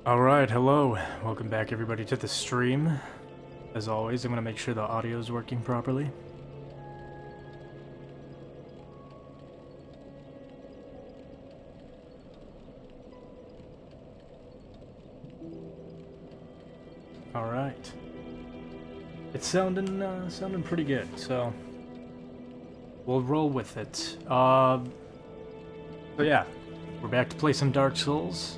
Alright, hello. Welcome back everybody to the stream. As always, I'm going to make sure the audio is working properly. Alright. It's sounding pretty good, so we'll roll with it. So yeah, we're back to play some Dark Souls.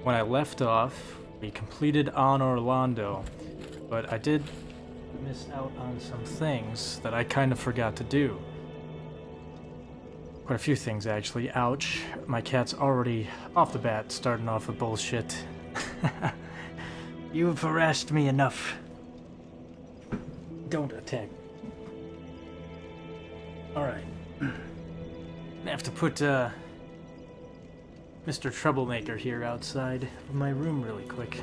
When I left off, we completed on Orlando, but I did miss out on some things that I kind of forgot to do. Quite a few things, actually. Ouch. My cat's already, off the bat, starting off with bullshit. You've harassed me enough. Don't attack. Alright. I have to put, Mr. Troublemaker here outside of my room really quick.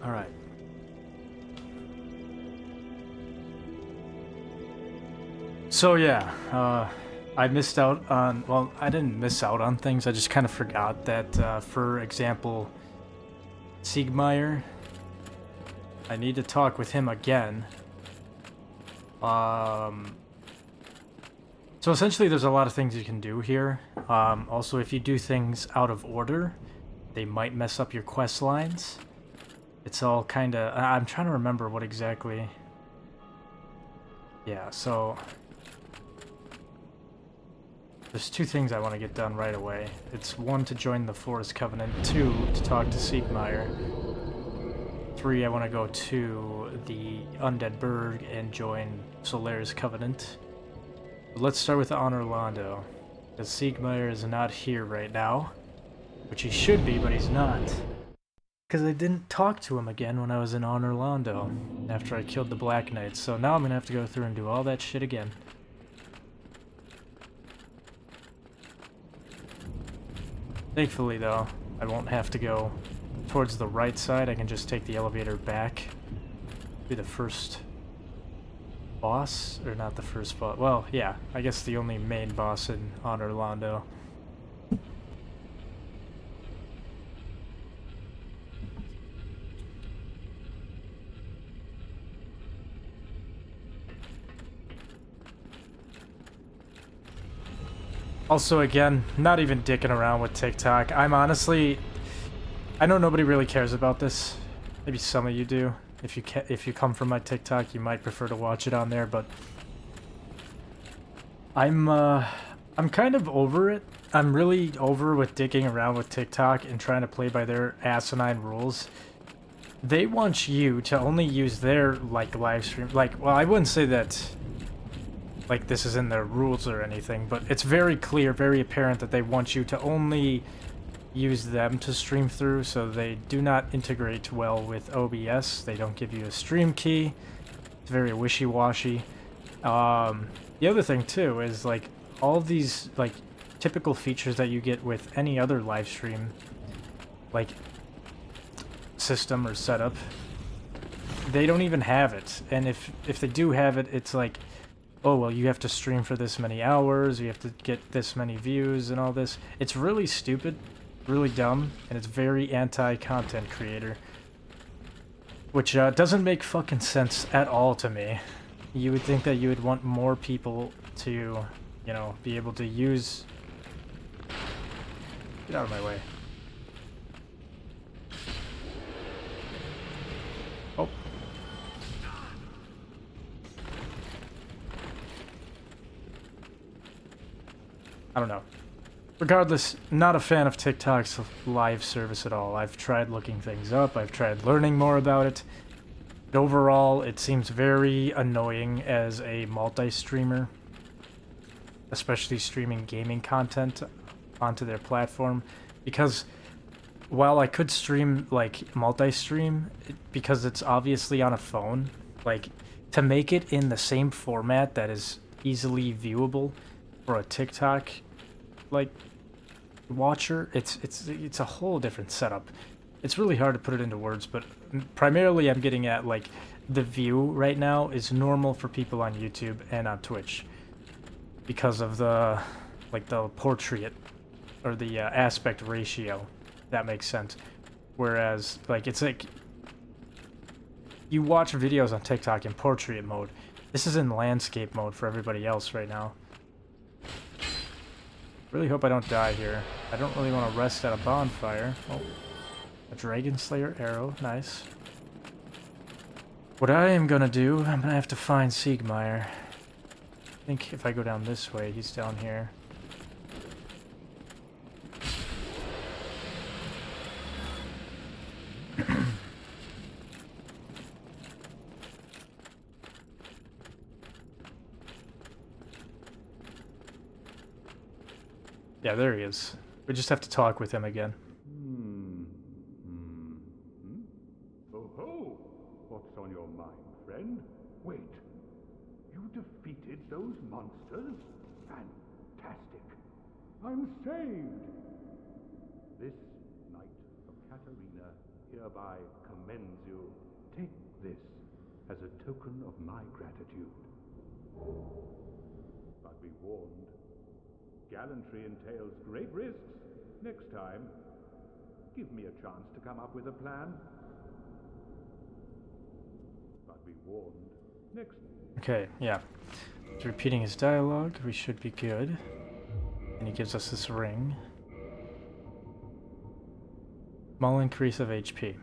Alright. So yeah, I missed out on, well, I didn't miss out on things, I just kind of forgot that, for example, Siegmeyer, I need to talk with him again. So essentially there's a lot of things you can do here. Also, if you do things out of order, they might mess up your quest lines. It's all kind of, I'm trying to remember what exactly. Yeah, so there's two things I want to get done right away. It's one, to join the Forest Covenant. Two, to talk to Siegmeyer. Three, I want to go to the Undead Burg and join Solaris Covenant. But let's start with On Orlando, because Siegmeyer is not here right now, which he should be, but he's not. Because I didn't talk to him again when I was in On Orlando, after I killed the Black Knights, so now I'm going to have to go through and do all that shit again. Thankfully, though, I won't have to go towards the right side. I can just take the elevator back to the first boss, or not the first boss. Well, yeah, I guess the only main boss in On Orlando. Also, again, not even dicking around with TikTok. I'm honestly, I know nobody really cares about this. Maybe some of you do. If you come from my TikTok, you might prefer to watch it on there, but I'm kind of over it. I'm really over with dicking around with TikTok and trying to play by their asinine rules. They want you to only use their, like, live stream. Like, well, I wouldn't say that like this is in their rules or anything, but it's very clear, very apparent that they want you to only use them to stream through, so they do not integrate well with OBS. They don't give you a stream key. It's very wishy-washy. The other thing too is, like, all of these, like, typical features that you get with any other live stream, like, system or setup, they don't even have it. And if they do have it, it's like, oh, well, you have to stream for this many hours, you have to get this many views and all this. It's really stupid, really dumb, and it's very anti-content creator. Which doesn't make fucking sense at all to me. You would think that you would want more people to, you know, be able to use... Get out of my way. Oh. I don't know. Regardless, not a fan of TikTok's live service at all. I've tried looking things up, I've tried learning more about it. But overall, it seems very annoying as a multi-streamer, especially streaming gaming content onto their platform, because while I could stream, like, multi-stream, because it's obviously on a phone, like, to make it in the same format that is easily viewable for a TikTok, like, watcher, it's a whole different setup. It's really hard to put it into words, but primarily I'm getting at, like, the view right now is normal for people on YouTube and on Twitch because of the, like, the portrait or the aspect ratio. That makes sense. Whereas, like, it's like you watch videos on TikTok in portrait mode. This is in landscape mode for everybody else right now. Really hope I don't die here. I don't really want to rest at a bonfire. Oh, a Dragon Slayer arrow. Nice. What I am gonna do, I'm gonna have to find Siegmeyer. I think if I go down this way, he's down here. Yeah, there he is. We just have to talk with him again. Oh ho! What's on your mind, friend? Wait. You defeated those monsters? Fantastic. I'm saved! This Knight of Katarina hereby commends you. Take this as a token of my gratitude. But be warned. Gallantry entails great risks. Next time, give me a chance to come up with a plan. But be warned. Next. Okay, yeah. He's repeating his dialogue. We should be good. And he gives us this ring. Small increase of HP.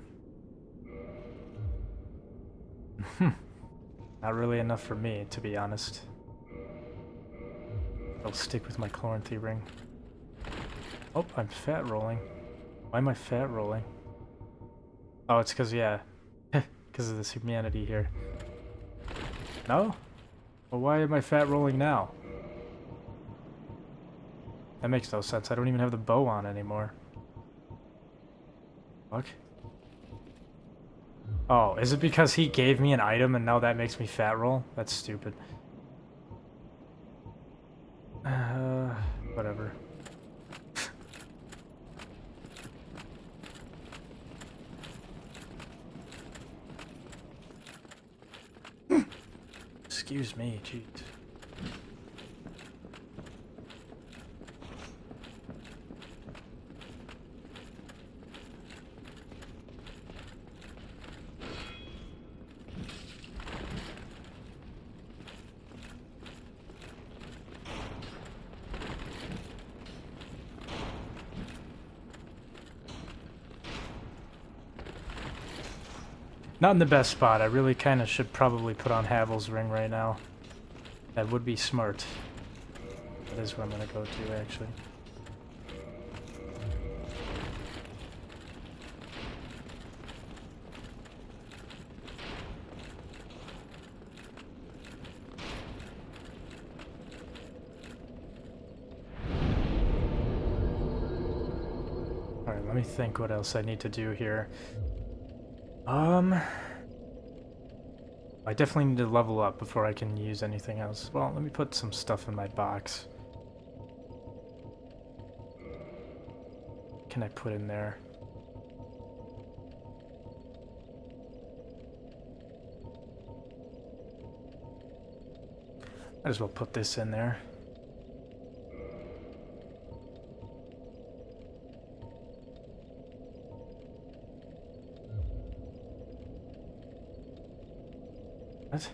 Not really enough for me, to be honest. I'll stick with my Chloranthy ring. Oh, I'm fat rolling. Why am I fat rolling? Oh, it's because, yeah. Because of this humanity here. No? Well, why am I fat rolling now? That makes no sense. I don't even have the bow on anymore. Fuck. Oh, is it because he gave me an item and now that makes me fat roll? That's stupid. Whatever. Excuse me, jeez. Not in the best spot. I really kind of should probably put on Havel's ring right now. That would be smart. That is where I'm going to go to, actually. Alright, let me think what else I need to do here. I definitely need to level up before I can use anything else. Well, let me put some stuff in my box. What can I put in there? Might as well put this in there. What?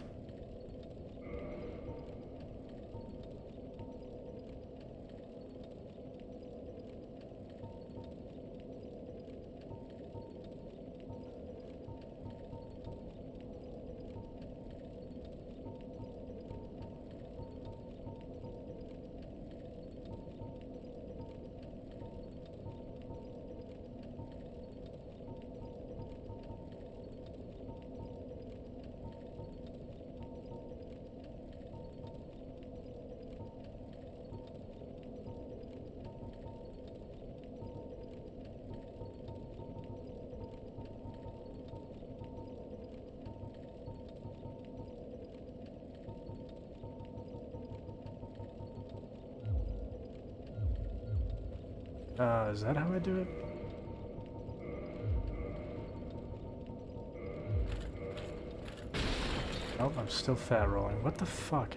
Is that how I do it? Oh, I'm still fat rolling. What the fuck?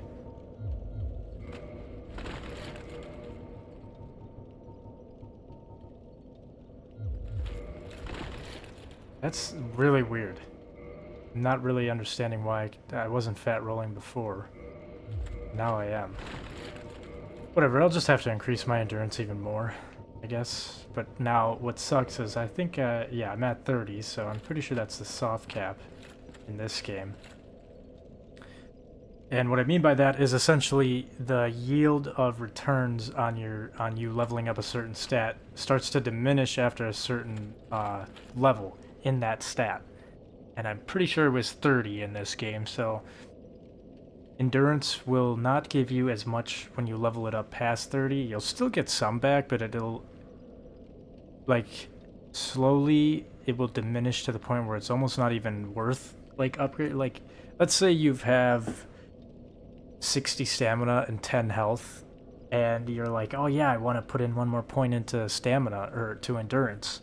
That's really weird. I'm not really understanding why I wasn't fat rolling before. Now I am. Whatever, I'll just have to increase my endurance even more, I guess. But now what sucks is I think, yeah, I'm at 30, so I'm pretty sure that's the soft cap in this game. And what I mean by that is essentially the yield of returns on you leveling up a certain stat starts to diminish after a certain level in that stat. And I'm pretty sure it was 30 in this game, so endurance will not give you as much when you level it up past 30. You'll still get some back, but it'll, like, slowly it will diminish to the point where it's almost not even worth, like, upgrade. Like, let's say you have 60 stamina and 10 health, and you're like, oh yeah, I want to put in one more point into stamina, or to endurance.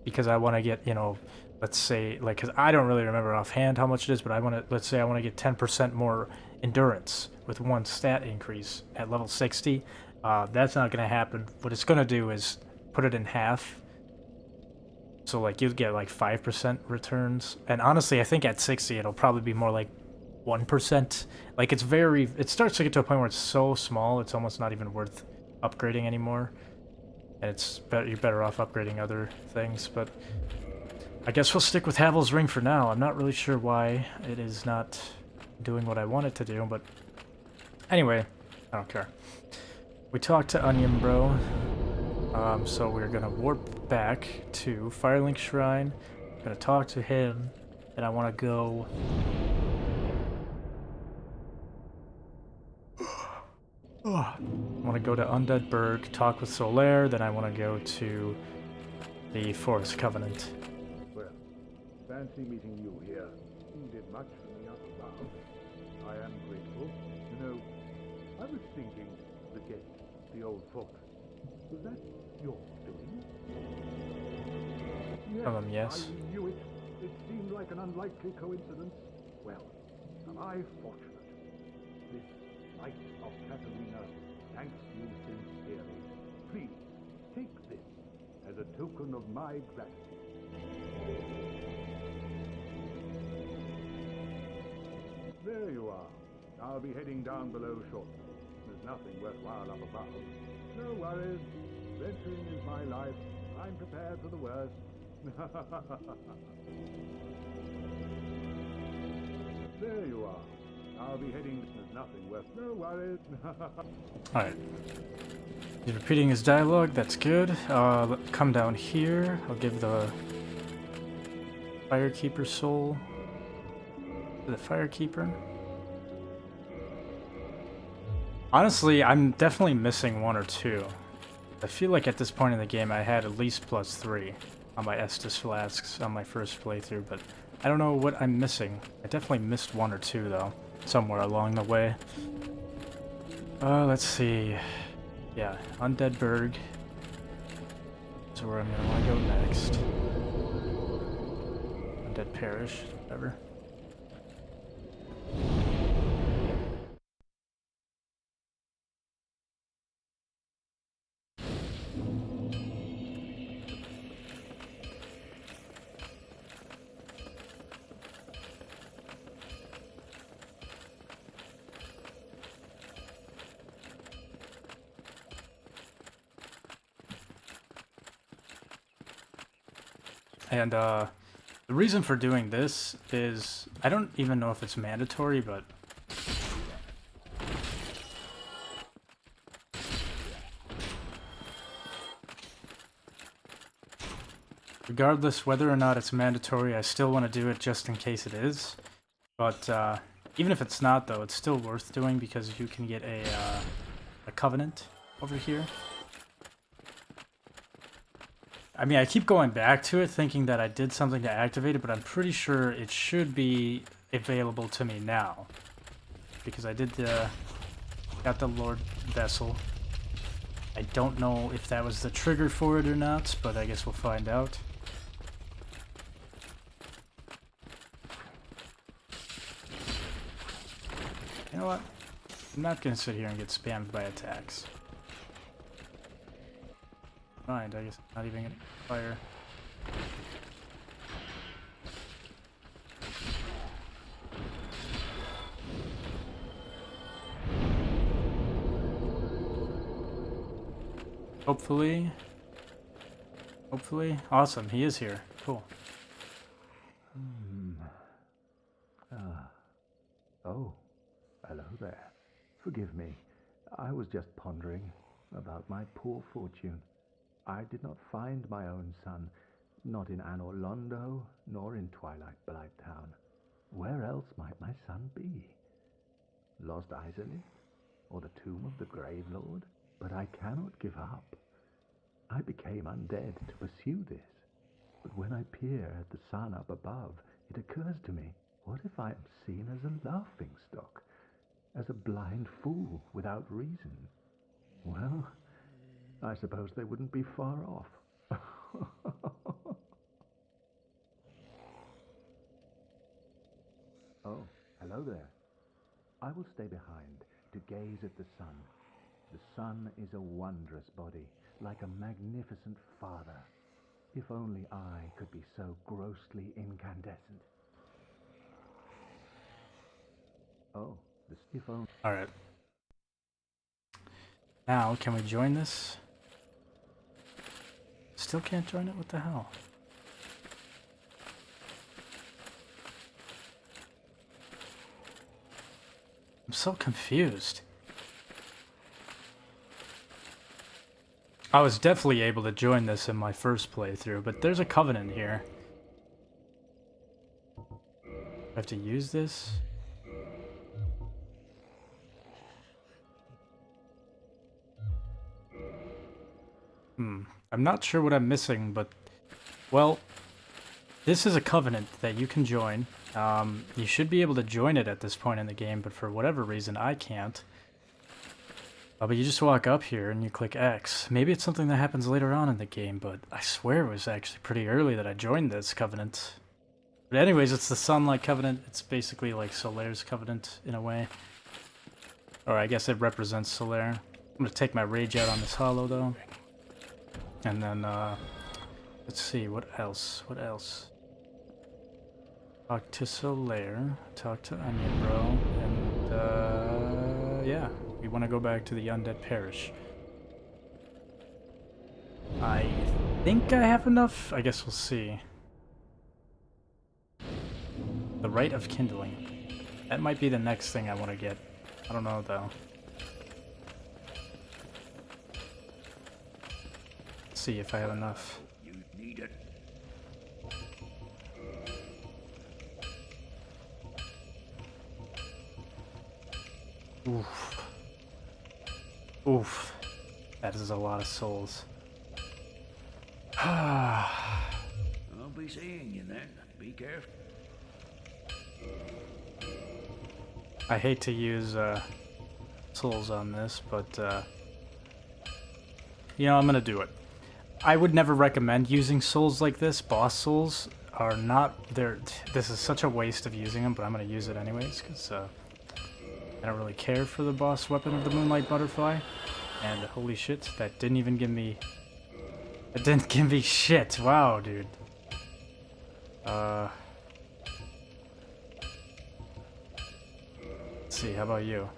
Because I want to get, you know, let's say, like, because I don't really remember offhand how much it is, but I want to, let's say I want to get 10% more endurance with one stat increase at level 60. That's not going to happen. What it's going to do is put it in half. So, like, you'd get, like, 5% returns. And honestly, I think at 60, it'll probably be more like 1%. Like, it's very, it starts to get to a point where it's so small, it's almost not even worth upgrading anymore. And it's better, you're better off upgrading other things, but I guess we'll stick with Havel's Ring for now. I'm not really sure why it is not doing what I want it to do, but anyway, I don't care. We talked to Onion Bro, so we're gonna warp back to Firelink Shrine. I'm gonna talk to him, and I want to go. I want to go to Undead Burg, talk with Solaire, then I want to go to the Forest Covenant. Well, fancy meeting you here. You did much for me up above. I am grateful. You know, I was thinking the gate, the old fort. Was that your doing? Yes. I knew it. It seemed like an unlikely coincidence. Well, am I fortunate? This light of Catalina thanks you sincerely. Please, take this as a token of my gratitude. There you are. I'll be heading down below shortly. There's nothing worthwhile up above. No worries. Venturing is my life. I'm prepared for the worst. There you are. I'll be heading. There's nothing worth. No worries. Alright. He's repeating his dialogue, that's good. Come down here. I'll give the Firekeeper soul to the Firekeeper. Honestly, I'm definitely missing one or two. I feel like at this point in the game I had at least +3 on my Estus flasks on my first playthrough, but I don't know what I'm missing. I definitely missed one or two though, somewhere along the way. Let's see. Yeah, Undead Burg is where I'm gonna want to go next. Undead Parish, whatever. And the reason for doing this is, I don't even know if it's mandatory, but regardless whether or not it's mandatory, I still want to do it just in case it is. But even if it's not, though, it's still worth doing because you can get a covenant over here. I mean, I keep going back to it thinking that I did something to activate it, but I'm pretty sure it should be available to me now. Because I did got the Lord Vessel. I don't know if that was the trigger for it or not, but I guess we'll find out. You know what? I'm not gonna sit here and get spammed by attacks. Mind, I guess I'm not even gonna fire. Hopefully. Awesome, he is here. Cool. Oh, hello there. Forgive me. I was just pondering about my poor fortune. I did not find my own son, not in Anor Londo, nor in Twilight Blighttown. Where else might my son be? Lost Isolith? Or the tomb of the Grave Lord? But I cannot give up. I became undead to pursue this. But when I peer at the sun up above, it occurs to me, what if I am seen as a laughingstock? As a blind fool without reason? Well, I suppose they wouldn't be far off. Oh, hello there. I will stay behind to gaze at the sun. The sun is a wondrous body, like a magnificent father. If only I could be so grossly incandescent. Oh, if only... Alright. Now, can we join this? Still can't join it? What the hell? I'm so confused. I was definitely able to join this in my first playthrough, but there's a covenant here. I have to use this? I'm not sure what I'm missing, but... Well, this is a covenant that you can join. You should be able to join it at this point in the game, but for whatever reason, I can't. But you just walk up here and you click X. Maybe it's something that happens later on in the game, but I swear it was actually pretty early that I joined this covenant. But anyways, it's the Sunlight Covenant. It's basically like Solaire's covenant in a way. Or I guess it represents Solaire. I'm gonna take my rage out on this hollow though. And then, let's see, what else? Talk to Solaire, talk to Onion Bro, and, yeah. We want to go back to the Undead Parish. I think I have enough. I guess we'll see. The Rite of Kindling. That might be the next thing I want to get. I don't know, though. Let's see if I have enough. You need it. Oof. Oof. That is a lot of souls. I'll be seeing you then. Be careful. I hate to use souls on this, but you know, I'm gonna do it. I would never recommend using souls like this. Boss souls are not there. This is such a waste of using them, but I'm gonna use it anyways because I don't really care for the boss weapon of the Moonlight Butterfly. And holy shit, that didn't even give me... It didn't give me shit. Wow, dude. Let's see, how about you?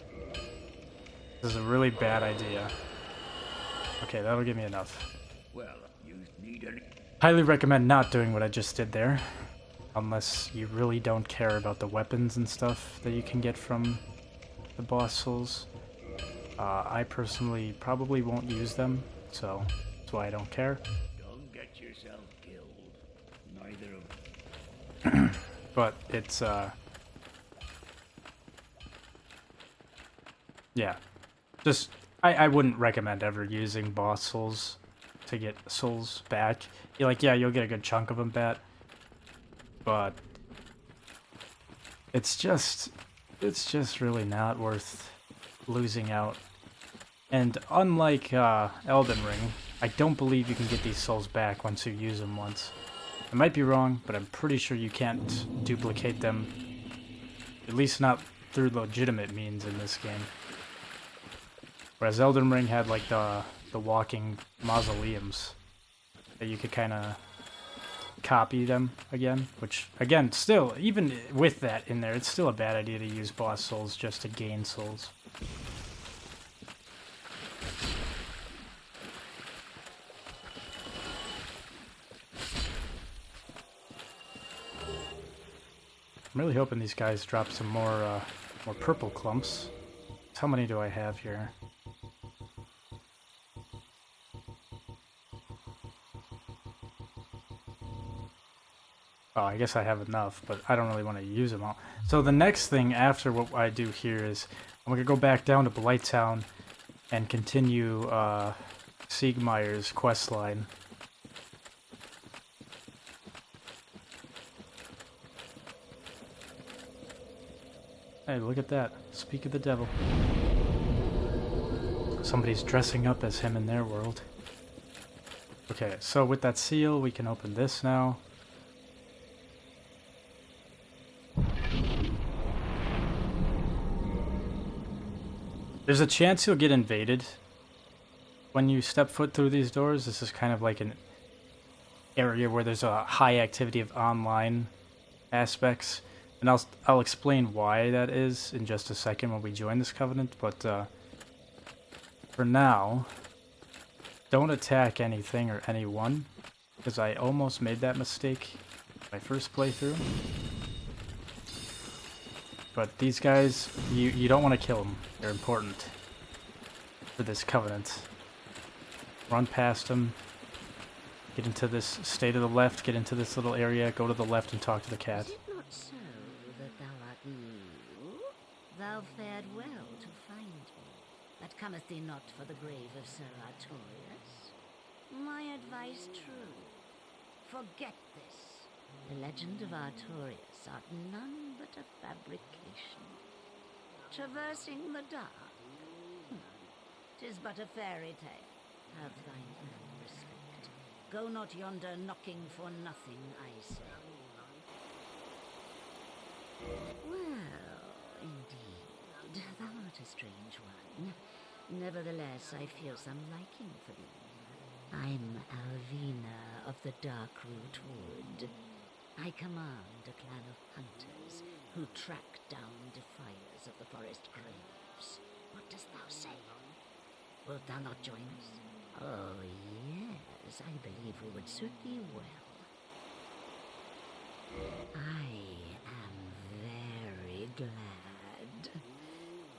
This is a really bad idea. Okay, that'll give me enough. Well, you need any. Highly recommend not doing what I just did there. Unless you really don't care about the weapons and stuff that you can get from the boss souls. I personally probably won't use them, so that's why I don't care. Don't get yourself killed. Neither of. But it's yeah. Just I wouldn't recommend ever using boss souls to get souls back. You're like, yeah, you'll get a good chunk of them back, but it's just really not worth losing out. And unlike Elden Ring, I don't believe you can get these souls back once you use them once. I might be wrong, but I'm pretty sure you can't duplicate them. At least not through legitimate means in this game. Whereas Elden Ring had like the walking mausoleums that you could kind of copy them again, which again, still, even with that in there, it's still a bad idea to use boss souls just to gain souls. I'm really hoping these guys drop some more purple clumps. How many do I have here? Oh, I guess I have enough, but I don't really want to use them all. So the next thing after what I do here is I'm going to go back down to Blighttown and continue Siegmeyer's quest line. Hey, look at that. Speak of the devil. Somebody's dressing up as him in their world. Okay, so with that seal, we can open this now. There's a chance you'll get invaded when you step foot through these doors. This is kind of like an area where there's a high activity of online aspects. And I'll explain why that is in just a second when we join this covenant, but for now, don't attack anything or anyone, because I almost made that mistake my first playthrough. But these guys, you don't want to kill them. They're important for this covenant. Run past them. Get into this, stay to the left, get into this little area, go to the left and talk to the cat. Is it not so that thou art new? Thou fared well to find me, but cometh thee not for the grave of Sir Artorius? My advice true. Forget this. The legend of Artorius art none but a fabrication. Traversing the dark. 'Tis but a fairy tale. Have thine own respect. Go not yonder knocking for nothing, I say. Well, indeed, thou art a strange one. Nevertheless, I feel some liking for thee. I'm Alvina of the Darkroot Wood. I command a clan of hunters who track down defiers of the forest graves. What dost thou say? Wilt thou not join us? Oh, yes, I believe we would suit thee well. I am very glad.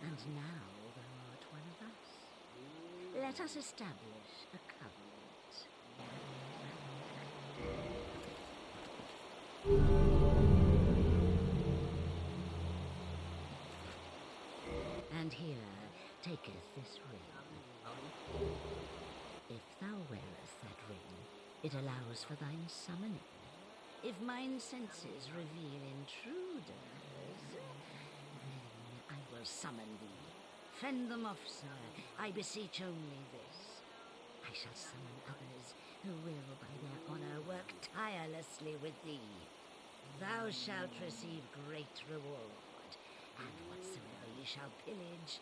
And now thou art one of us. Let us establish a covenant. And here taketh this ring. If thou wearest that ring, it allows for thine summoning. If mine senses reveal intruders, then I will summon thee. Fend them off, sir. I beseech only this. I shall summon others who will, by their honor, work tirelessly with thee. Thou shalt receive great reward, and whatsoever ye shall pillage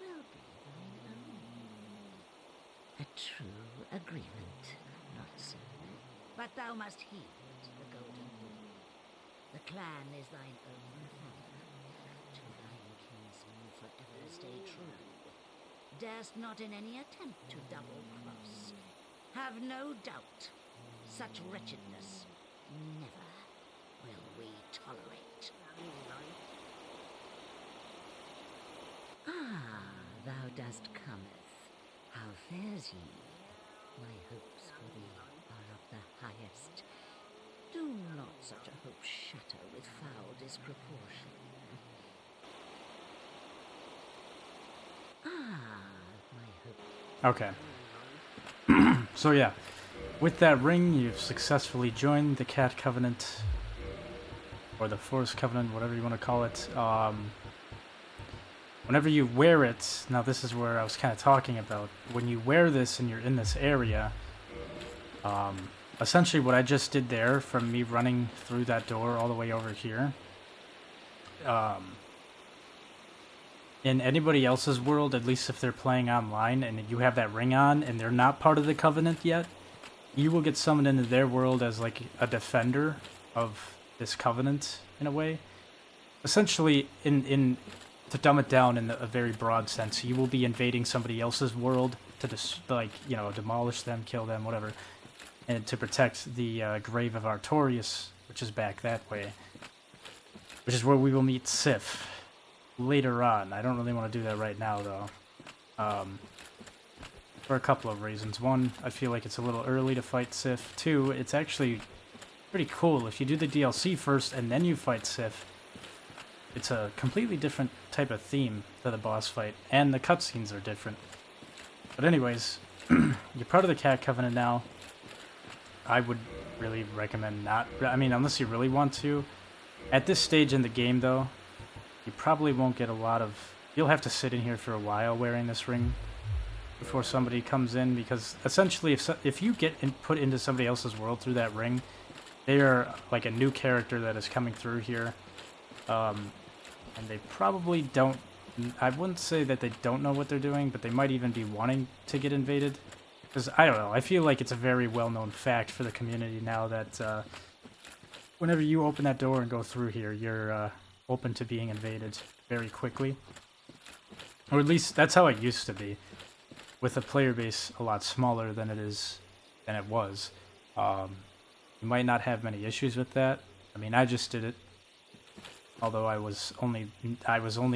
will be thine own. A true agreement, not so? But thou must heed the golden rule. The clan is thine own family. To thine kinsmen forever stay true. Darest not in any attempt to double-cross. Have no doubt, such wretchedness never will we tolerate. Ah, thou dost cometh. How fares ye? My hopes for thee are of the highest. Do not such a hope shatter with foul disproportion. Ah, my hope. Okay. So yeah, with that ring, you've successfully joined the Cat Covenant, or the Forest Covenant, whatever you want to call it. Whenever you wear it, now this is where I was kind of talking about, when you wear this and you're in this area, essentially what I just did there, from me running through that door all the way over here, in anybody else's world, at least if they're playing online and you have that ring on and they're not part of the Covenant yet, you will get summoned into their world as like a defender of this Covenant in a way. Essentially, in to dumb it down in a very broad sense, you will be invading somebody else's world to demolish them, kill them, whatever, and to protect the grave of Artorias, which is back that way, which is where we will meet Sif later on. I don't really want to do that right now, though, for a couple of reasons. One, I feel like it's a little early to fight Sif. Two, it's actually pretty cool. If you do the DLC first and then you fight Sif, it's a completely different type of theme to the boss fight, and the cutscenes are different. But anyways, you're part of the Cat Covenant now. I would really recommend not... I mean, unless you really want to. At this stage in the game, though, you probably won't get a lot of... You'll have to sit in here for a while wearing this ring before somebody comes in, because essentially if you get put into somebody else's world through that ring, they are like a new character that is coming through here. And they probably don't... I wouldn't say that they don't know what they're doing, but they might even be wanting to get invaded. Because, I don't know, I feel like it's a very well-known fact for the community now that whenever you open that door and go through here, you're open to being invaded very quickly. Or at least, that's how it used to be, with a player base a lot smaller than it was. You might not have many issues with that. I mean, I just did it. Although I was only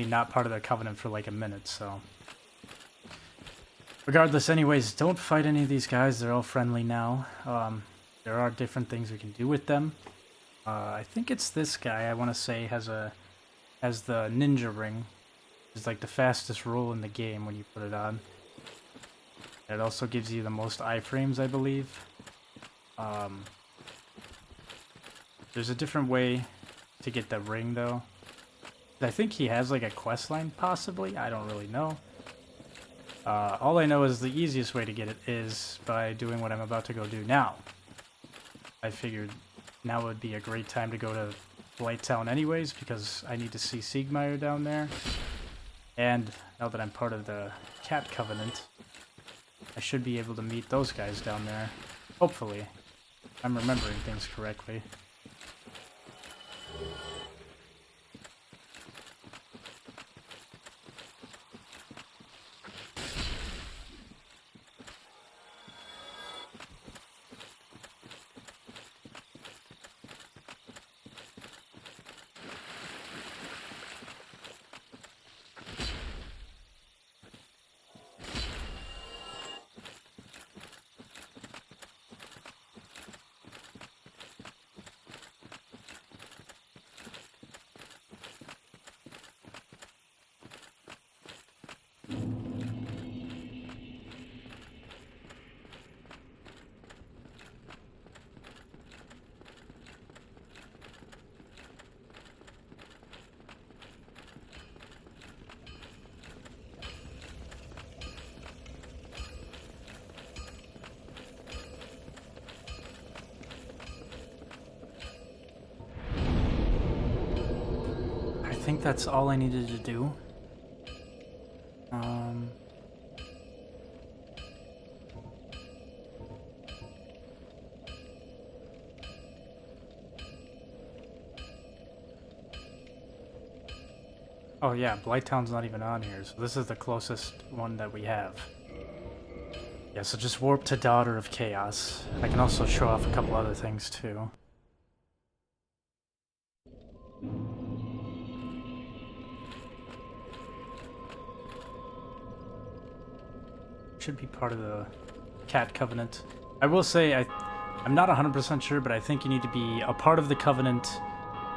not part of the Covenant for like a minute, so... Regardless, anyways, don't fight any of these guys. They're all friendly now. There are different things we can do with them. I think it's this guy, I want to say, has the ninja ring. It's like the fastest roll in the game when you put it on. It also gives you the most iframes, I believe. There's a different way to get the ring, though. I think he has like a quest line, possibly. I don't really know. All I know is the easiest way to get it is by doing what I'm about to go do now. I figured now would be a great time to go to Blighttown anyways, because I need to see Siegmeyer down there. And now that I'm part of the Cat Covenant, I should be able to meet those guys down there. Hopefully. I'm remembering things correctly. I think that's all I needed to do. Oh yeah, Blighttown's not even on here, so this is the closest one that we have. Yeah, so just warp to Daughter of Chaos. I can also show off a couple other things too. Should be part of the Cat Covenant. I will say, I'm not 100% sure, but I think you need to be a part of the Covenant,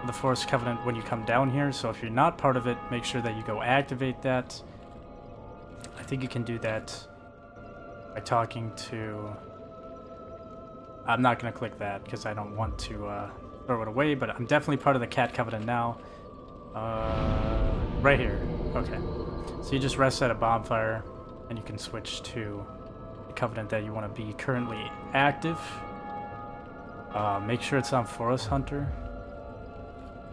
the Forest Covenant, when you come down here. So if you're not part of it, make sure that you go activate that. I think you can do that by talking to... I'm not going to click that because I don't want to throw it away, but I'm definitely part of the Cat Covenant now. Right here. Okay. So you just rest at a bonfire, and you can switch to the Covenant that you want to be currently active. Make sure it's on Forest Hunter.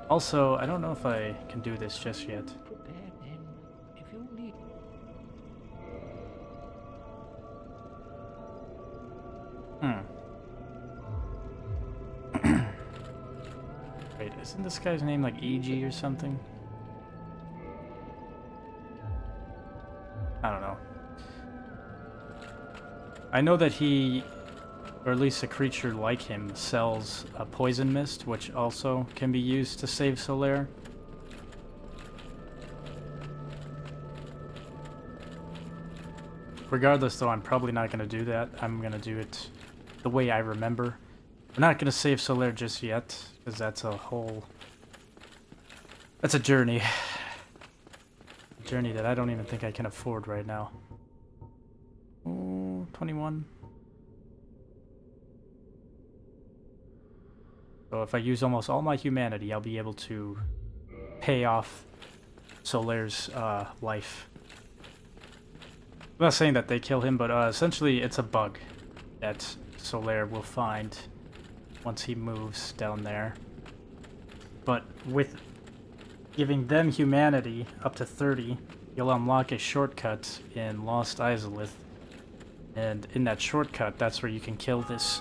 Also, I don't know if I can do this just yet. Prepare then, if you need. Wait, isn't this guy's name like EG or something? I don't know. I know that he, or at least a creature like him, sells a poison mist, which also can be used to save Solaire. Regardless, though, I'm probably not going to do that. I'm going to do it the way I remember. We're not going to save Solaire just yet, because that's a whole... That's a journey. A journey that I don't even think I can afford right now. Oh, 21. So if I use almost all my humanity, I'll be able to pay off Solaire's life. I'm not saying that they kill him, but essentially it's a bug that Solaire will find once he moves down there. But with giving them humanity up to 30, you'll unlock a shortcut in Lost Izalith. And in that shortcut, that's where you can kill this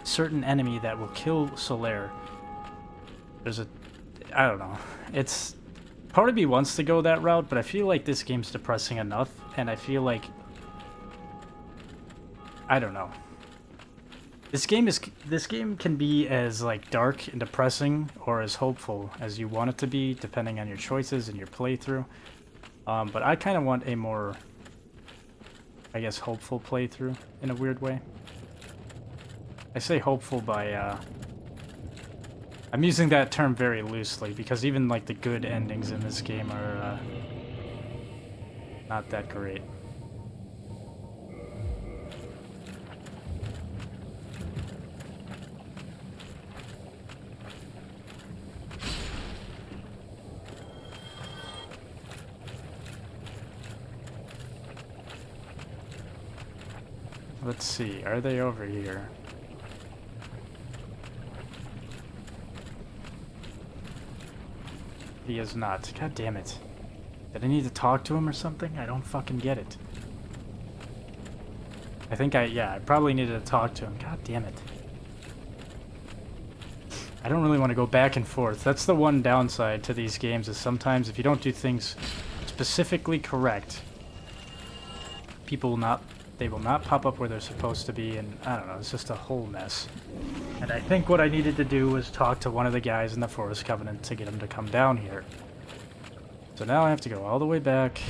certain enemy that will kill Solaire. There's a... I don't know. It's... Part of me wants to go that route, but I feel like this game's depressing enough, and I feel like... I don't know. This game can be as, like, dark and depressing, or as hopeful as you want it to be, depending on your choices and your playthrough. But I kind of want a more... I guess hopeful playthrough, in a weird way. I say hopeful by, I'm using that term very loosely, because even, like, the good endings in this game are, not that great. Let's see, are they over here? He is not. God damn it. Did I need to talk to him or something? I don't fucking get it. I think I probably needed to talk to him. God damn it. I don't really want to go back and forth. That's the one downside to these games, is sometimes if you don't do things specifically correct, people will not... They will not pop up where they're supposed to be, and I don't know, it's just a whole mess. And I think what I needed to do was talk to one of the guys in the Forest Covenant to get him to come down here. So now I have to go all the way back.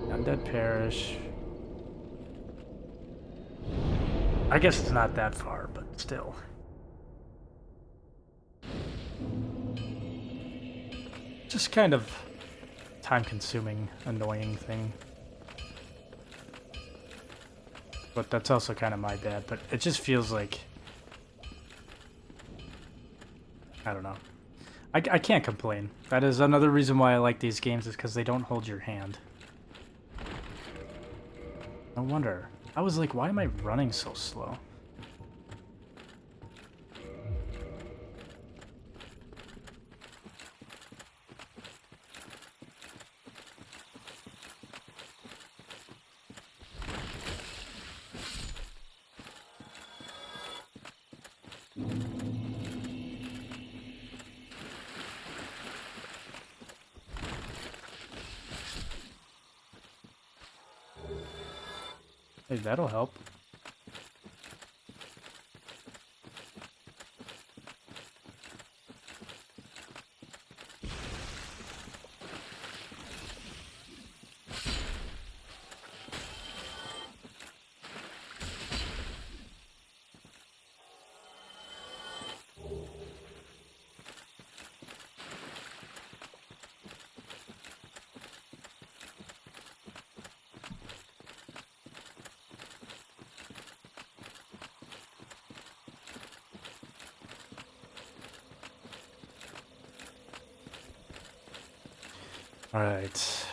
Undead Parish. I guess it's not that far, but still. Just kind of time-consuming, annoying thing. But that's also kind of my bad, but it just feels like... I don't know. I can't complain. That is another reason why I like these games, is because they don't hold your hand. No wonder. I was like, why am I running so slow? Hey, that'll help. Alright.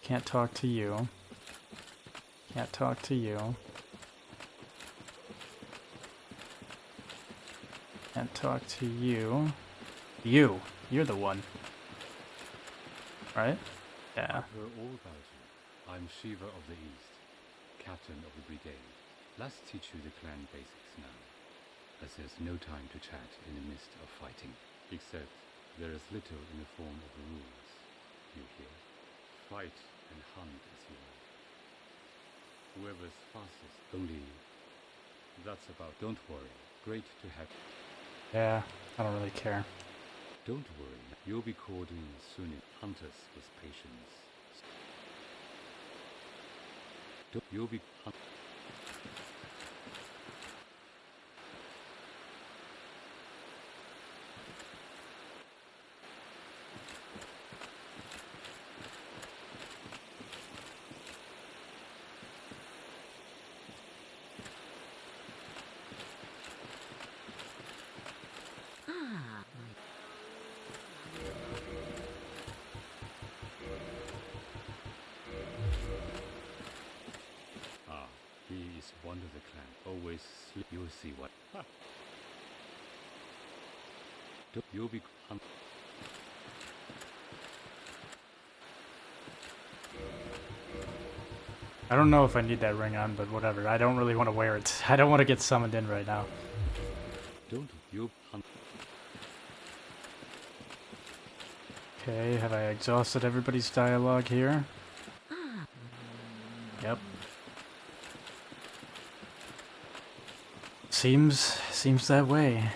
Can't talk to you. Can't talk to you. Can't talk to you. You're the one. Right? Yeah. I've heard all about you. I'm Shiva of the East, captain of the brigade. Let's teach you the clan basics now, as there's no time to chat in the midst of fighting. Except there is little in the form of rules. You hear? Fight and hunt as you like. Whoever's fastest, only that's about. Don't worry. Great to have. Yeah, I don't really care. Don't worry. You'll be called in soon. Hunters with patience. You'll be. Ah, He is one of the clan. Always sleep. You'll see what. You'll be. I don't know if I need that ring on, but whatever. I don't really want to wear it. I don't want to get summoned in right now. Don't you hunt. Okay, have I exhausted everybody's dialogue here? Yep. Seems that way.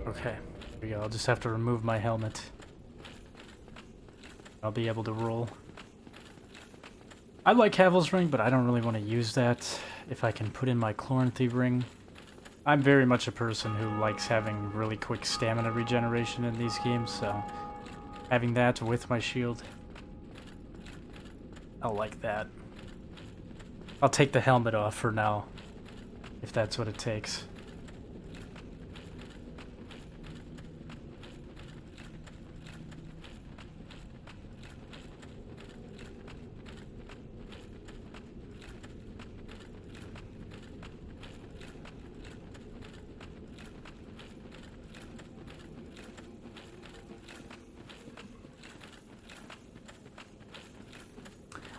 Okay, here we go. I'll just have to remove my helmet. I'll be able to roll. I like Havel's ring, but I don't really want to use that. If I can put in my Chloranthy ring. I'm very much a person who likes having really quick stamina regeneration in these games, so having that with my shield, I'll like that. I'll take the helmet off for now, if that's what it takes.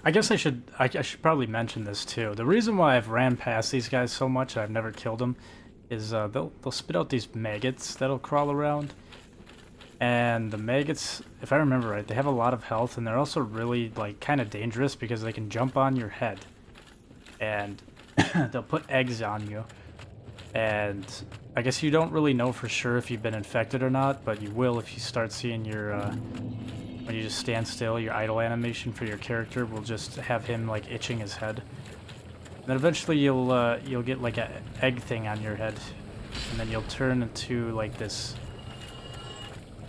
I guess I should probably mention this too. The reason why I've ran past these guys so much and I've never killed them is they'll spit out these maggots that'll crawl around. And the maggots, if I remember right, they have a lot of health and they're also really like kind of dangerous because they can jump on your head. And they'll put eggs on you. And I guess you don't really know for sure if you've been infected or not, but you will if you start seeing your when you just stand still, your idle animation for your character will just have him like itching his head. And then eventually you'll get like an egg thing on your head, and then you'll turn into like this,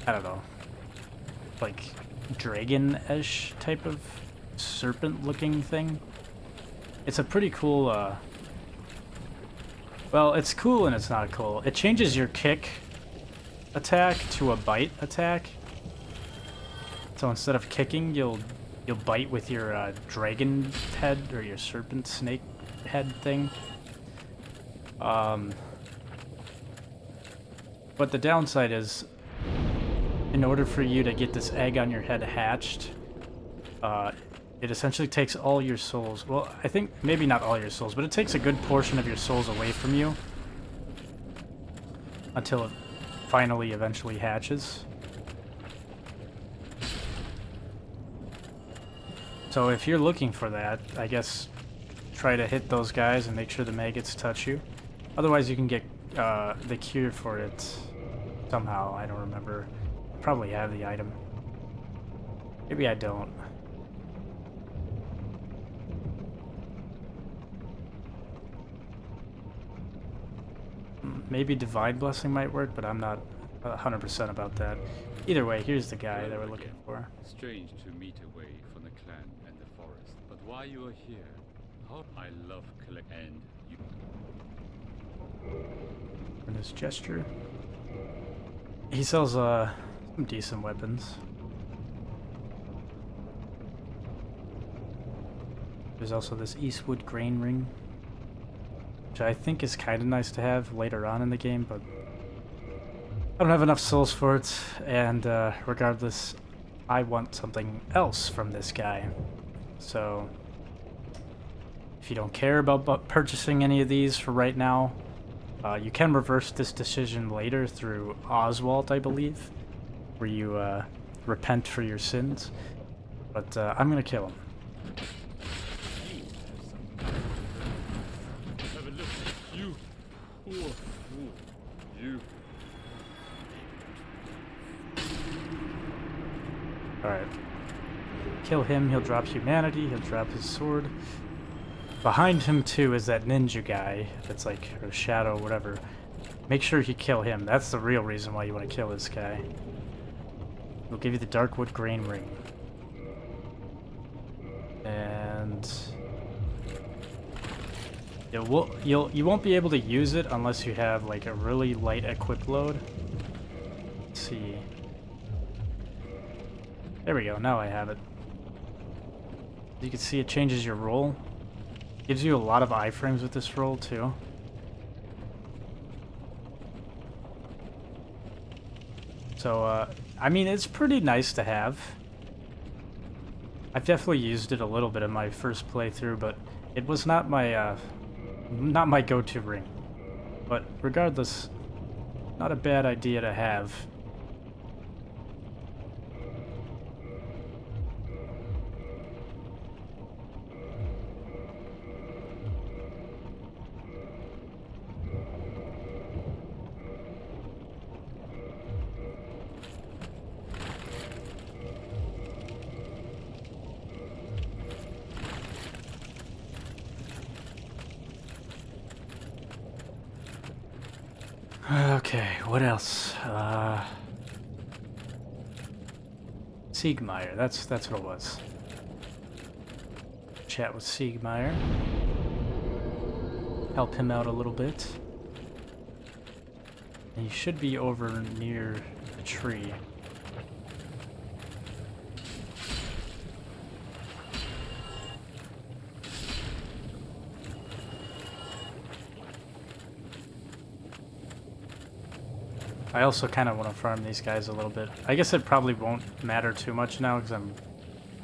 I don't know, like dragon-ish type of serpent-looking thing. It's a pretty cool. Well, it's cool and it's not cool. It changes your kick attack to a bite attack. So instead of kicking, you'll bite with your dragon head or your serpent snake head thing. But the downside is, in order for you to get this egg on your head hatched, it essentially takes all your souls. Well, I think maybe not all your souls, but it takes a good portion of your souls away from you until it finally eventually hatches. So if you're looking for that, I guess try to hit those guys and make sure the maggots touch you. Otherwise, you can get the cure for it somehow. I don't remember. I probably have the item. Maybe I don't. Maybe Divine Blessing might work, but I'm not 100% about that. Either way, here's the guy that we're looking for. Strange to meet away from the clan and the forest, but while you are here, how I love collect and you. In his gesture, he sells some decent weapons. There's also this Eastwood grain ring, which I think is kind of nice to have later on in the game, but I don't have enough souls for it, and regardless, I want something else from this guy. So, if you don't care about purchasing any of these for right now, you can reverse this decision later through Oswald, I believe, where you repent for your sins. But I'm gonna kill him. Have a look. You. Poor fool. You. Alright. Kill him, he'll drop humanity, he'll drop his sword. Behind him, too, is that ninja guy that's like, or shadow, whatever. Make sure you kill him. That's the real reason why you want to kill this guy. He'll give you the Darkwood Grain Ring. And you won't be able to use it unless you have like a really light equip load. Let's see. There we go, now I have it. You can see it changes your roll. Gives you a lot of iframes with this roll too. So, I mean, it's pretty nice to have. I've definitely used it a little bit in my first playthrough, but it was not my go-to ring. But regardless, not a bad idea to have. Okay, what else? Siegmeyer, that's what it was. Chat with Siegmeyer. Help him out a little bit. And he should be over near the tree. I also kind of want to farm these guys a little bit. I guess it probably won't matter too much now because I'm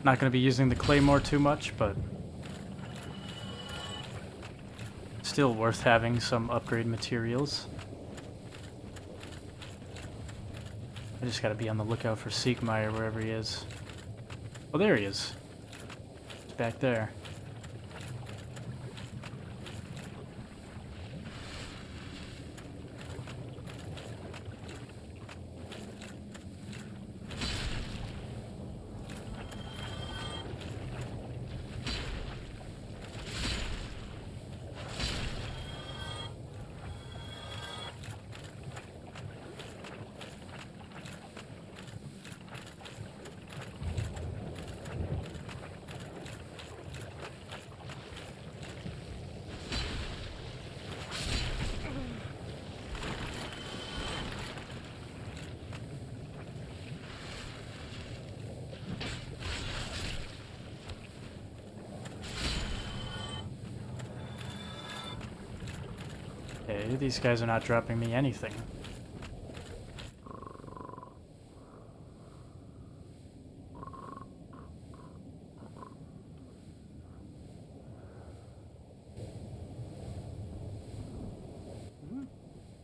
not going to be using the claymore too much, but still worth having some upgrade materials. I just got to be on the lookout for Siegmeyer wherever he is. Oh, there he is. He's back there. Okay, these guys are not dropping me anything.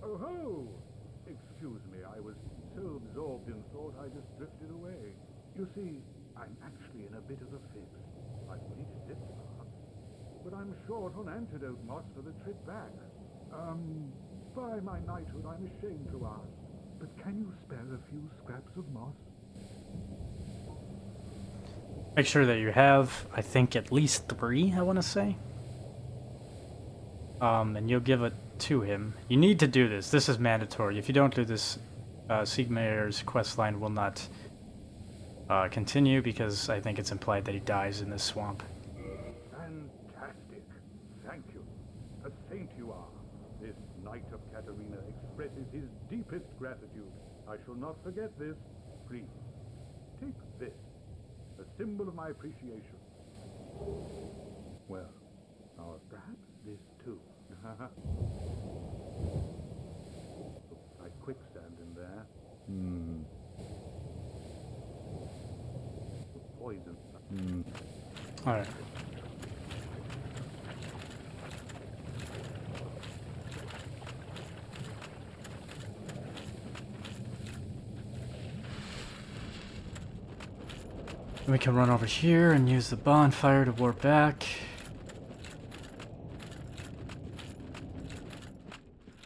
Oh ho! Excuse me, I was so absorbed in thought I just drifted away. You see, I'm actually in a bit of a fix. I've reached this far. but I'm short on antidote moss for the trip back. By my knighthood, I'm ashamed to ask, but can you spare a few scraps of moss? Make sure that you have, I think, at least 3, I want to say. And you'll give it to him. You need to do this. This is mandatory. If you don't do this, Siegmeyer's questline will not continue, because I think it's implied that he dies in this swamp. Fantastic. Thank you. A saint you are. This Knight of Katarina expresses his deepest gratitude. I shall not forget this. Please, take this. A symbol of my appreciation. Well, or perhaps this too. Looks like quicksand in there. Poison. Alright. We can run over here and use the bonfire to warp back.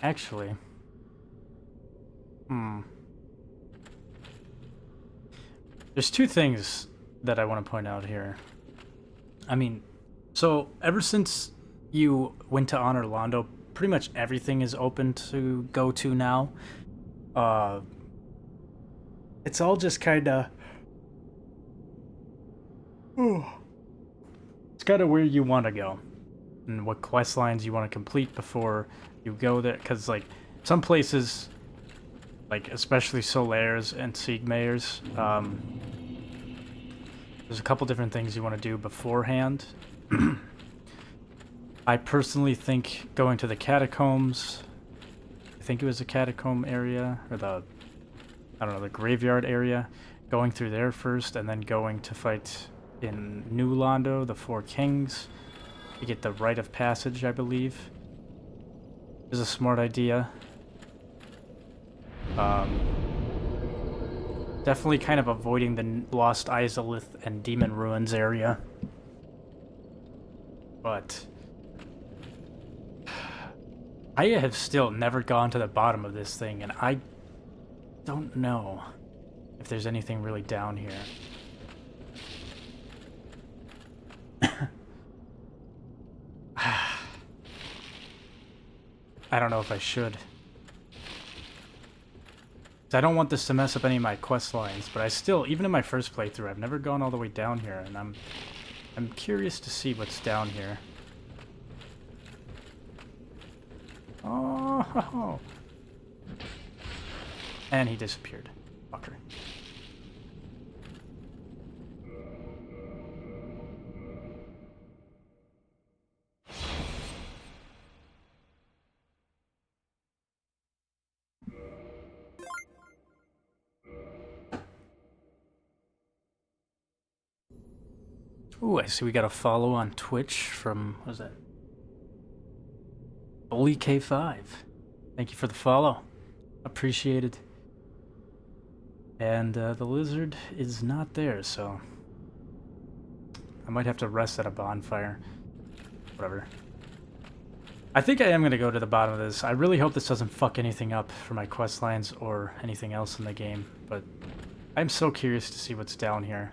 Actually. There's 2 things that I want to point out here. I mean, so ever since you went to Honor Londo, pretty much everything is open to go to now. It's all just kinda... It's kind of where you want to go and what quest lines you want to complete before you go there, because like some places, like especially Solaire's and Siegmeyer's, there's a couple different things you want to do beforehand. I personally think going to the catacombs, I think it was the catacomb area, or the, I don't know, the graveyard area, going through there first and then going to fight in New Londo, the 4 Kings. You get the rite of passage, I believe. Is a smart idea. Definitely kind of avoiding the Lost Izalith and Demon Ruins area. But I have still never gone to the bottom of this thing, and I don't know if there's anything really down here. I don't know if I should. I don't want this to mess up any of my quest lines, but I still, even in my first playthrough, I've never gone all the way down here, and I'm curious to see what's down here. Oh, and he disappeared. Fucker. Ooh, I see we got a follow on Twitch from, what was that? Bully K5. Thank you for the follow. Appreciated. And the lizard is not there, so I might have to rest at a bonfire. Whatever. I think I am going to go to the bottom of this. I really hope this doesn't fuck anything up for my quest lines or anything else in the game, but I'm so curious to see what's down here.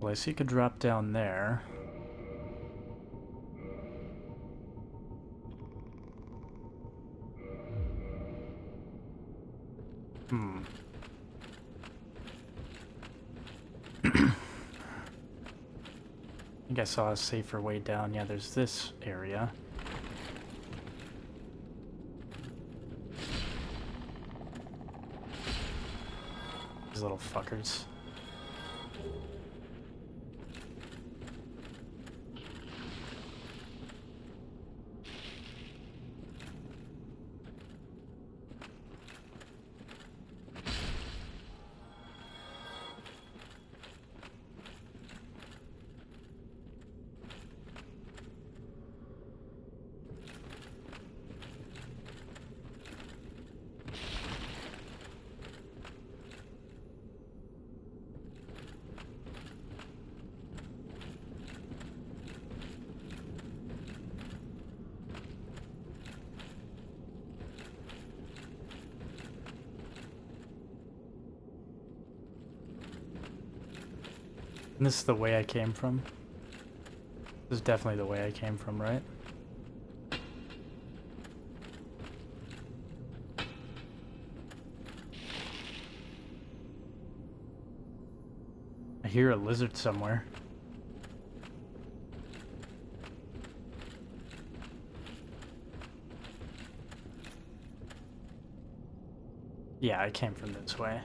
Well, I see you could drop down there. I think I saw a safer way down. Yeah, there's this area. These little fuckers. And this is the way I came from. This is definitely the way I came from, right? I hear a lizard somewhere. Yeah, I came from this way.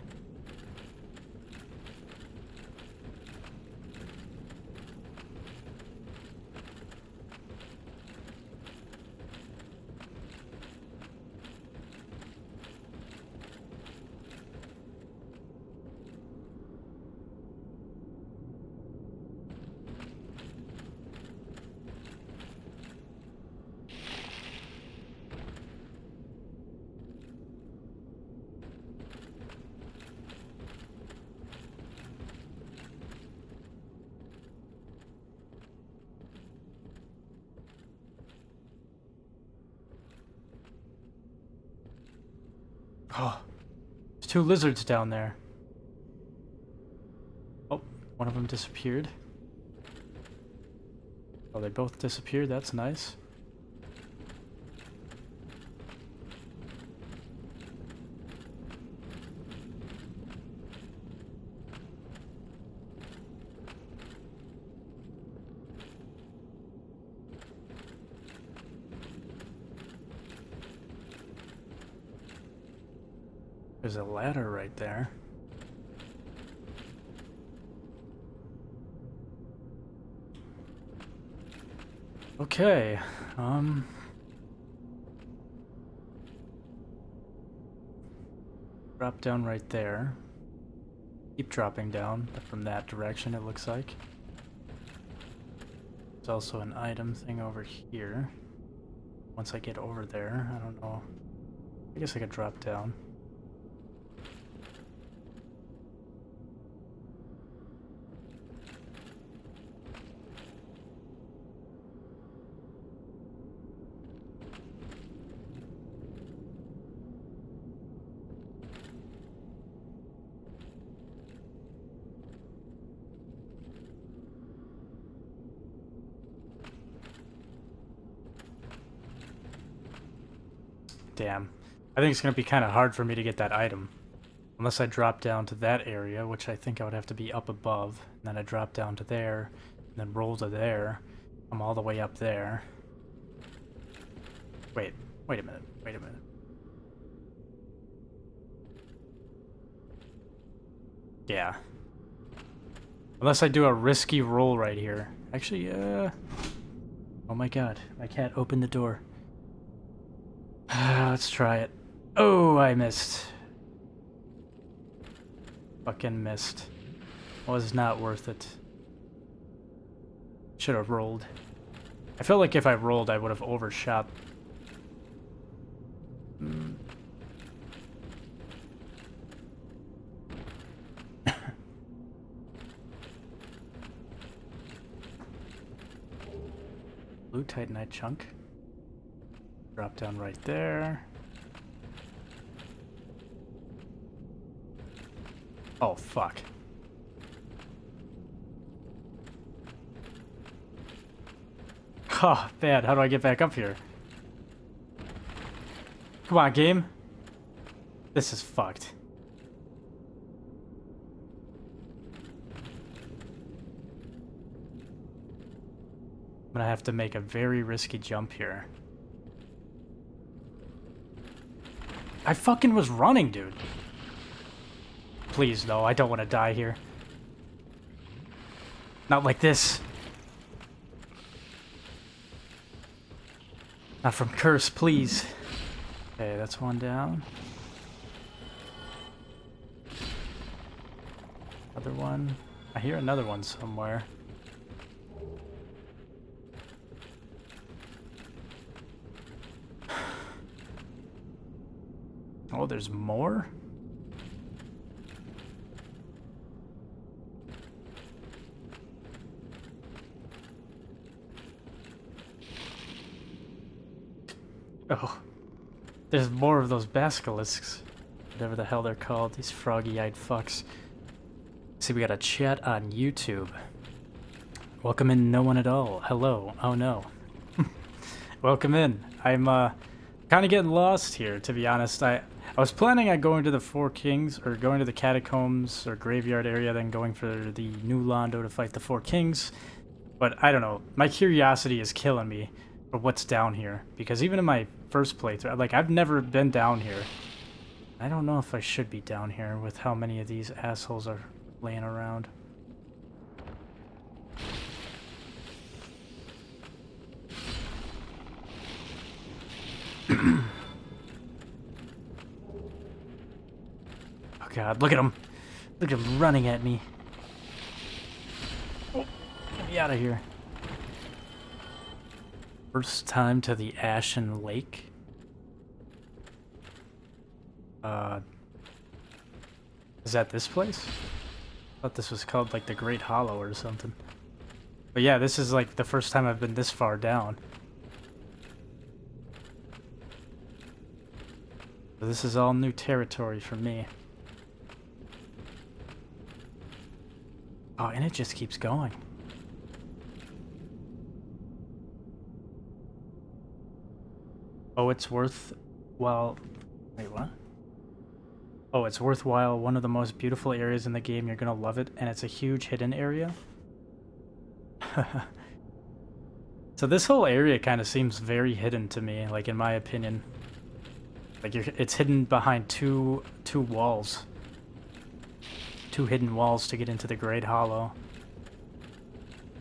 Oh, there's two lizards down there. Oh, one of them disappeared. Oh, they both disappeared. That's nice. There's a ladder right there. Okay, drop down right there. Keep dropping down from that direction, it looks like. There's also an item thing over here. Once I get over there, I don't know. I guess I could drop down. Damn. I think it's going to be kind of hard for me to get that item. Unless I drop down to that area, which I think I would have to be up above. And then I drop down to there, and then roll to there. I'm all the way up there. Wait a minute. Yeah. Unless I do a risky roll right here. Actually, oh my god. I can't open the door. Let's try it. Oh, I missed. Fucking missed. Was not worth it. Should have rolled. I felt like if I rolled, I would have overshot. Blue Titanite chunk. Drop down right there. Oh, fuck. Oh, bad. How do I get back up here? Come on, game. This is fucked. I'm gonna have to make a very risky jump here. I fucking was running, dude. Please, no, I don't want to die here. Not like this. Not from curse, please. Okay, that's one down. Other one. I hear another one somewhere. Oh, there's more? Oh. There's more of those basilisks. Whatever the hell they're called, these froggy-eyed fucks. See, we got a chat on YouTube. Welcome in, no one at all. Hello. Oh no. Welcome in. I'm kind of getting lost here, to be honest. I was planning on going to the Four Kings, or going to the catacombs or graveyard area, then going for the new Londo to fight the Four Kings. But I don't know. My curiosity is killing me for what's down here, because even in my first playthrough, like, I've never been down here. I don't know if I should be down here with how many of these assholes are laying around. Oh god, look at him. Look at him running at me. Oh, get me out of here. First time to the Ashen Lake. Is that this place? I thought this was called like the Great Hollow or something. But yeah, this is like the first time I've been this far down. So this is all new territory for me. Oh, and it just keeps going. Oh, it's worth... well... Wait, what? Oh, it's worthwhile. One of the most beautiful areas in the game. You're gonna love it. And it's a huge hidden area. So this whole area kind of seems very hidden to me, like in my opinion. Like it's hidden behind two walls. Two hidden walls to get into the Great Hollow.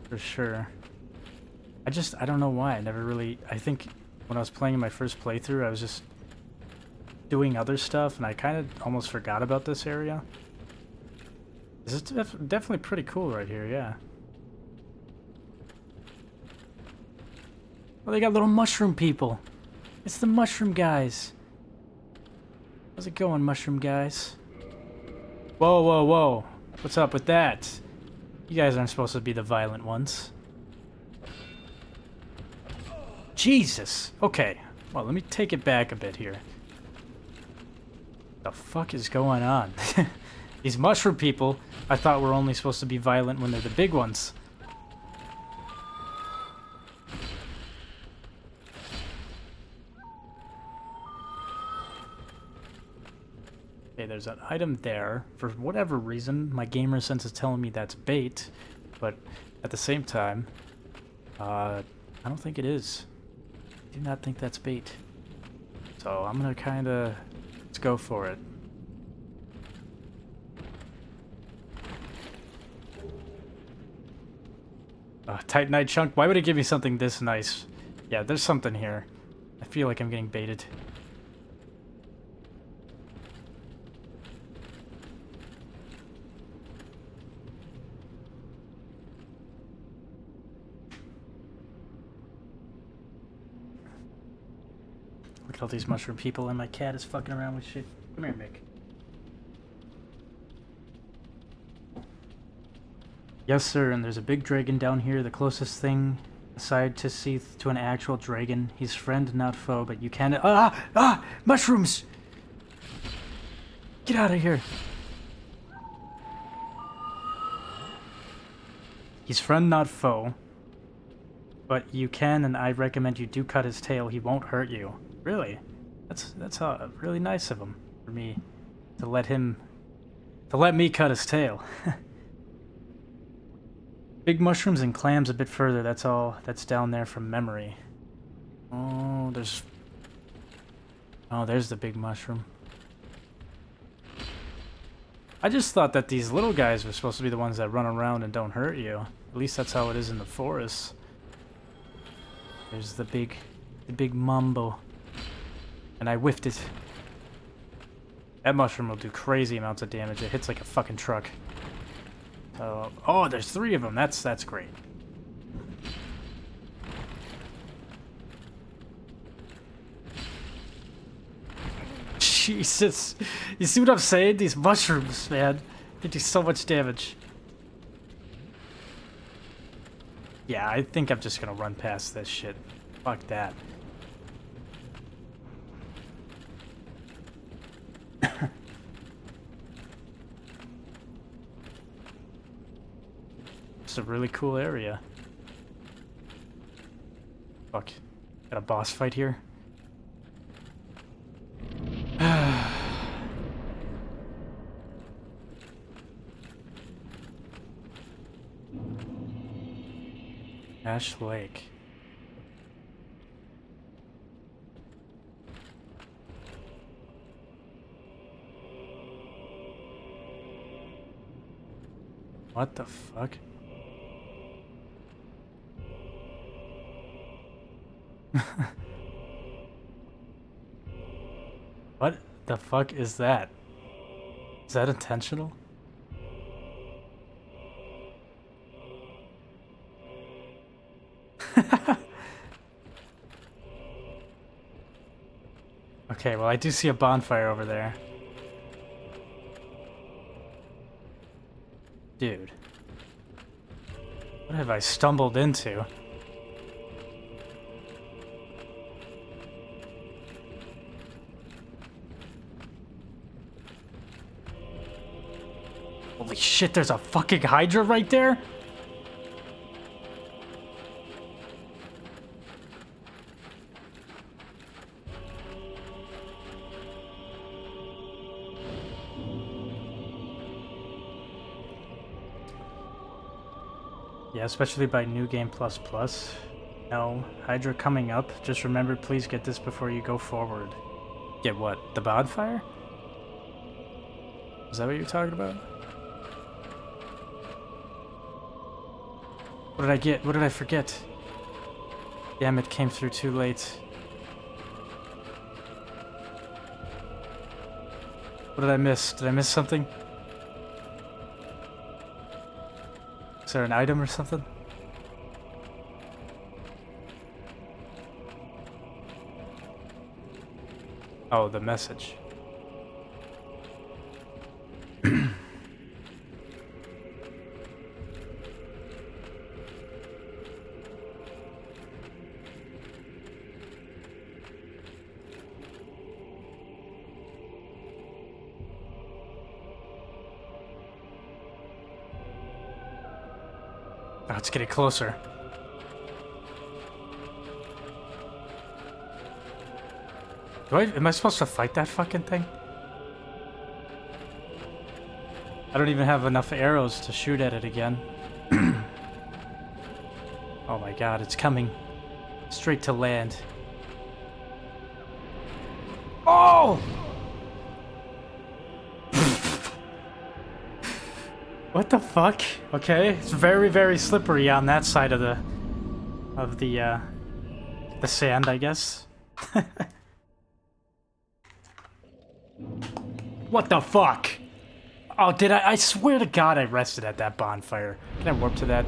For sure. I don't know why. I never really... I think when I was playing my first playthrough, I was just doing other stuff, and I kind of almost forgot about this area. This is definitely pretty cool right here, yeah. Oh, they got little mushroom people. It's the mushroom guys. How's it going, mushroom guys? Whoa, whoa, whoa. What's up with that? You guys aren't supposed to be the violent ones. Jesus! Okay. Well, let me take it back a bit here. The fuck is going on? These mushroom people, I thought were only supposed to be violent when they're the big ones. Okay, there's an item there. For whatever reason, my gamer sense is telling me that's bait, but at the same time, I don't think it is. I do not think that's bait. So I'm gonna kinda... let's go for it. Titanite chunk? Why would it give me something this nice? Yeah, there's something here. I feel like I'm getting baited. Look at all these mushroom people, and my cat is fucking around with shit. Come here, Mick. Yes, sir, and there's a big dragon down here, the closest thing aside to see to an actual dragon. He's friend, not foe, but you can't... mushrooms! Get out of here! He's friend, not foe, but you can, and I recommend you do cut his tail. He won't hurt you. Really? That's really nice of him, for me, to let me cut his tail. Big mushrooms and clams a bit further, that's all that's down there from memory. Oh, there's the big mushroom. I just thought that these little guys were supposed to be the ones that run around and don't hurt you. At least that's how it is in the forest. There's the big mambo. And I whiffed it. That mushroom will do crazy amounts of damage. It hits like a fucking truck. Oh, there's 3 of them. That's great. Jesus. You see what I'm saying? These mushrooms, man. They do so much damage. Yeah, I think I'm just gonna run past this shit. Fuck that. It's a really cool area. Fuck. Got a boss fight here. Ash Lake. What the fuck? What the fuck is that? Is that intentional? Okay, well I do see a bonfire over there. Dude. What have I stumbled into? Holy shit, there's a fucking Hydra right there? Yeah, especially by New Game Plus Plus. No, Hydra coming up. Just remember, please get this before you go forward. Get what? The bonfire? Is that what you're talking about? What did I get? What did I forget? Damn, it came through too late. What did I miss? Did I miss something? Is there an item or something? Oh, the message. Oh, it's getting closer. Am I supposed to fight that fucking thing? I don't even have enough arrows to shoot at it again. Oh my god, it's coming. Straight to land. Oh! What the fuck? Okay, it's very, very slippery on that side of the sand, I guess. What the fuck? Oh, did I swear to God I rested at that bonfire. Can I warp to that?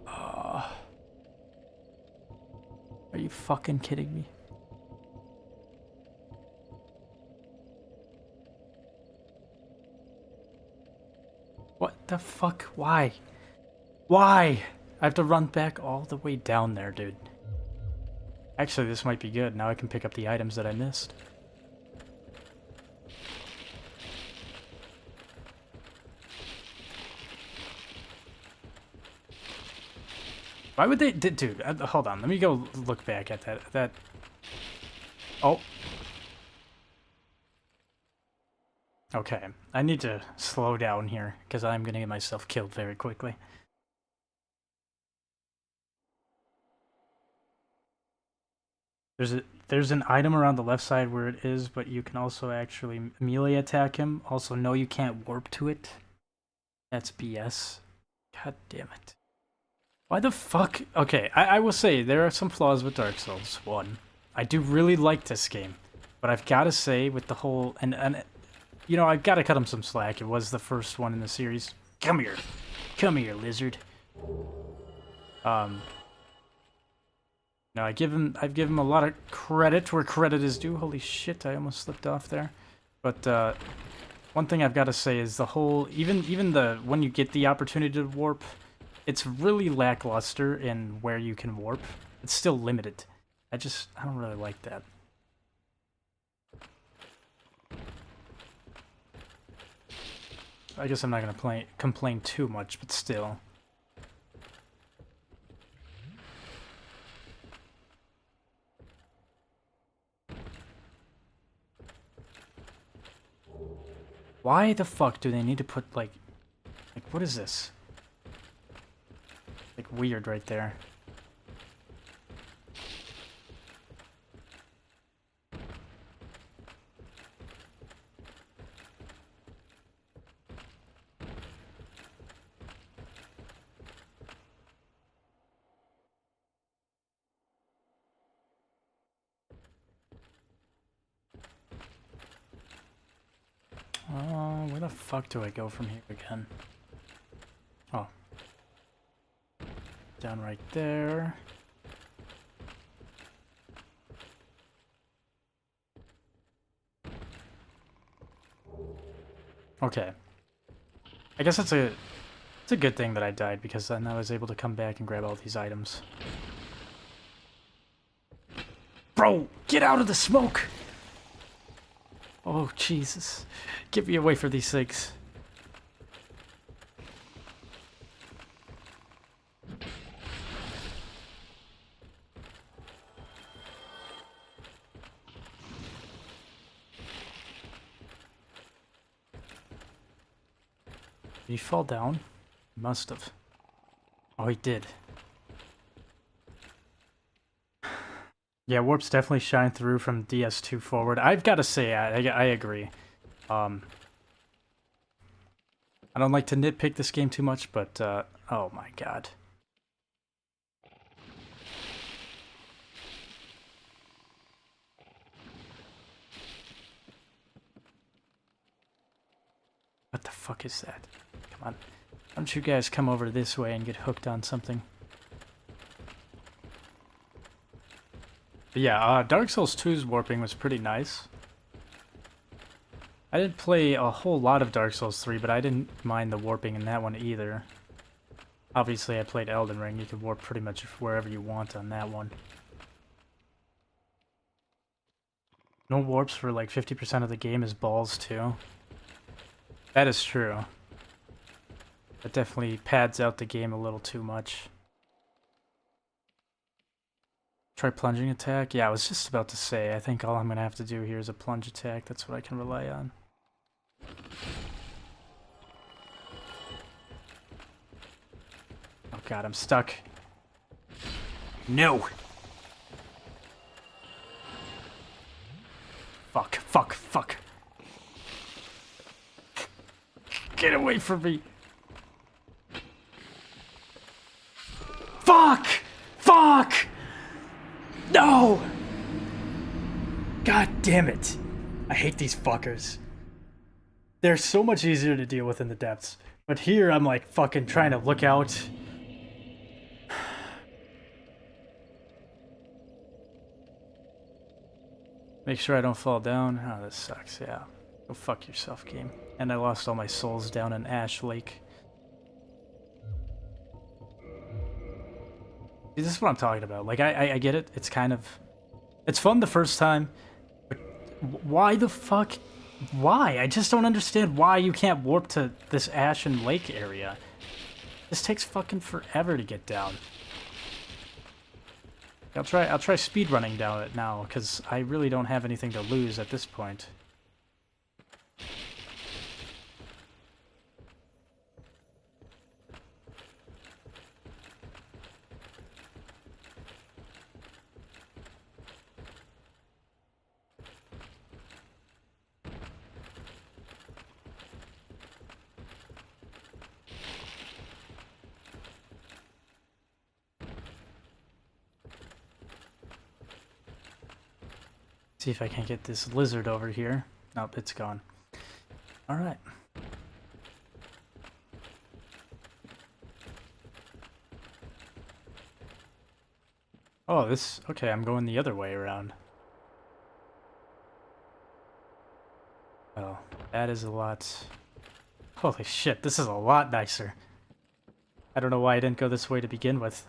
Are you fucking kidding me? What the fuck? Why? Why? I have to run back all the way down there, dude. Actually, this might be good. Now I can pick up the items that I missed. Why would they... Dude, hold on. Let me go look back at that. Oh. Okay. I need to slow down here, because I'm going to get myself killed very quickly. There's an item around the left side where it is, but you can also actually melee attack him. Also, no, you can't warp to it. That's BS. God damn it. Why the fuck? Okay, I will say, there are some flaws with Dark Souls 1. I do really like this game. But I've got to say, with the whole... And you know, I've got to cut him some slack. It was the first one in the series. Come here. Come here, lizard. No, I've given him a lot of credit where credit is due. Holy shit, I almost slipped off there. But one thing I've got to say is the whole... Even when you get the opportunity to warp... It's really lackluster in where you can warp. It's still limited. I don't really like that. I guess I'm not gonna complain too much, but still. Why the fuck do they need to put like what is this? Like weird right there. Where the fuck do I go from here again? Oh. Down right there. Okay. I guess it's a good thing that I died, because then I was able to come back and grab all these items. Bro, get out of the smoke! Oh, Jesus. Get me away from these things. Did he fall down? He must have. Oh, he did. Yeah, warps definitely shine through from DS2 forward. I've got to say, I agree. I don't like to nitpick this game too much, but, oh my god. What the fuck is that? Come on. Why don't you guys come over this way and get hooked on something? But yeah, Dark Souls 2's warping was pretty nice. I didn't play a whole lot of Dark Souls 3, but I didn't mind the warping in that one either. Obviously, I played Elden Ring. You could warp pretty much wherever you want on that one. No warps for like 50% of the game is balls too. That is true. That definitely pads out the game a little too much. Try plunging attack? Yeah, I was just about to say, I think all I'm going to have to do here is a plunge attack. That's what I can rely on. Oh god, I'm stuck. No! Fuck, fuck, fuck. Get away from me! Fuck! Fuck! No! God damn it. I hate these fuckers. They're so much easier to deal with in the depths. But here I'm like fucking trying to look out. Make sure I don't fall down. Oh, this sucks, yeah. Go fuck yourself, game. And I lost all my souls down in Ash Lake. See, this is what I'm talking about. Like, I get it. It's kind of... It's fun the first time. But why the fuck... Why? I just don't understand why you can't warp to this Ashen Lake area. This takes fucking forever to get down. I'll try speedrunning down it now, because I really don't have anything to lose at this point. See if I can get this lizard over here. Nope, it's gone. Alright. Oh, this... Okay, I'm going the other way around. Oh, that is a lot... Holy shit, this is a lot nicer. I don't know why I didn't go this way to begin with.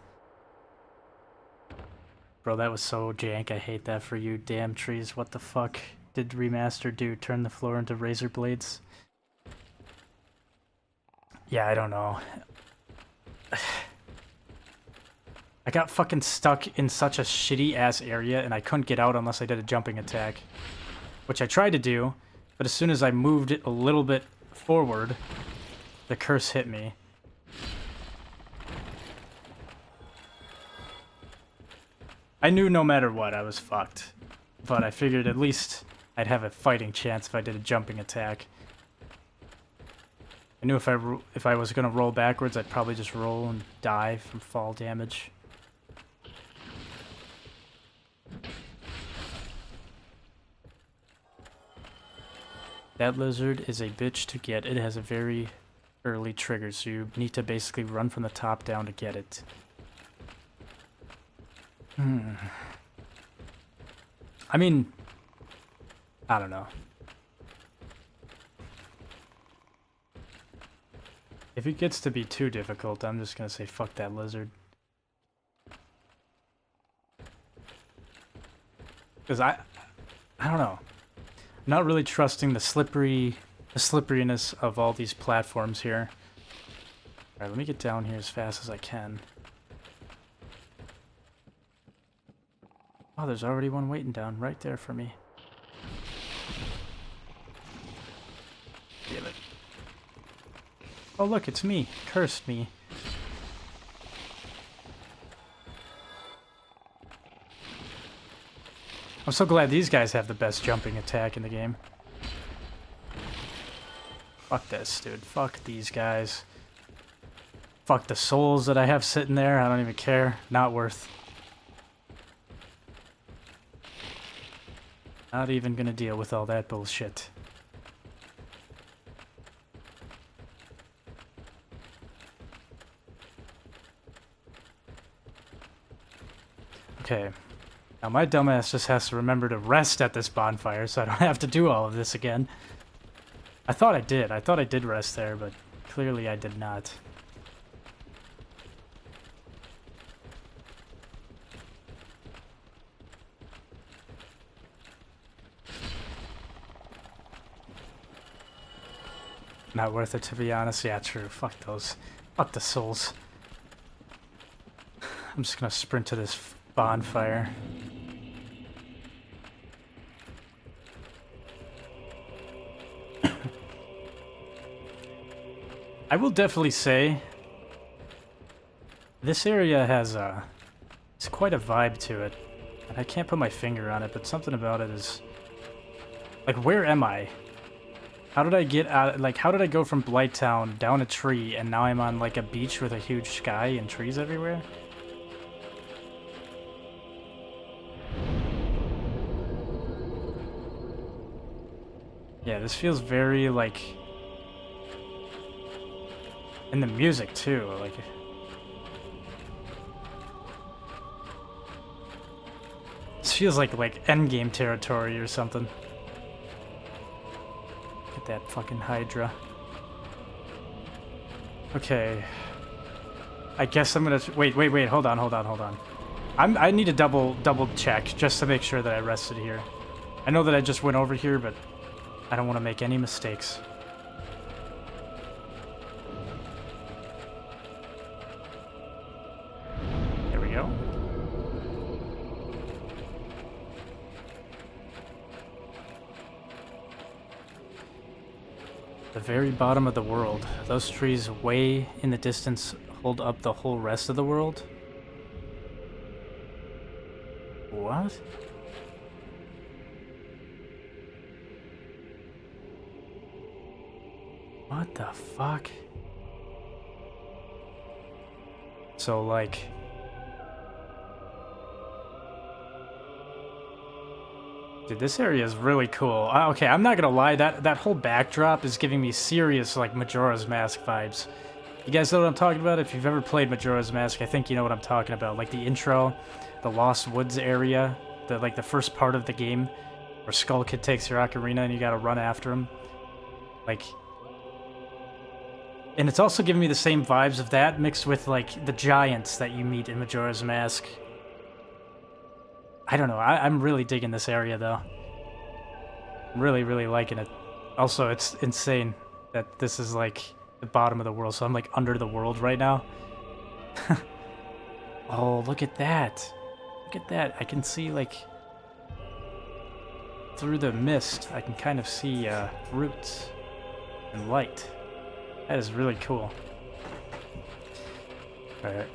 Bro, that was so jank. I hate that for you. Damn trees. What the fuck did Remastered do? Turn the floor into razor blades? Yeah, I don't know. I got fucking stuck in such a shitty ass area and I couldn't get out unless I did a jumping attack. Which I tried to do, but as soon as I moved it a little bit forward, the curse hit me. I knew no matter what I was fucked, but I figured at least I'd have a fighting chance if I did a jumping attack. I knew if I was gonna roll backwards, I'd probably just roll and die from fall damage. That lizard is a bitch to get. It has a very early trigger, so you need to basically run from the top down to get it. I mean, I don't know. If it gets to be too difficult, I'm just gonna say fuck that lizard. Because I don't know. I'm not really trusting the slipperiness of all these platforms here. Alright, let me get down here as fast as I can. Oh, there's already one waiting down right there for me. Damn it. Oh look, it's me. Cursed me. I'm so glad these guys have the best jumping attack in the game. Fuck this, dude. Fuck these guys. Fuck the souls that I have sitting there. I don't even care. Not worth. Not even gonna deal with all that bullshit. Okay. Now my dumbass just has to remember to rest at this bonfire so I don't have to do all of this again. I thought I did. I thought I did rest there, but clearly I did not. Not worth it, to be honest. Yeah, true. Fuck those. Fuck the souls. I'm just gonna sprint to this bonfire. I will definitely say this area has it's quite a vibe to it. And I can't put my finger on it, but something about it is like, where am I? How did I get out? Like, how did I go from Blighttown down a tree and now I'm on like a beach with a huge sky and trees everywhere? Yeah, this feels very like, and the music too, like, this feels like endgame territory or something. Look at that fucking Hydra. Okay, I guess I'm gonna wait. Hold on. I need to double check just to make sure that I rested here. I know that I just went over here, but I don't want to make any mistakes. There we go. The very bottom of the world. Those trees way in the distance hold up the whole rest of the world? What? What the fuck? So, like, dude, this area is really cool. Okay, I'm not gonna lie, that whole backdrop is giving me serious, like, Majora's Mask vibes. You guys know what I'm talking about? If you've ever played Majora's Mask, I think you know what I'm talking about. Like, the intro, the Lost Woods area, the first part of the game, where Skull Kid takes your ocarina and you gotta run after him. Like, and it's also giving me the same vibes of that, mixed with, like, the giants that you meet in Majora's Mask. I don't know, I'm really digging this area, though. I'm really, really liking it. Also, it's insane that this is, like, the bottom of the world, so I'm like under the world right now. Oh, look at that. Look at that. I can see like through the mist, I can kind of see roots and light. That is really cool. Alright.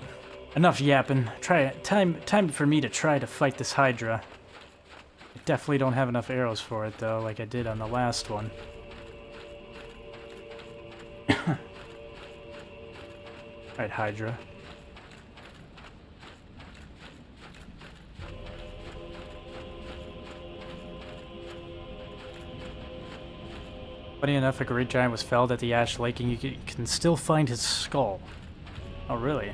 Enough yapping. Time for me to try to fight this Hydra. I definitely don't have enough arrows for it though, like I did on the last one. Alright, Hydra. Funny enough, a great giant was felled at the Ash Lake, and you can still find his skull. Oh, really?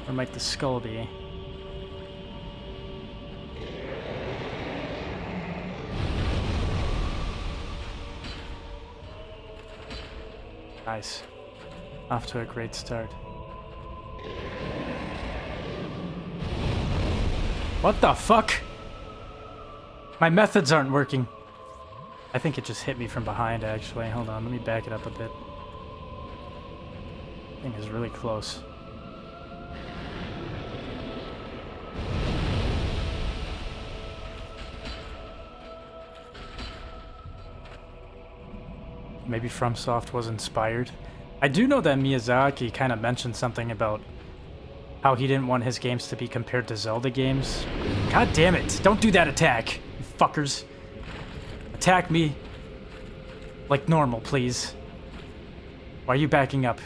Where might the skull be? Nice. Off to a great start. What the fuck? My methods aren't working. I think it just hit me from behind, actually. Hold on, let me back it up a bit. Thing is really close. Maybe FromSoft was inspired. I do know that Miyazaki kind of mentioned something about how he didn't want his games to be compared to Zelda games. God damn it! Don't do that attack, you fuckers! Attack me like normal, please. Why are you backing up?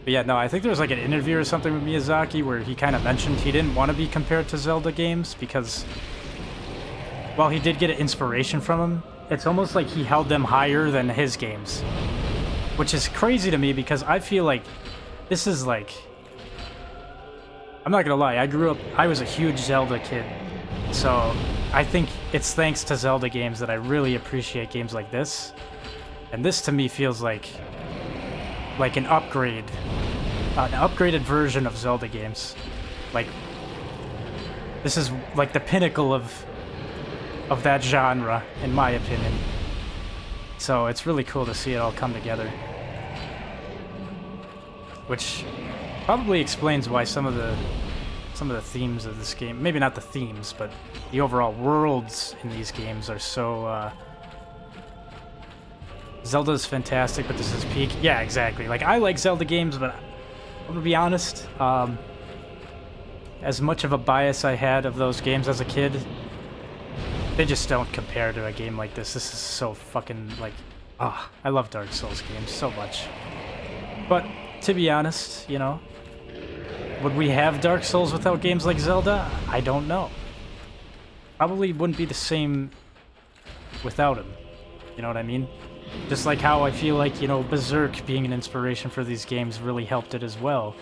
But yeah, no, I think there was like an interview or something with Miyazaki where he kind of mentioned he didn't want to be compared to Zelda games because while he did get inspiration from them, it's almost like he held them higher than his games. Which is crazy to me because I feel like this is like... I'm not gonna lie, I was a huge Zelda kid. So I think it's thanks to Zelda games that I really appreciate games like this. And this to me feels like an upgrade. An upgraded version of Zelda games. Like, this is like the pinnacle of that genre, in my opinion. So it's really cool to see it all come together. Which probably explains why some of the themes of this game, maybe not the themes, but the overall worlds in these games are so, Zelda's fantastic, but this is peak. Yeah, exactly. Like, I like Zelda games, but I'm gonna be honest, as much of a bias I had of those games as a kid, they just don't compare to a game like this. This is so fucking, like, I love Dark Souls games so much. But, to be honest, you know, would we have Dark Souls without games like Zelda? I don't know. Probably wouldn't be the same without them. You know what I mean? Just like how I feel like, you know, Berserk being an inspiration for these games really helped it as well.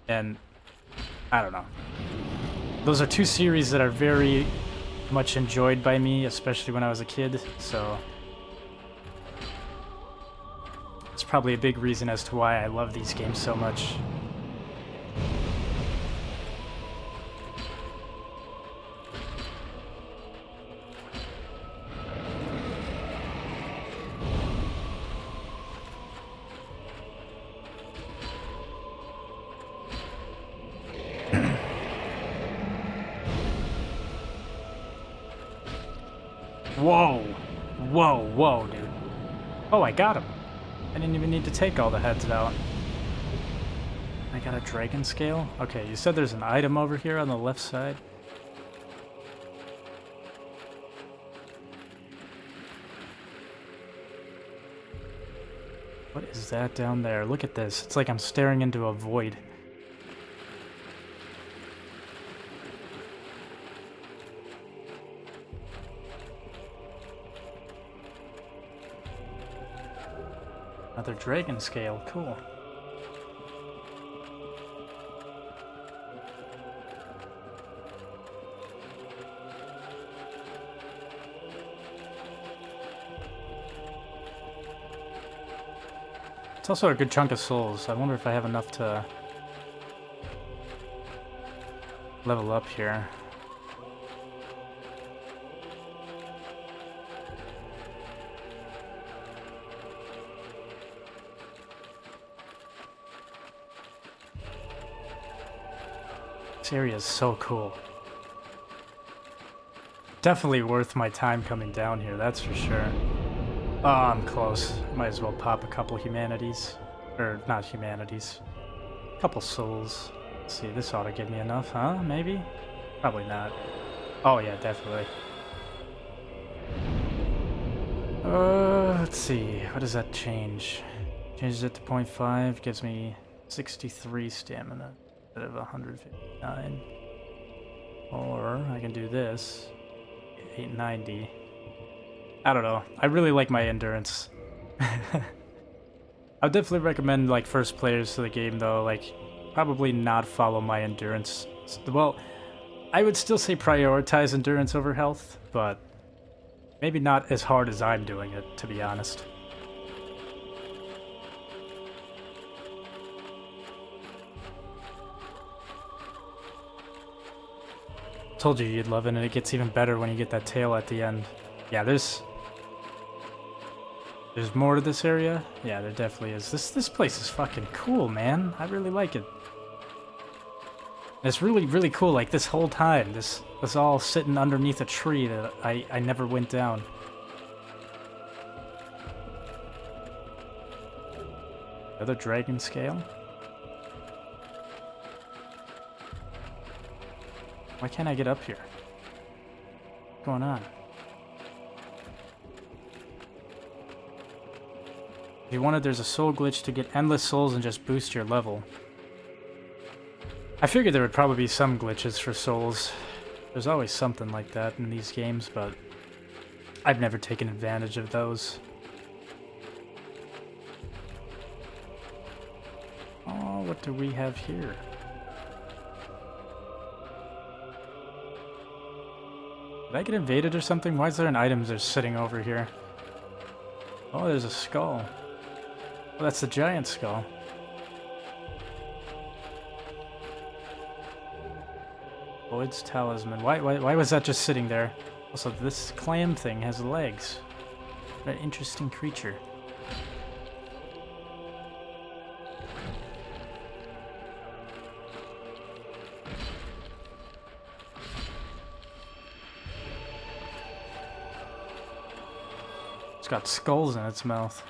And, I don't know. Those are two series that are very much enjoyed by me, especially when I was a kid, so... it's probably a big reason as to why I love these games so much. Whoa! Whoa, whoa, dude. Oh, I got him. I didn't even need to take all the heads out. I got a dragon scale? Okay, you said there's an item over here on the left side. What is that down there? Look at this. It's like I'm staring into a void. Another dragon scale, cool. It's also a good chunk of souls. I wonder if I have enough to level up here. This area is so cool. Definitely worth my time coming down here, that's for sure. Oh, I'm close. Might as well pop a couple humanities. Or, not humanities. A couple souls. Let's see, this ought to give me enough, huh? Maybe? Probably not. Oh yeah, definitely. Let's see. What does that change? Changes it to 0.5, gives me 63 stamina instead of 159. Or I can do this. 890. I don't know. I really like my endurance. I would definitely recommend like first players to the game though, like probably not follow my endurance. Well, I would still say prioritize endurance over health, but maybe not as hard as I'm doing it, to be honest. Told you you'd love it, and it gets even better when you get that tail at the end. Yeah, there's more to this area. Yeah, there definitely is. This place is fucking cool, man. I really like it. It's really, really cool, like, this whole time. This was all sitting underneath a tree that I never went down. Another dragon scale? Why can't I get up here? What's going on? If you wanted, there's a soul glitch to get endless souls and just boost your level. I figured there would probably be some glitches for souls. There's always something like that in these games, but I've never taken advantage of those. Oh, what do we have here? Did I get invaded or something? Why is there an item just sitting over here? Oh, there's a skull. Oh, that's the giant skull. Lloyd's talisman. Why was that just sitting there? Also, this clam thing has legs. What an interesting creature. It's got skulls in its mouth.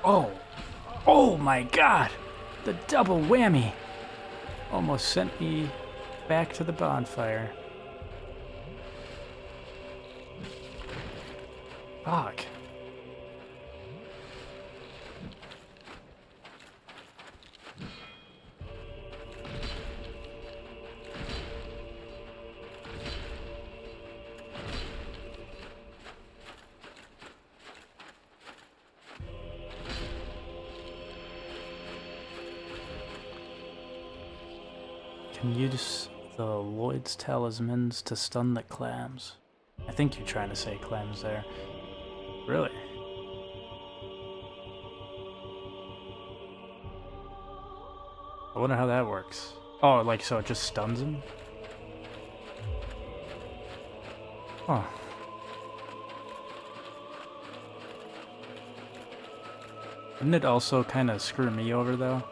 Oh! Oh my god! The double whammy! Almost sent me back to the bonfire. Fuck. Can use the Lloyd's talismans to stun the clams. I think you're trying to say clams there. Really? I wonder how that works. Oh, like, so it just stuns them? Huh. Wouldn't it also kind of screw me over, though?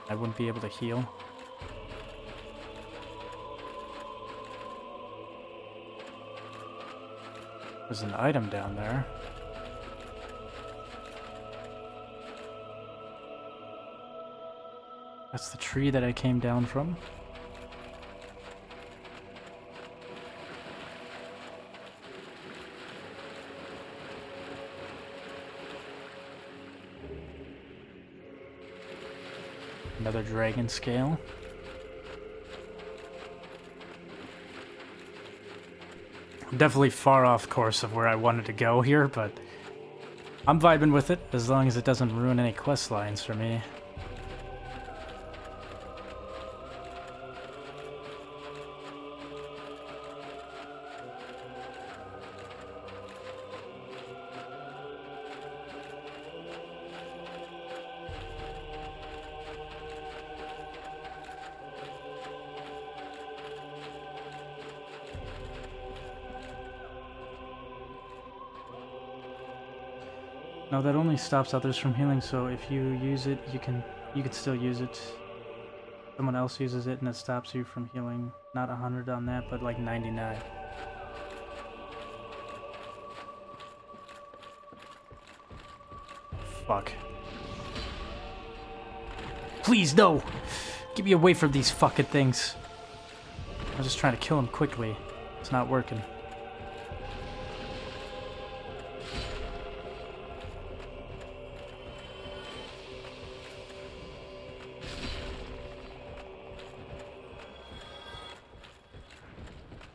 I wouldn't be able to heal. There's an item down there. That's the tree that I came down from. Another dragon scale. I'm definitely far off course of where I wanted to go here, but I'm vibing with it as long as it doesn't ruin any quest lines for me. No, that only stops others from healing, so if you use it, you can still use it. Someone else uses it and it stops you from healing. Not 100 on that, but like 99. Fuck. Please, no! Get me away from these fucking things. I was just trying to kill him quickly. It's not working.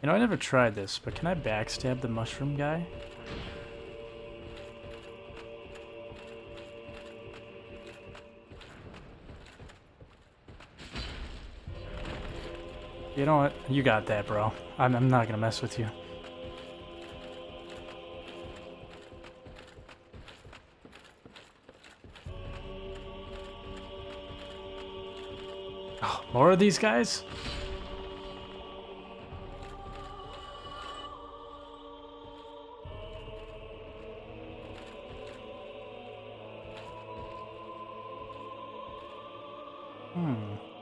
You know, I never tried this, but can I backstab the mushroom guy? You know what? You got that, bro. I'm not gonna mess with you. Oh, more of these guys?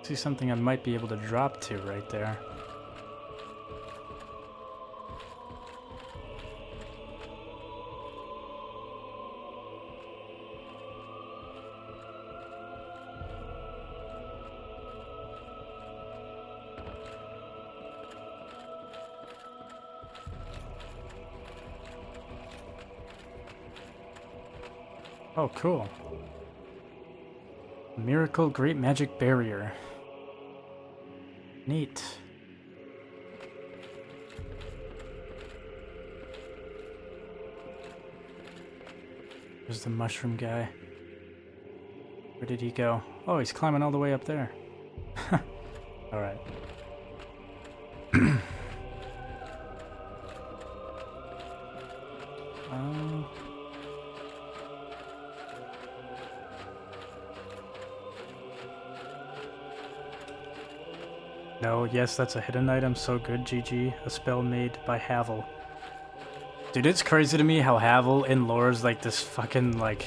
See something I might be able to drop to right there. Oh, cool. Miracle Great Magic Barrier. Neat. There's the mushroom guy. Where did he go? Oh, he's climbing all the way up there. Alright. No, yes, that's a hidden item. So good, GG. A spell made by Havel. Dude, it's crazy to me how Havel in lore is like this fucking, like,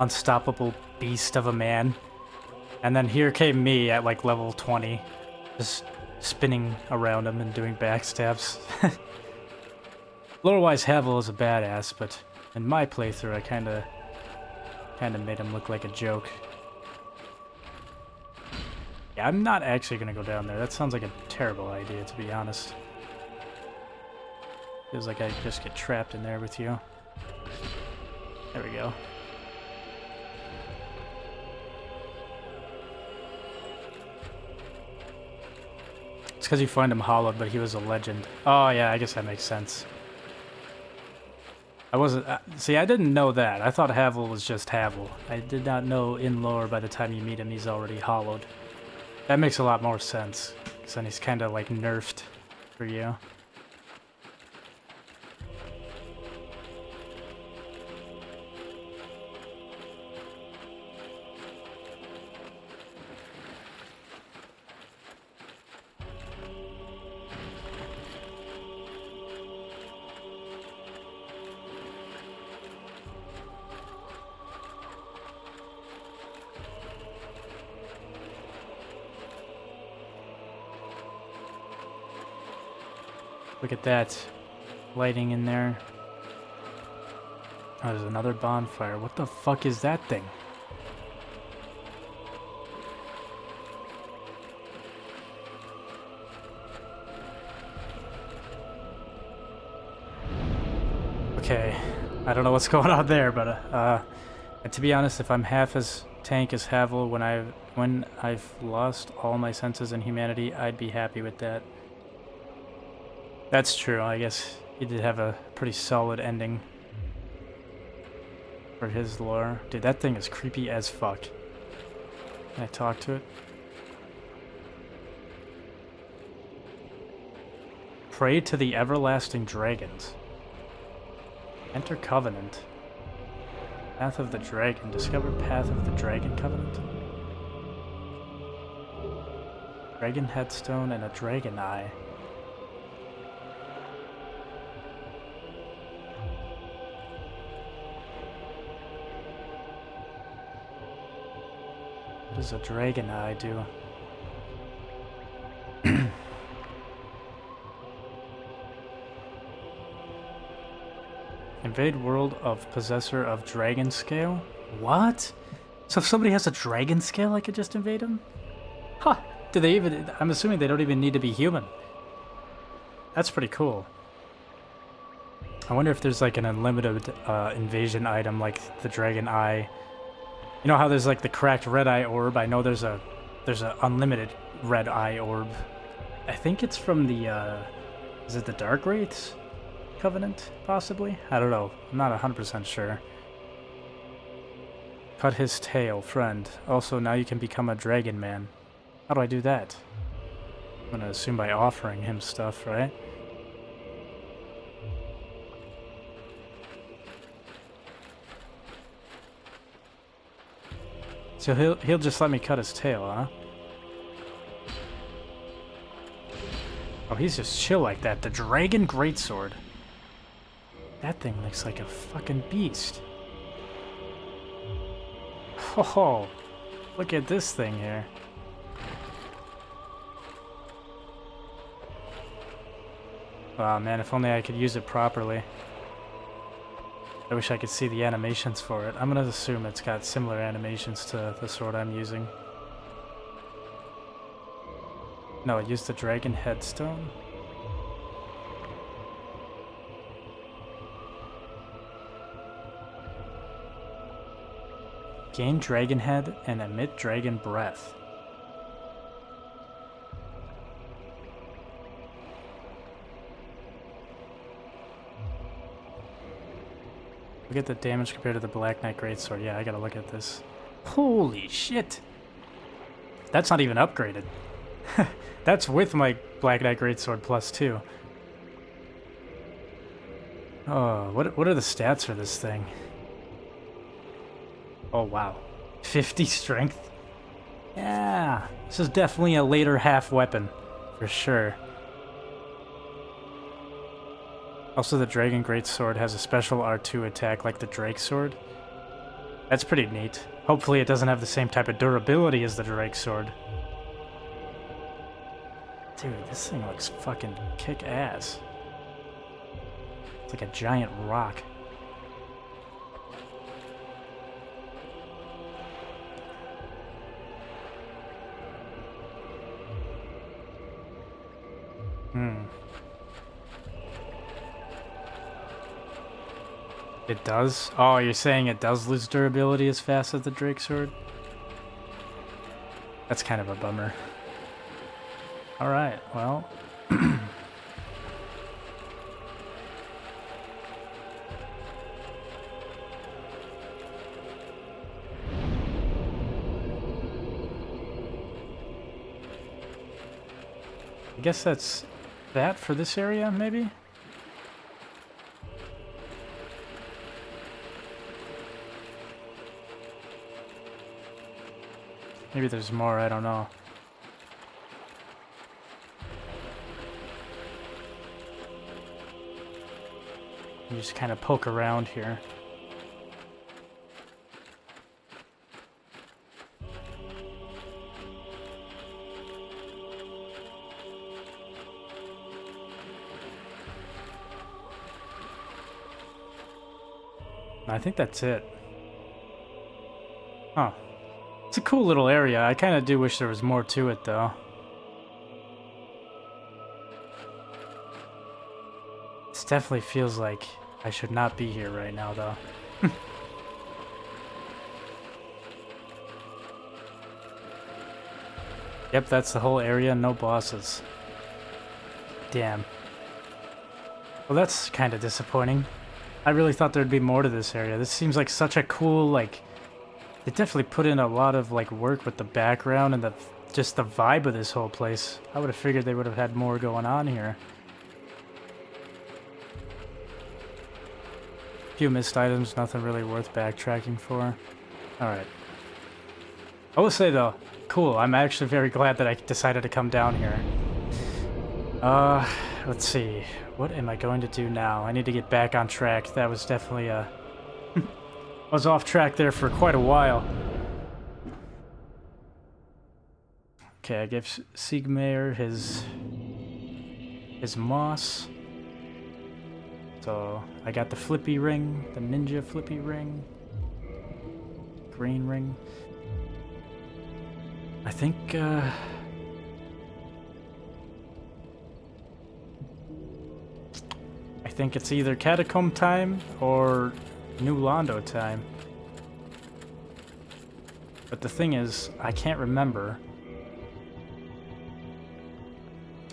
unstoppable beast of a man. And then here came me at, like, level 20. Just spinning around him and doing backstabs. Lore-wise, Havel is a badass, but in my playthrough, I kinda made him look like a joke. Yeah, I'm not actually gonna go down there. That sounds like a terrible idea, to be honest. Feels like I just get trapped in there with you. There we go. It's because you find him hollowed, but he was a legend. Oh yeah, I guess that makes sense. I wasn't... see, I didn't know that. I thought Havel was just Havel. I did not know in lore by the time you meet him he's already hollowed. That makes a lot more sense, because then he's kind of like nerfed for you. Look at that lighting in there. Oh, there's another bonfire. What the fuck is that thing? Okay, I don't know what's going on there, but and to be honest, if I'm half as tank as Havel when I've lost all my senses and humanity, I'd be happy with that. That's true, I guess he did have a pretty solid ending for his lore. Dude, that thing is creepy as fuck. Can I talk to it? Pray to the everlasting dragons. Enter Covenant. Path of the Dragon. Discover Path of the Dragon Covenant. Dragon headstone and a dragon eye. does a dragon eye do? Invade world of possessor of dragon scale? What? So if somebody has a dragon scale, I could just invade them? Huh. Do they even... I'm assuming they don't even need to be human. That's pretty cool. I wonder if there's like an unlimited invasion item like the dragon eye. You know how there's like the cracked red eye orb? I know there's a unlimited red eye orb. I think it's from the is it the Dark Wraiths Covenant, possibly? I don't know. I'm not 100% sure. Cut his tail, friend. Also, now you can become a dragon man. How do I do that? I'm gonna assume by offering him stuff, right? So he'll just let me cut his tail, huh? Oh, he's just chill like that. The Dragon Greatsword. That thing looks like a fucking beast. Oh, look at this thing here. Wow, man, if only I could use it properly. I wish I could see the animations for it. I'm gonna assume it's got similar animations to the sword I'm using. No, I used the dragon headstone. Gain dragon head and emit dragon breath. Look at the damage compared to the Black Knight Greatsword. Yeah, I gotta look at this. Holy shit! That's not even upgraded. That's with my Black Knight Greatsword plus 2. Oh, what are the stats for this thing? Oh wow. 50 strength? Yeah, this is definitely a later half weapon, for sure. Also, the Dragon Greatsword has a special R2 attack like the Drake Sword. That's pretty neat. Hopefully it doesn't have the same type of durability as the Drake Sword. Dude, this thing looks fucking kick-ass. It's like a giant rock. It does? Oh, you're saying it does lose durability as fast as the Drake Sword? That's kind of a bummer. Alright, well... I guess that's that for this area, maybe? Maybe there's more, I don't know. You just kind of poke around here. I think that's it. Huh. It's a cool little area. I kind of do wish there was more to it, though. This definitely feels like I should not be here right now, though. Yep, that's the whole area. No bosses. Damn. Well, that's kind of disappointing. I really thought there'd be more to this area. This seems like such a cool, like... They definitely put in a lot of, like, work with the background and just the vibe of this whole place. I would have figured they would have had more going on here. Few missed items, nothing really worth backtracking for. Alright. I will say, though, cool. I'm actually very glad that I decided to come down here. Let's see. What am I going to do now? I need to get back on track. That was definitely a... I was off track there for quite a while. Okay, I gave Siegmeyer his moss. So I got the flippy ring, the ninja flippy ring, green ring. I think it's either catacomb time or New Londo time. But the thing is, I can't remember.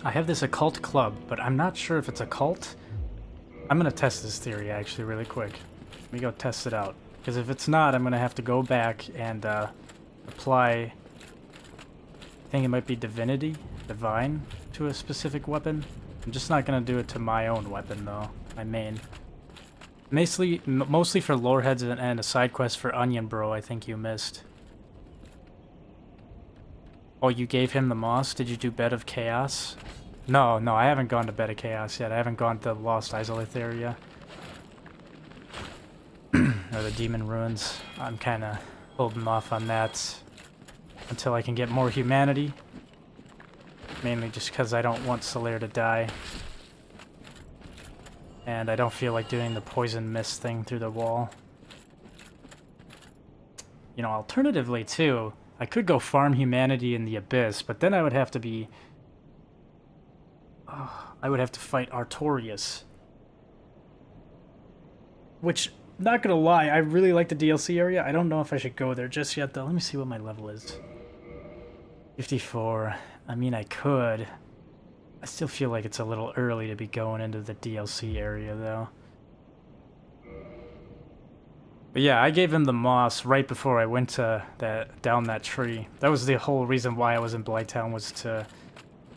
I have this occult club, but I'm not sure if it's a cult. I'm gonna test this theory actually really quick. Let me go test it out. Because if it's not, I'm gonna have to go back and apply, I think it might be divine, to a specific weapon. I'm just not gonna do it to my own weapon though, my main. Mostly for lore heads and a side quest for Onion Bro I think you missed. Oh, you gave him the moss? Did you do Bed of Chaos? No, I haven't gone to Bed of Chaos yet. I haven't gone to Lost Izalith area. Or the Demon Ruins. I'm kinda holding off on that until I can get more humanity. Mainly just because I don't want Solaire to die. And I don't feel like doing the poison mist thing through the wall. You know, alternatively too, I could go farm humanity in the Abyss, but then I would have to be... I would have to fight Artorias. Which, not gonna lie, I really like the DLC area. I don't know if I should go there just yet though. Let me see what my level is. 54. I mean, I could. I still feel like it's a little early to be going into the DLC area though. But yeah, I gave him the moss right before I went to down that tree. That was the whole reason why I was in Blighttown, was to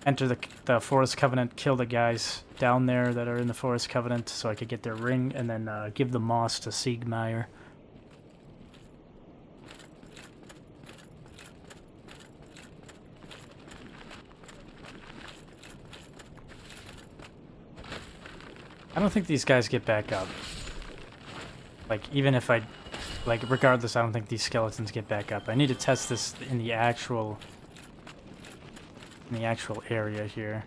enter the Forest Covenant, kill the guys down there that are in the Forest Covenant so I could get their ring, and then give the moss to Siegmeyer. I don't think these guys get back up. Like, even if regardless, I don't think these skeletons get back up. I need to test this in the actual area here.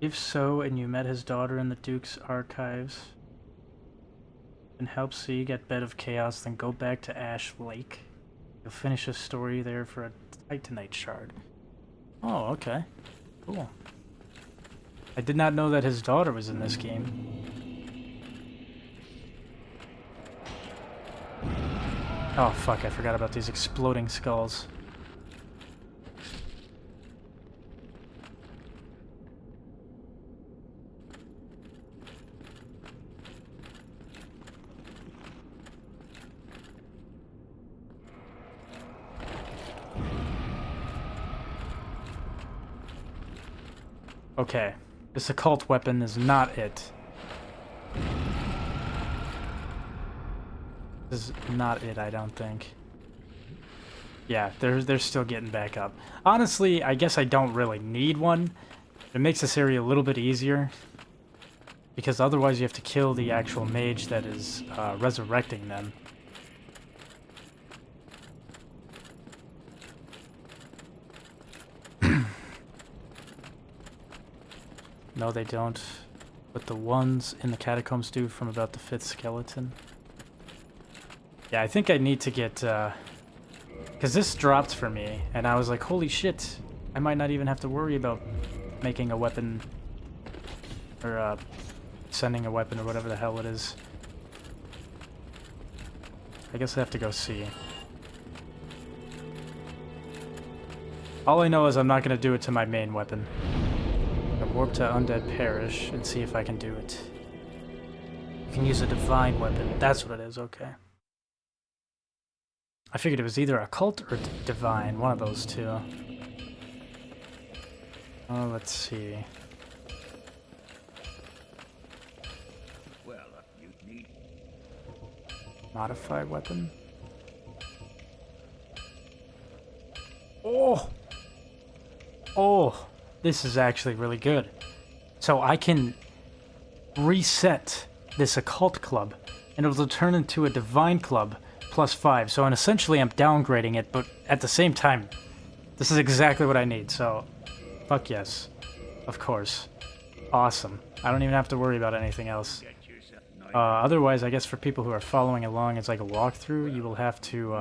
If so, and you met his daughter in the Duke's archives, and help C get Bed of Chaos, then go back to Ash Lake. You'll finish a story there for a Titanite shard. Oh, okay. Cool. I did not know that his daughter was in this game. Oh fuck, I forgot about these exploding skulls. Okay, this occult weapon is not it. This is not it, I don't think. Yeah, they're still getting back up. Honestly, I guess I don't really need one. It makes this area a little bit easier, because otherwise you have to kill the actual mage that is resurrecting them. No, they don't. But the ones in the catacombs do from about the 5th skeleton. Yeah, I think I need to get... because this dropped for me, and I was like, holy shit, I might not even have to worry about making a weapon, or sending a weapon, or whatever the hell it is. I guess I have to go see. All I know is I'm not going to do it to my main weapon. Warp to Undead Parish and see if I can do it. You can use a divine weapon. That's what it is, okay. I figured it was either occult or divine, one of those two. Oh, let's see. Well, you need... Modify weapon? Oh! Oh! this is actually really good. So I can reset this occult club, and it'll turn into a divine club +5. So essentially I'm downgrading it, but at the same time, this is exactly what I need. So, fuck yes. Of course. Awesome. I don't even have to worry about anything else. Otherwise, I guess for people who are following along, it's like a walkthrough. You will have to,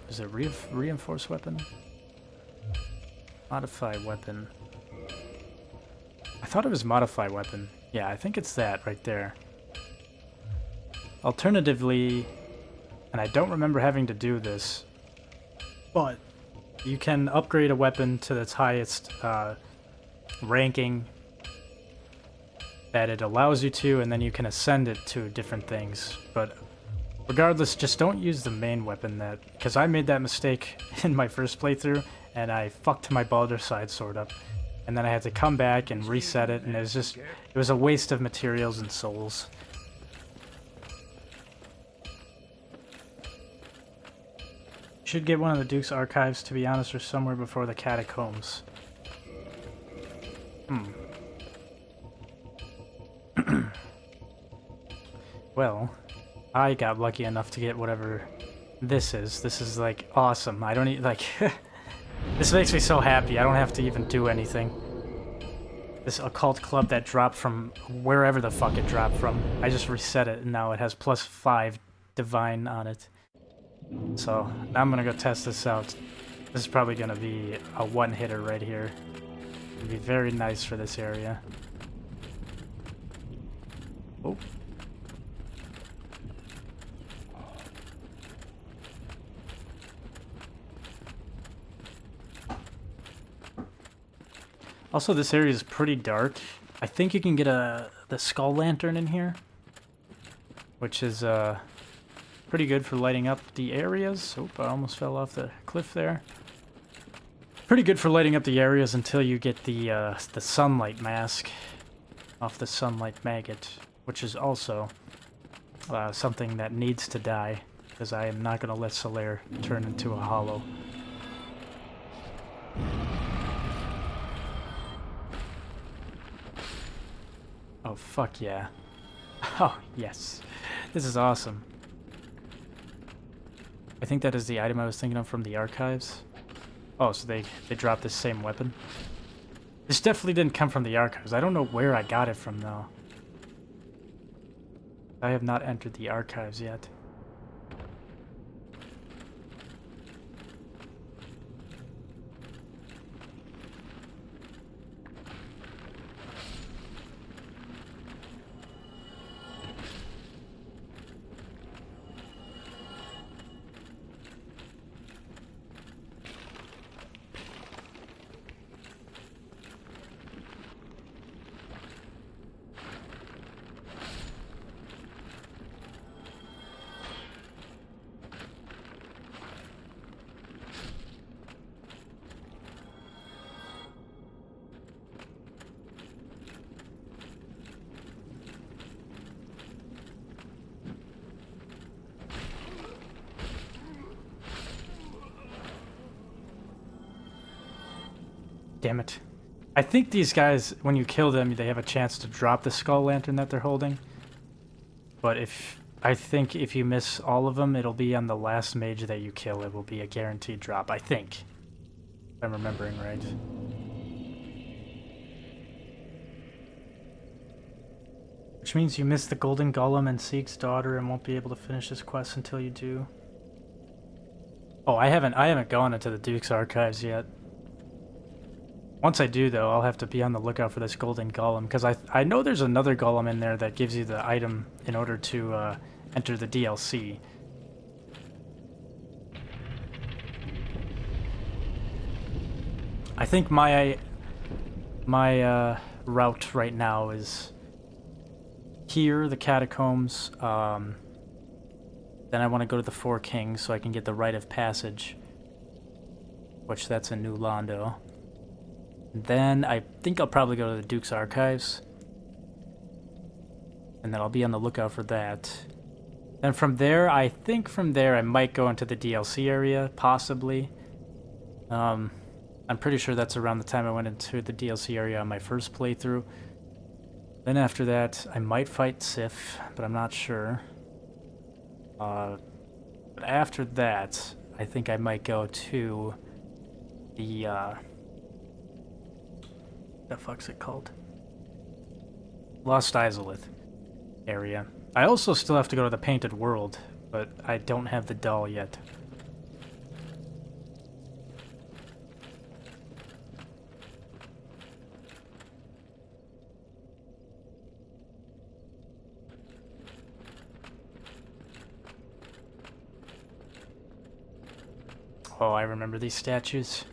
is it reinforced weapon? Modify weapon. I thought it was modify weapon. Yeah, I think it's that right there. Alternatively, and I don't remember having to do this, but you can upgrade a weapon to its highest ranking that it allows you to, and then you can ascend it to different things. But regardless, just don't use the main weapon, that because I made that mistake in my first playthrough, and I fucked my Baldur's Side sword up. And then I had to come back and reset it, and it was a waste of materials and souls. Should get one of the Duke's archives, to be honest, or somewhere before the catacombs. Well, I got lucky enough to get whatever this is. This is like awesome. I don't like this makes me so happy. I don't have to even do anything. This occult club that dropped from wherever the fuck it dropped from. I just reset it and now it has +5 divine on it. So now I'm gonna go test this out. This is probably gonna be a one-hitter right here. It'd be very nice for this area. Oh. Also, this area is pretty dark. I think you can get the skull lantern in here, which is pretty good for lighting up the areas. Oop, I almost fell off the cliff there. Pretty good for lighting up the areas until you get the sunlight mask off the sunlight maggot, which is also something that needs to die, because I am not going to let Solaire turn into a hollow. Oh, fuck yeah. Oh, yes. This is awesome. I think that is the item I was thinking of from the archives. Oh, so they dropped this same weapon? This definitely didn't come from the archives. I don't know where I got it from, though. I have not entered the archives yet. Damn it. I think these guys, when you kill them, they have a chance to drop the skull lantern that they're holding. But I think if you miss all of them, it'll be on the last mage that you kill. It will be a guaranteed drop, I think. If I'm remembering right. Which means you miss the Golden Golem and Seek's daughter and won't be able to finish this quest until you do. Oh, I haven't gone into the Duke's archives yet. Once I do, though, I'll have to be on the lookout for this Golden Golem, because I know there's another Golem in there that gives you the item in order to enter the DLC. I think my route right now is here, the catacombs. Then I want to go to the Four Kings so I can get the Rite of Passage, which that's in New Londo. Then I think I'll probably go to the Duke's Archives. And then I'll be on the lookout for that. Then from there, I think from there I might go into the DLC area, possibly. I'm pretty sure that's around the time I went into the DLC area on my first playthrough. Then after that, I might fight Sif, but I'm not sure. But after that, I think I might go to the, the fuck's it called? Lost Izalith area. I also still have to go to the Painted World, but I don't have the doll yet. Oh, I remember these statues.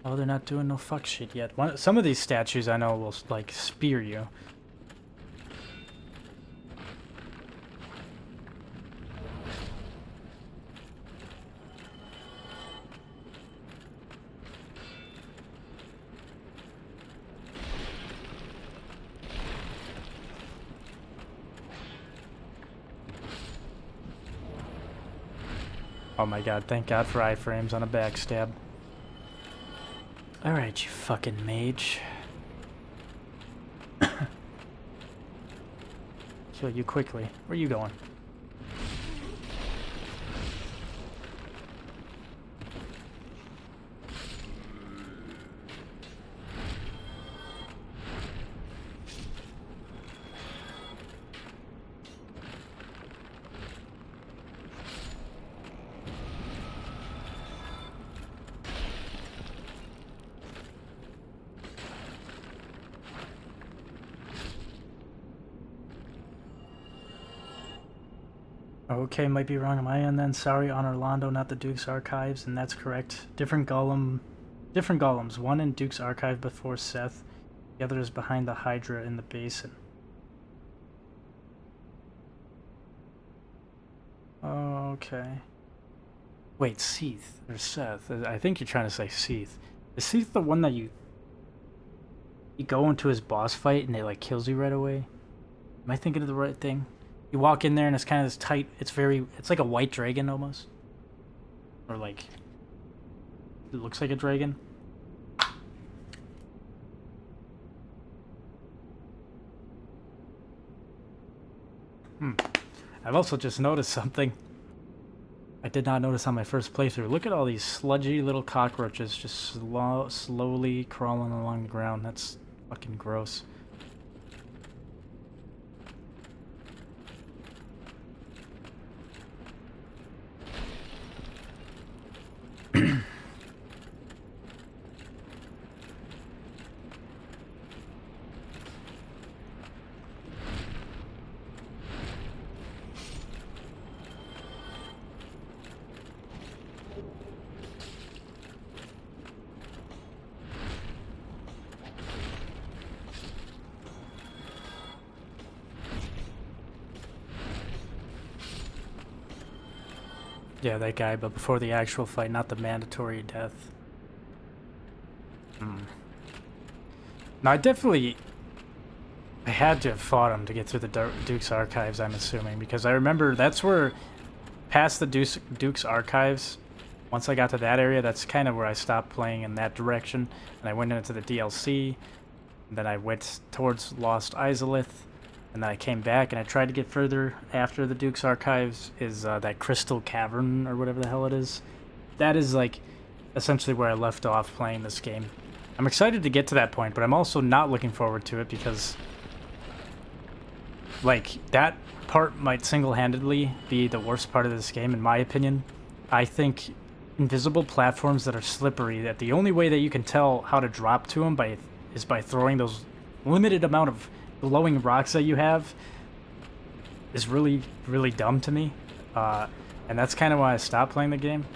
Oh, they're not doing no fuck shit yet. Some of these statues I know will, like, spear you. Oh my god, thank god for iframes on a backstab. Alright, you fucking mage. Kill you quickly. Where are you going? Okay, might be wrong on my end then. Sorry, on Orlando, not the Duke's Archives, and that's correct. Different golems. One in Duke's Archive before Seth. The other is behind the Hydra in the basin. Okay. Wait, Seath or Seth? I think you're trying to say Seath. Is Seath the one that you go into his boss fight and it like kills you right away? Am I thinking of the right thing? You walk in there and it's kind of this tight, it's like a white dragon almost. Or like, it looks like a dragon. I've also just noticed something I did not notice on my first playthrough. Look at all these sludgy little cockroaches just slowly crawling along the ground. That's fucking gross. Yeah, that guy, but before the actual fight, not the mandatory death. No, I had to have fought him to get through the Duke's Archives, I'm assuming, because I remember that's where, past the Duke's Archives, once I got to that area, that's kind of where I stopped playing in that direction, and I went into the DLC, and then I went towards Lost Izalith, and then I came back and I tried to get further after the Duke's Archives, is that Crystal Cavern, or whatever the hell it is. That is, like, essentially where I left off playing this game. I'm excited to get to that point, but I'm also not looking forward to it because, like, that part might single-handedly be the worst part of this game, in my opinion. I think invisible platforms that are slippery, that the only way that you can tell how to drop to them is by throwing those limited amount of glowing rocks that you have, is really, really dumb to me. And that's kind of why I stopped playing the game.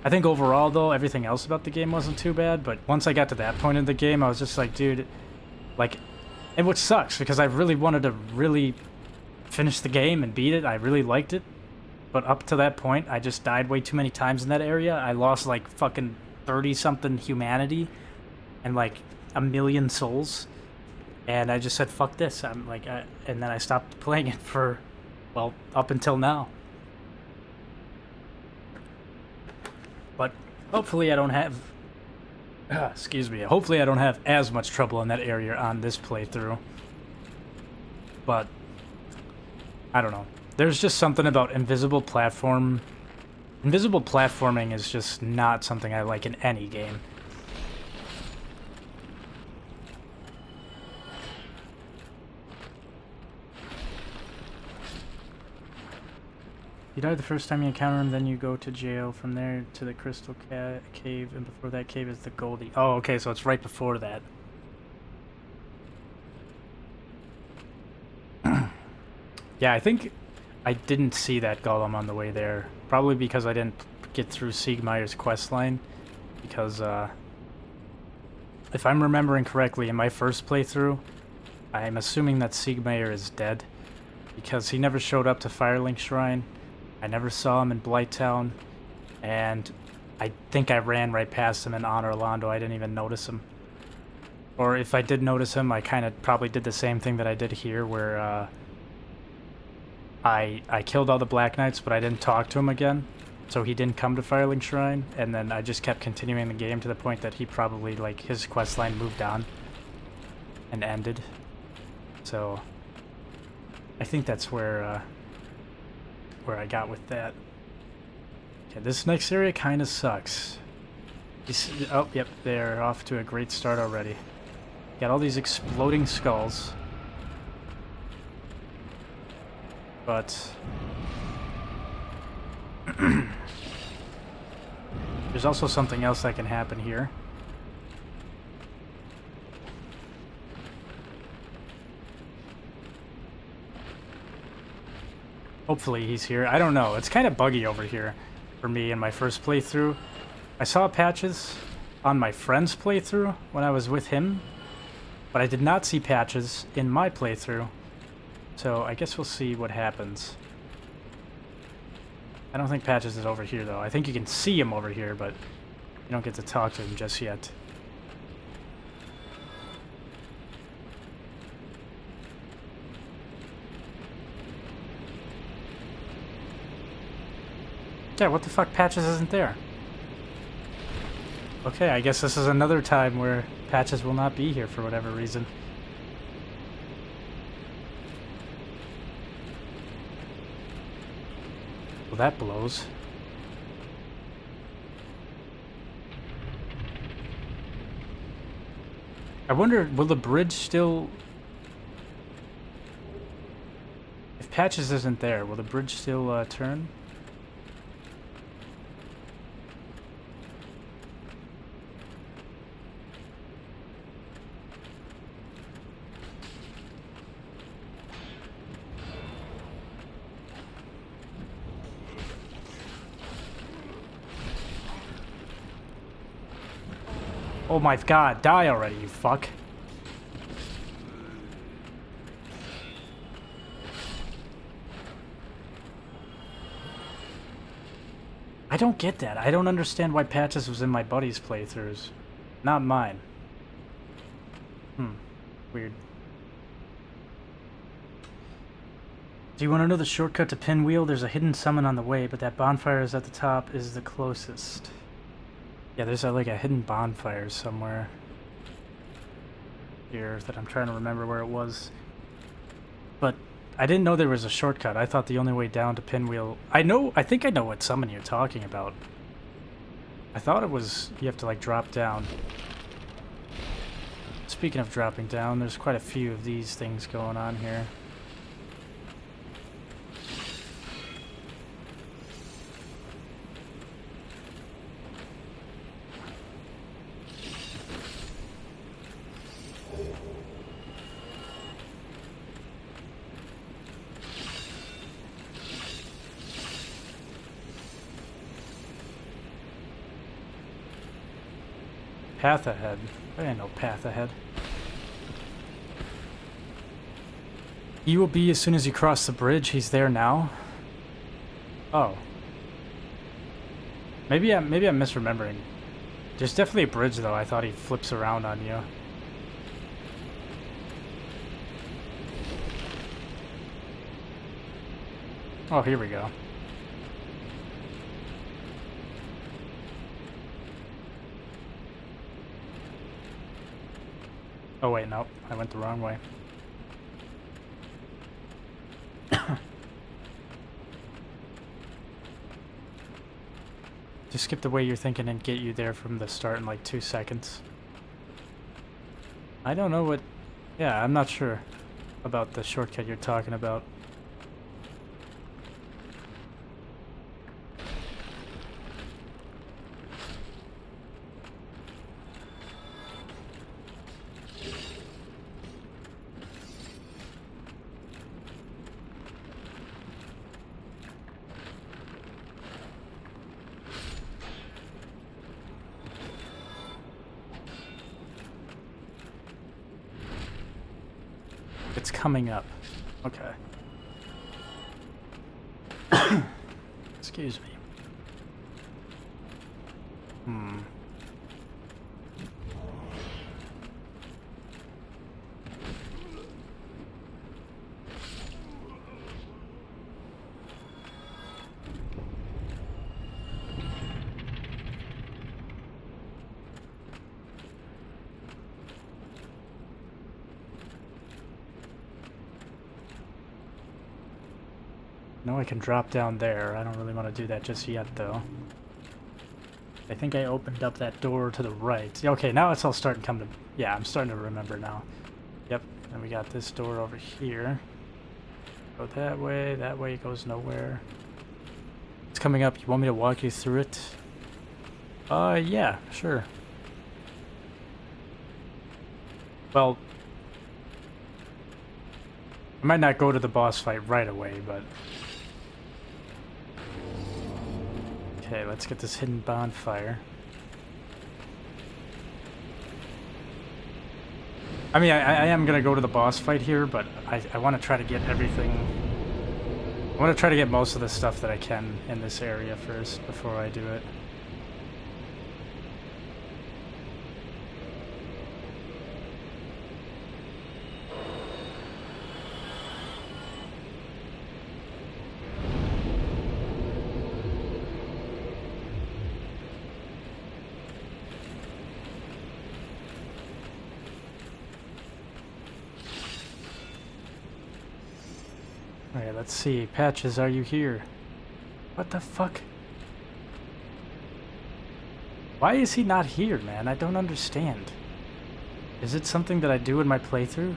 I think overall, though, everything else about the game wasn't too bad, but once I got to that point in the game, I was just like, dude, like, and which sucks, because I really wanted to really finish the game and beat it. I really liked it, but up to that point, I just died way too many times in that area. I lost, like, fucking 30-something humanity and, like, 1,000,000 souls, and I just said, fuck this. I'm like, and then I stopped playing it for, well, up until now. But hopefully I don't have Excuse me. Hopefully I don't have as much trouble in that area on this playthrough. But I don't know. There's just something about invisible platforming is just not something I like in any game. You die the first time you encounter him, then you go to jail. From there to the crystal cave, and before that cave is the Goldie. Oh, okay, so it's right before that. Yeah, I think I didn't see that golem on the way there. Probably because I didn't get through Siegmeyer's questline. Because, if I'm remembering correctly, in my first playthrough, I'm assuming that Siegmeyer is dead. Because he never showed up to Firelink Shrine. I never saw him in Blighttown. And I think I ran right past him in Honor Orlando. I didn't even notice him. Or if I did notice him, I kind of probably did the same thing that I did here, where, I killed all the Black Knights, but I didn't talk to him again, so he didn't come to Firelink Shrine, and then I just kept continuing the game to the point that he probably, like, his questline moved on and ended. So I think that's where I got with that. Okay, this next area kind of sucks. Oh, yep, they're off to a great start already. Got all these exploding skulls. But there's also something else that can happen here. Hopefully he's here. I don't know. It's kind of buggy over here for me in my first playthrough. I saw patches on my friend's playthrough when I was with him, but I did not see patches in my playthrough. So I guess we'll see what happens. I don't think Patches is over here, though. I think you can see him over here, but you don't get to talk to him just yet. Yeah, what the fuck? Patches isn't there. Okay, I guess this is another time where Patches will not be here for whatever reason. Well, that blows. I wonder, will the bridge still... If Patches isn't there, will the bridge still turn? Oh my god, die already, you fuck. I don't get that. I don't understand why Patches was in my buddy's playthroughs. Not mine. Weird. Do you want to know the shortcut to Pinwheel? There's a hidden summon on the way, but that bonfire is at the top is the closest. Yeah, there's like a hidden bonfire somewhere here that I'm trying to remember where it was. But I didn't know there was a shortcut. I thought the only way down to Pinwheel... I think I know what summon you're talking about. I thought it was you have to like drop down. Speaking of dropping down, there's quite a few of these things going on here. Path ahead. I didn't know path ahead. He will be as soon as you cross the bridge. He's there now. Oh. Maybe I'm misremembering. There's definitely a bridge though. I thought he flips around on you. Oh, here we go. Oh wait, no, I went the wrong way. Just skip the way you're thinking and get you there from the start in like 2 seconds. I don't know what... Yeah, I'm not sure about the shortcut you're talking about. It's coming up. Okay. Excuse me. No, I can drop down there. I don't really want to do that just yet, though. I think I opened up that door to the right. Okay, now it's all starting to come to... Yeah, I'm starting to remember now. Yep, and we got this door over here. Go that way goes nowhere. It's coming up. You want me to walk you through it? Yeah, sure. Well... I might not go to the boss fight right away, but... Okay, let's get this hidden bonfire. I mean, I am gonna go to the boss fight here, but I want to try to get everything... I want to try to get most of the stuff that I can in this area first, before I do it. Alright, let's see. Patches, are you here? What the fuck? Why is he not here, man? I don't understand. Is it something that I do in my playthrough?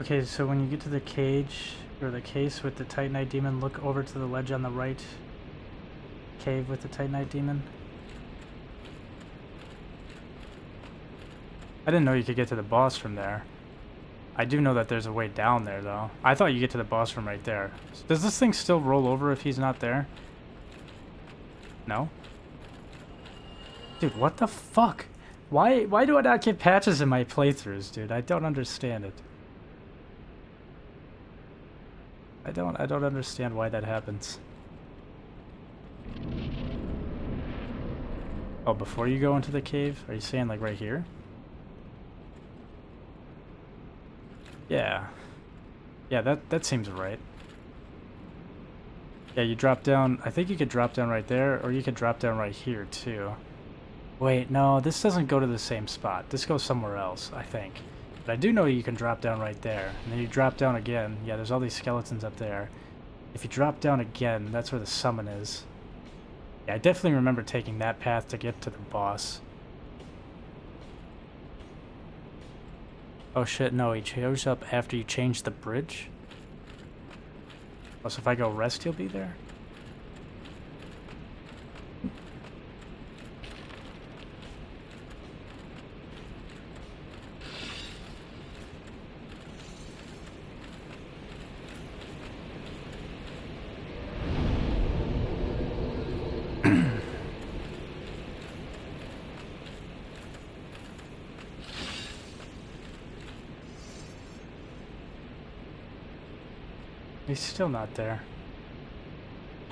Okay, so when you get to the cage, or the case with the Titanite Demon, look over to the ledge on the right. Cave with the Titanite Demon. I didn't know you could get to the boss from there. I do know that there's a way down there, though. I thought you get to the boss from right there. Does this thing still roll over if he's not there? No? Dude, what the fuck? Why do I not get patches in my playthroughs, dude? I don't understand it. I don't understand why that happens. Oh, before you go into the cave? Are you saying like right here? Yeah. Yeah, that seems right. Yeah, you drop down. I think you could drop down right there, or you could drop down right here too. Wait, no, this doesn't go to the same spot. This goes somewhere else, I think. But I do know you can drop down right there. And then you drop down again. Yeah, there's all these skeletons up there. If you drop down again, that's where the summon is. Yeah, I definitely remember taking that path to get to the boss. Oh shit, no, he shows up after you change the bridge? Oh, so if I go rest, he'll be there? He's still not there.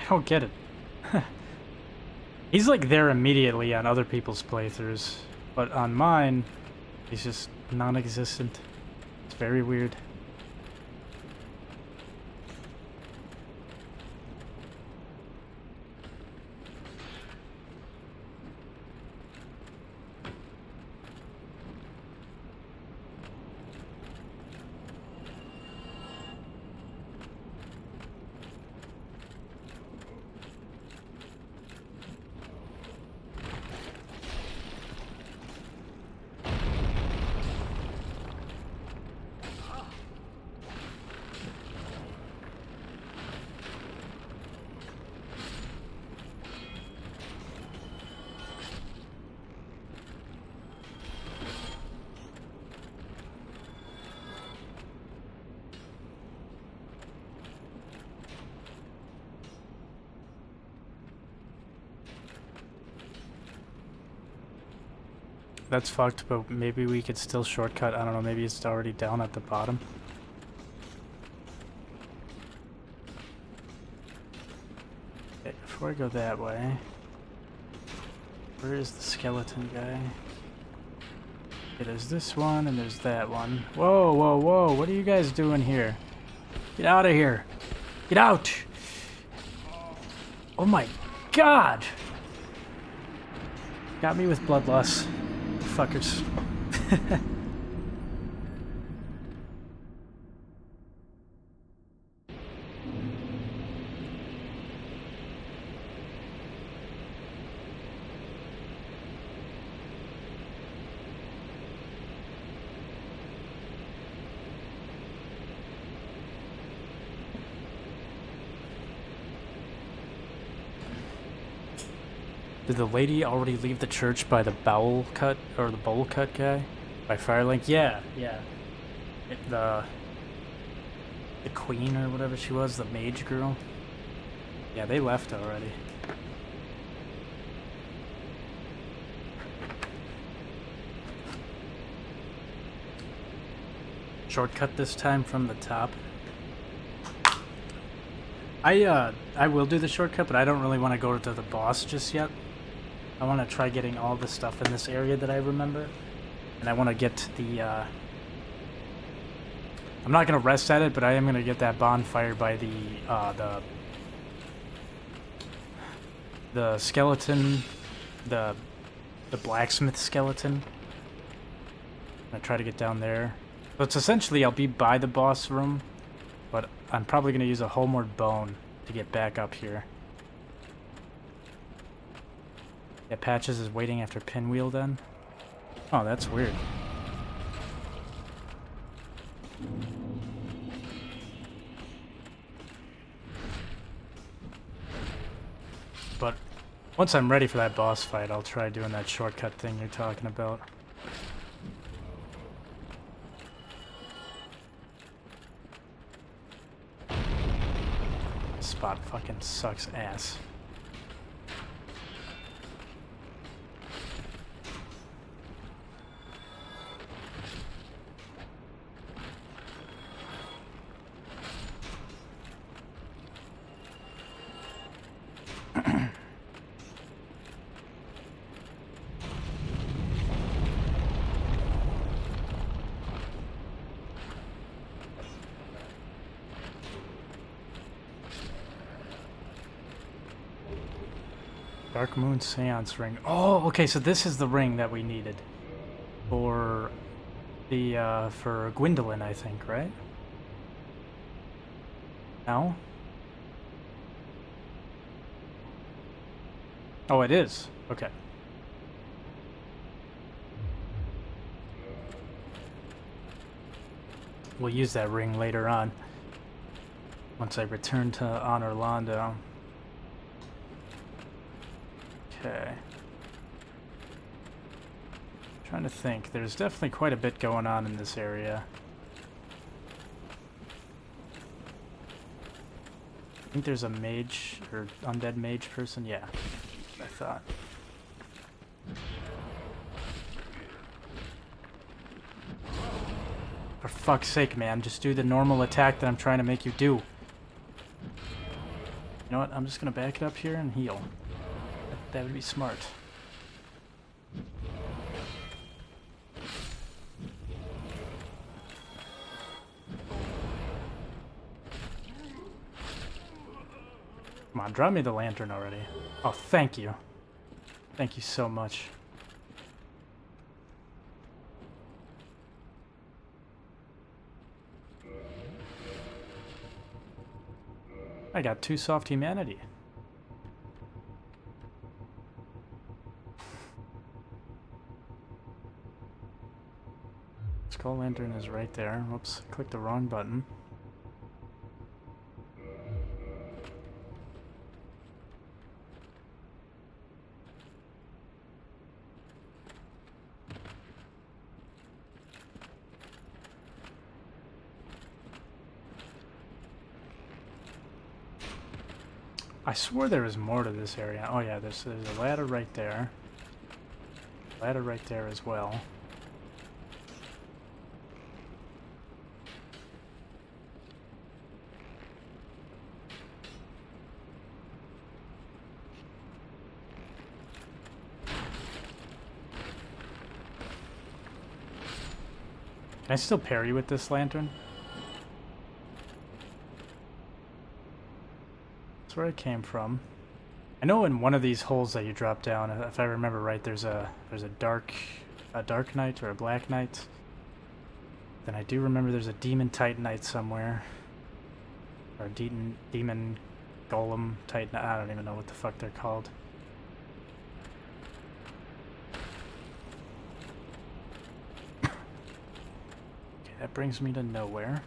I don't get it. He's like there immediately on other people's playthroughs, but on mine, he's just non-existent. It's very weird. That's fucked, but maybe we could still shortcut. I don't know, maybe it's already down at the bottom. Okay, before I go that way, where is the skeleton guy? Okay, there's this one and there's that one. Whoa, whoa, whoa, what are you guys doing here? Get out of here. Get out! Oh my god! Got me with bloodlust. Fuckers. Did the lady already leave the church by the bowel cut, or the bowl cut guy? By Firelink? Yeah, yeah. The queen or whatever she was, the mage girl. Yeah, they left already. Shortcut this time from the top. I will do the shortcut, but I don't really want to go to the boss just yet. I want to try getting all the stuff in this area that I remember. And I want to get the, I'm not going to rest at it, but I am going to get that bonfire by the skeleton, the blacksmith skeleton. I'm going to try to get down there. So it's essentially, I'll be by the boss room, but I'm probably going to use a homeward bone to get back up here. Yeah, Patches is waiting after Pinwheel then? Oh, that's weird. But once I'm ready for that boss fight, I'll try doing that shortcut thing you're talking about. Spot fucking sucks ass. Dark Moon Seance Ring. Oh, okay, so this is the ring that we needed for the for Gwendolyn, I think, right? No? Oh, it is. Okay. We'll use that ring later on once I return to Orlando. Okay. Trying to think. There's definitely quite a bit going on in this area. I think there's a mage, or undead mage person. Yeah, I thought. For fuck's sake, man. Just do the normal attack that I'm trying to make you do. You know what? I'm just gonna back it up here and heal. That would be smart. Come on, draw me the lantern already. Oh, thank you. Thank you so much. I got 2 soft humanity. Skull lantern is right there. Whoops, clicked the wrong button. I swore there was more to this area. Oh yeah, there's a ladder right there. Ladder right there as well. Can I still parry with this lantern? That's where I came from. I know in one of these holes that you drop down, if I remember right, there's a dark knight or a black knight. Then I do remember there's a demon titanite somewhere, or a demon golem titan. I don't even know what the fuck they're called. Okay, that brings me to nowhere.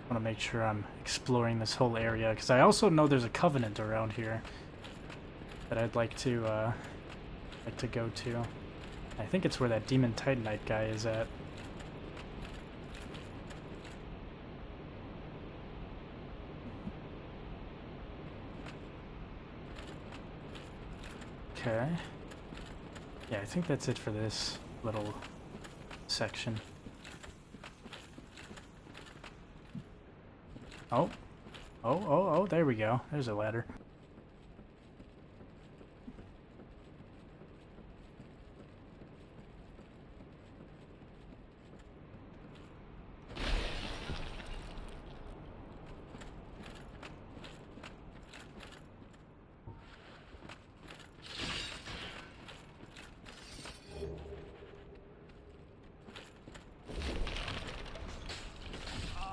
I want to make sure I'm exploring this whole area, because I also know there's a covenant around here that I'd like to go to. I think it's where that demon titanite guy is at. Okay. Yeah, I think that's it for this little section. Oh. Oh, there we go. There's a ladder.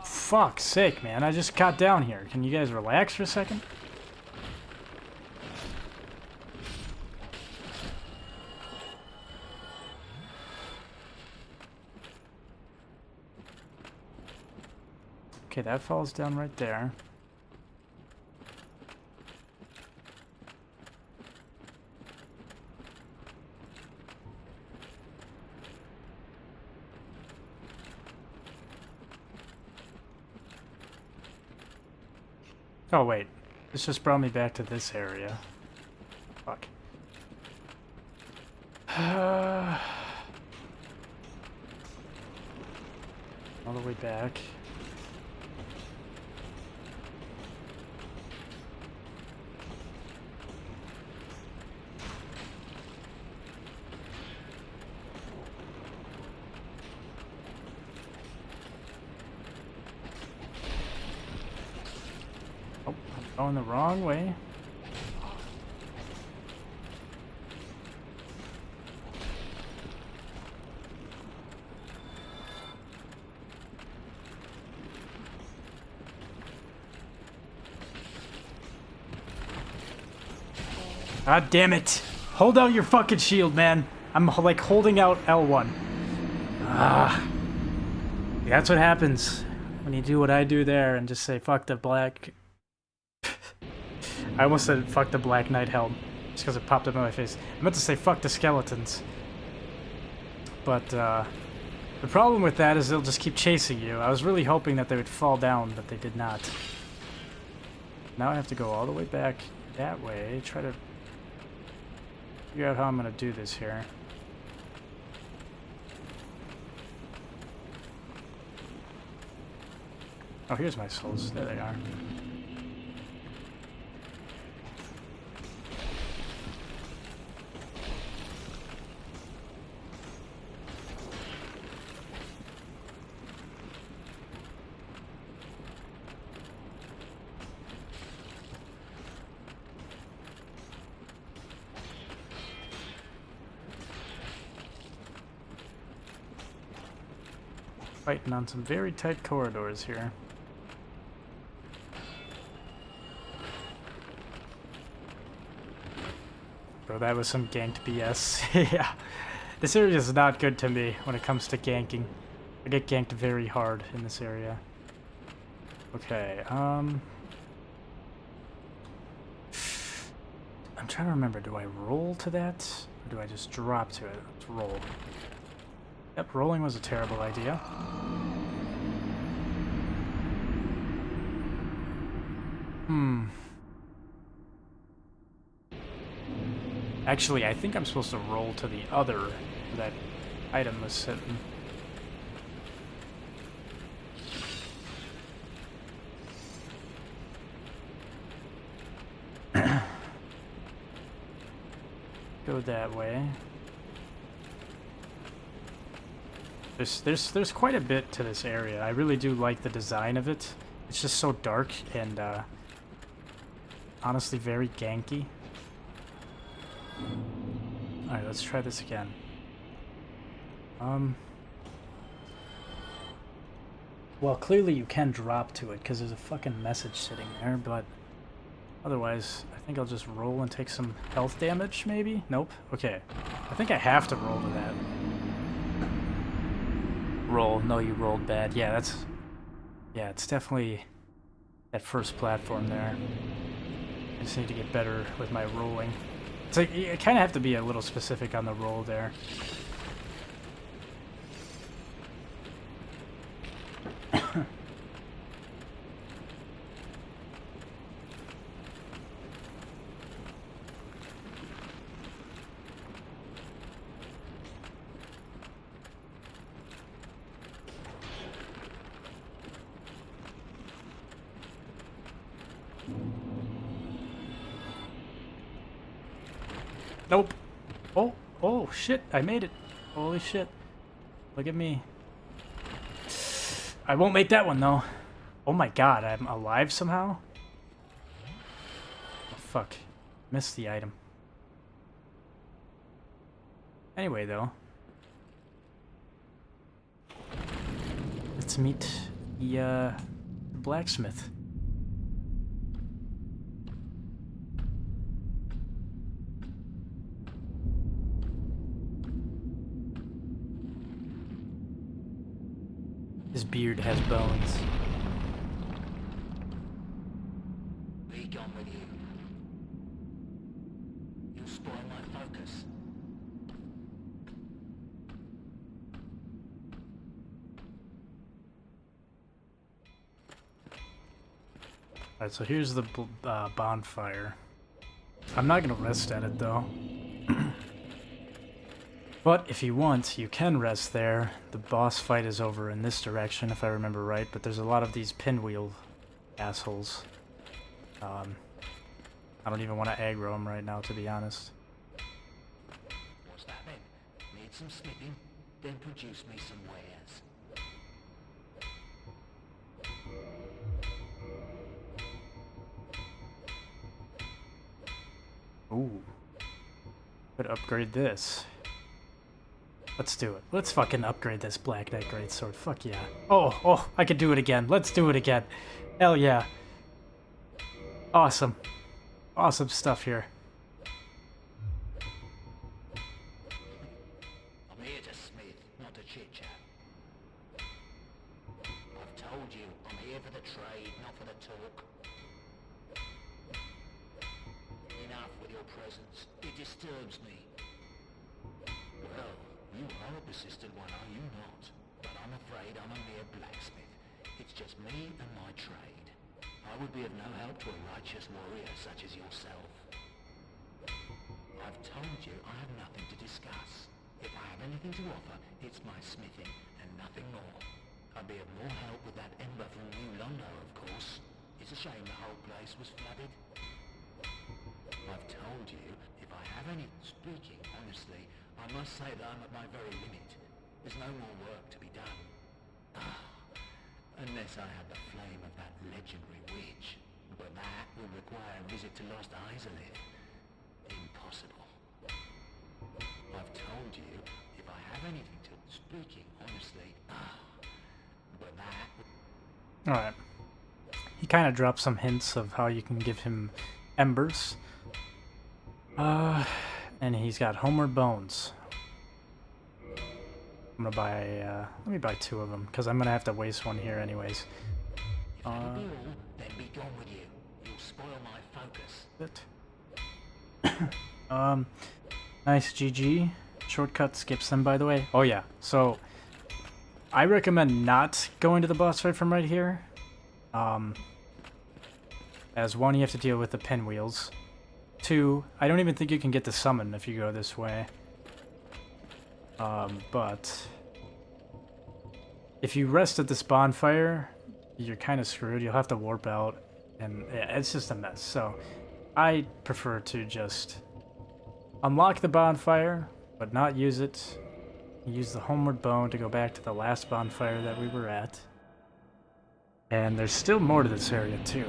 Fuck's sake, man. I just got down here. Can you guys relax for a second? Okay, that falls down right there. Oh wait, this just brought me back to this area. Fuck. All the way back. Going the wrong way. God damn it! Hold out your fucking shield, man. I'm like holding out L1. Ah. That's what happens when you do what I do there and just say fuck the black. I almost said fuck the Black Knight helm, just because it popped up in my face. I meant to say fuck the skeletons. But, the problem with that is they'll just keep chasing you. I was really hoping that they would fall down, but they did not. Now I have to go all the way back that way, try to figure out how I'm going to do this here. Oh, here's my souls. There they are. Fighting on some very tight corridors here. Bro, that was some ganked BS. Yeah. This area is not good to me when it comes to ganking. I get ganked very hard in this area. Okay, I'm trying to remember, do I roll to that? Or do I just drop to it? Let's roll. Yep, rolling was a terrible idea. Actually, I think I'm supposed to roll to the other where that item was sitting. Go that way. There's quite a bit to this area. I really do like the design of it. It's just so dark and honestly very ganky. Alright, let's try this again. Well, clearly you can drop to it because there's a fucking message sitting there, but otherwise, I think I'll just roll and take some health damage, maybe? Nope. Okay. I think I have to roll to that. Roll. No, you rolled bad. Yeah, that's... Yeah, it's definitely that first platform there. I just need to get better with my rolling. It's like, you kind of have to be a little specific on the roll there. Nope. Oh, shit. I made it. Holy shit. Look at me. I won't make that one, though. Oh my god, I'm alive somehow? Oh, fuck. Missed the item. Anyway, though. Let's meet the blacksmith. His beard has bones. Be gone with you. You'll spoil my focus. Alright, so here's the bonfire. I'm not gonna rest at it, though. But if you want, you can rest there. The boss fight is over in this direction, if I remember right, but there's a lot of these pinwheel assholes. I don't even want to aggro them right now, to be honest. What's that then? Need some smithing? Then produce me some wares. Ooh. Could upgrade this. Let's do it. Let's fucking upgrade this Black Knight Greatsword. Fuck yeah. Oh, I could do it again. Let's do it again. Hell yeah. Awesome. Awesome stuff here. I'm here to smith, not to chit-chat. I've told you, I'm here for the trade, not for the talk. Enough with your presence. It disturbs me. Well, you are a persistent one, are you not? But I'm afraid I'm only a blacksmith. It's just me and my trade. I would be of no help to a righteous warrior such as yourself. I've told you I have nothing to discuss. If I have anything to offer, it's my smithing and nothing more. I'd be of more help with that ember from New London, of course. It's a shame the whole place was flooded. I've told you, if I have any... Speaking honestly, I must say that I'm at my very limit. There's no more work to be done. Unless I have the flame of that legendary witch. But that would require a visit to Lost Isolith. Impossible. I've told you, if I have anything to... Speaking honestly, Alright. He kind of dropped some hints of how you can give him embers. And he's got homeward bones. I'm gonna buy, let me buy 2 of them, because I'm gonna have to waste one here anyways. If you do, then be gone with you. You'll spoil my focus. Nice GG. Shortcut skips them, by the way. Oh yeah, so I recommend not going to the boss fight from right here. As 1, you have to deal with the pinwheels. 2, I don't even think you can get the summon if you go this way. But if you rest at this bonfire, you're kind of screwed. You'll have to warp out, and yeah, it's just a mess. So I prefer to just unlock the bonfire, but not use it. Use the homeward bone to go back to the last bonfire that we were at. And there's still more to this area too.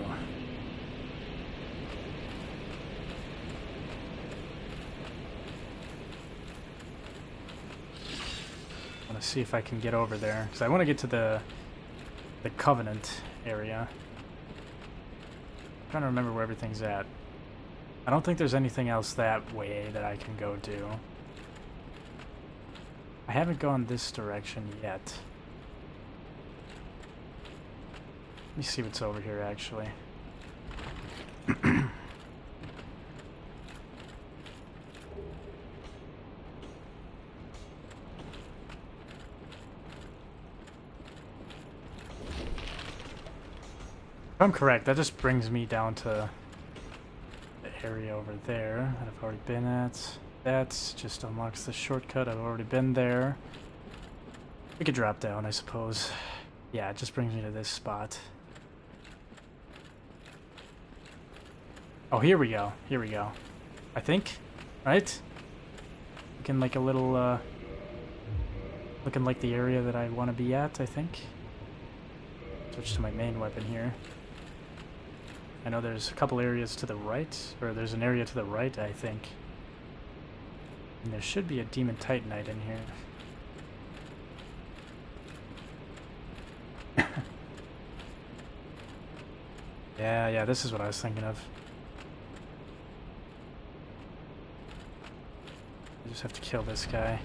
I want to see if I can get over there, because I want to get to the Covenant area. I'm trying to remember where everything's at. I don't think there's anything else that way that I can go do. I haven't gone this direction yet. Let me see what's over here, actually. If I'm correct, that just brings me down to the area over there that I've already been at. That just unlocks the shortcut. I've already been there. We could drop down, I suppose. Yeah, it just brings me to this spot. Oh, here we go. Here we go. I think, right? Looking like a little, looking like the area that I want to be at, I think. Switch to my main weapon here. I know there's a couple areas to the right, or there's an area to the right, I think. And there should be a Demon Titanite in here. Yeah, this is what I was thinking of. I just have to kill this guy.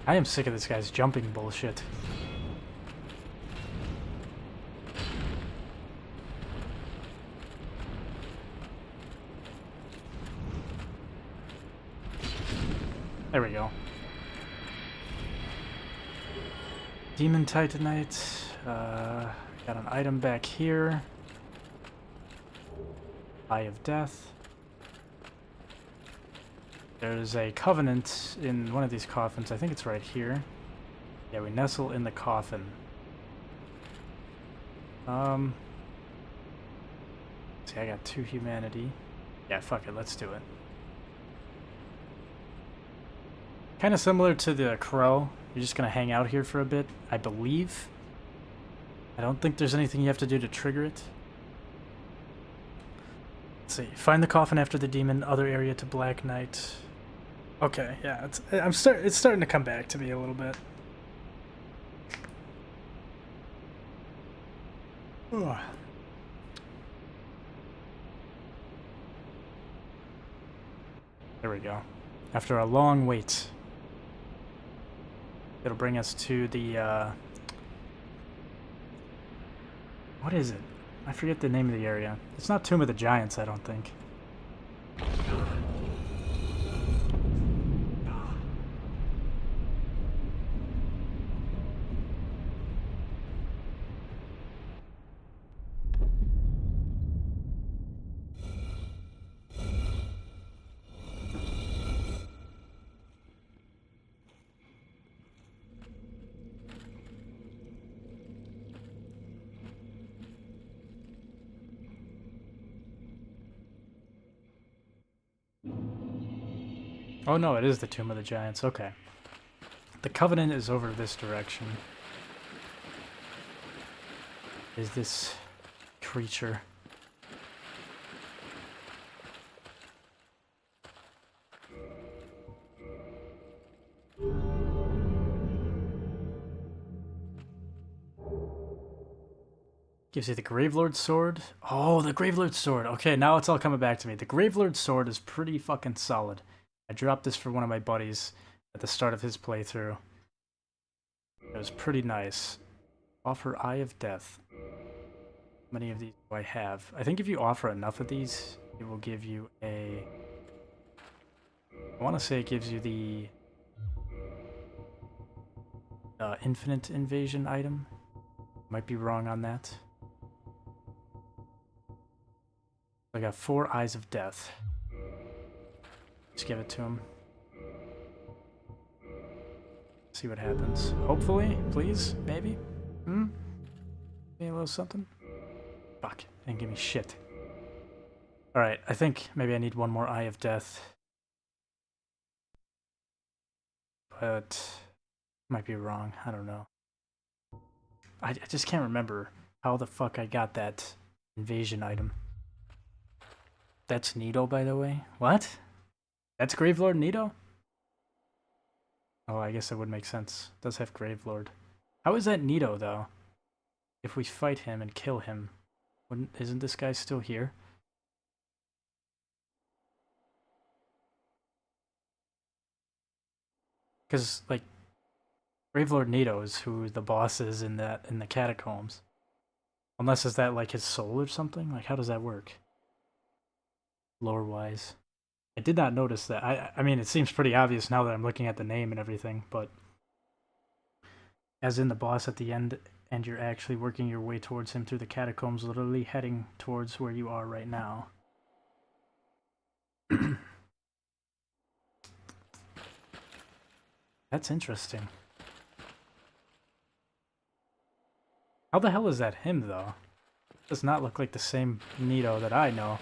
I am sick of this guy's jumping bullshit. There we go. Demon Titanite. Got an item back here. Eye of Death. There's a covenant in one of these coffins. I think it's right here. Yeah, we nestle in the coffin. See, I got 2 humanity. Yeah, fuck it, let's do it. Kind of similar to the crow. You're just gonna hang out here for a bit, I believe. I don't think there's anything you have to do to trigger it. Let's see. Find the coffin after the demon. Other area to Black Knight. Okay, yeah, it's starting to come back to me a little bit. Ugh. There we go. After a long wait. It'll bring us to the, what is it? I forget the name of the area. It's not Tomb of the Giants, I don't think. Oh no, it is the Tomb of the Giants. Okay. The Covenant is over this direction. Is this creature? Gives you the Gravelord sword. Oh, the Gravelord sword. Okay, now it's all coming back to me. The Gravelord sword is pretty fucking solid. I dropped this for one of my buddies at the start of his playthrough. It was pretty nice. Offer Eye of Death. How many of these do I have? I think if you offer enough of these, it will give you a... I want to say it gives you the infinite invasion item. Might be wrong on that. I got 4 Eyes of Death. Just give it to him. See what happens. Hopefully, please, maybe. Maybe a little something. Fuck, didn't give me shit. Alright, I think maybe I need one more Eye of Death. But might be wrong, I don't know. I just can't remember how the fuck I got that invasion item. That's Nito, by the way. What? That's Gravelord Nito? Oh, I guess that would make sense. It does have Gravelord. How is that Nito, though? If we fight him and kill him, isn't this guy still here? Because, like, Gravelord Nito is who the boss is in the catacombs. Unless is that like his soul or something? Like, how does that work? Lore-wise. I did not notice that. I mean, it seems pretty obvious now that I'm looking at the name and everything, but... As in the boss at the end, and you're actually working your way towards him through the catacombs, literally heading towards where you are right now. That's interesting. How the hell is that him, though? Does not look like the same Nito that I know.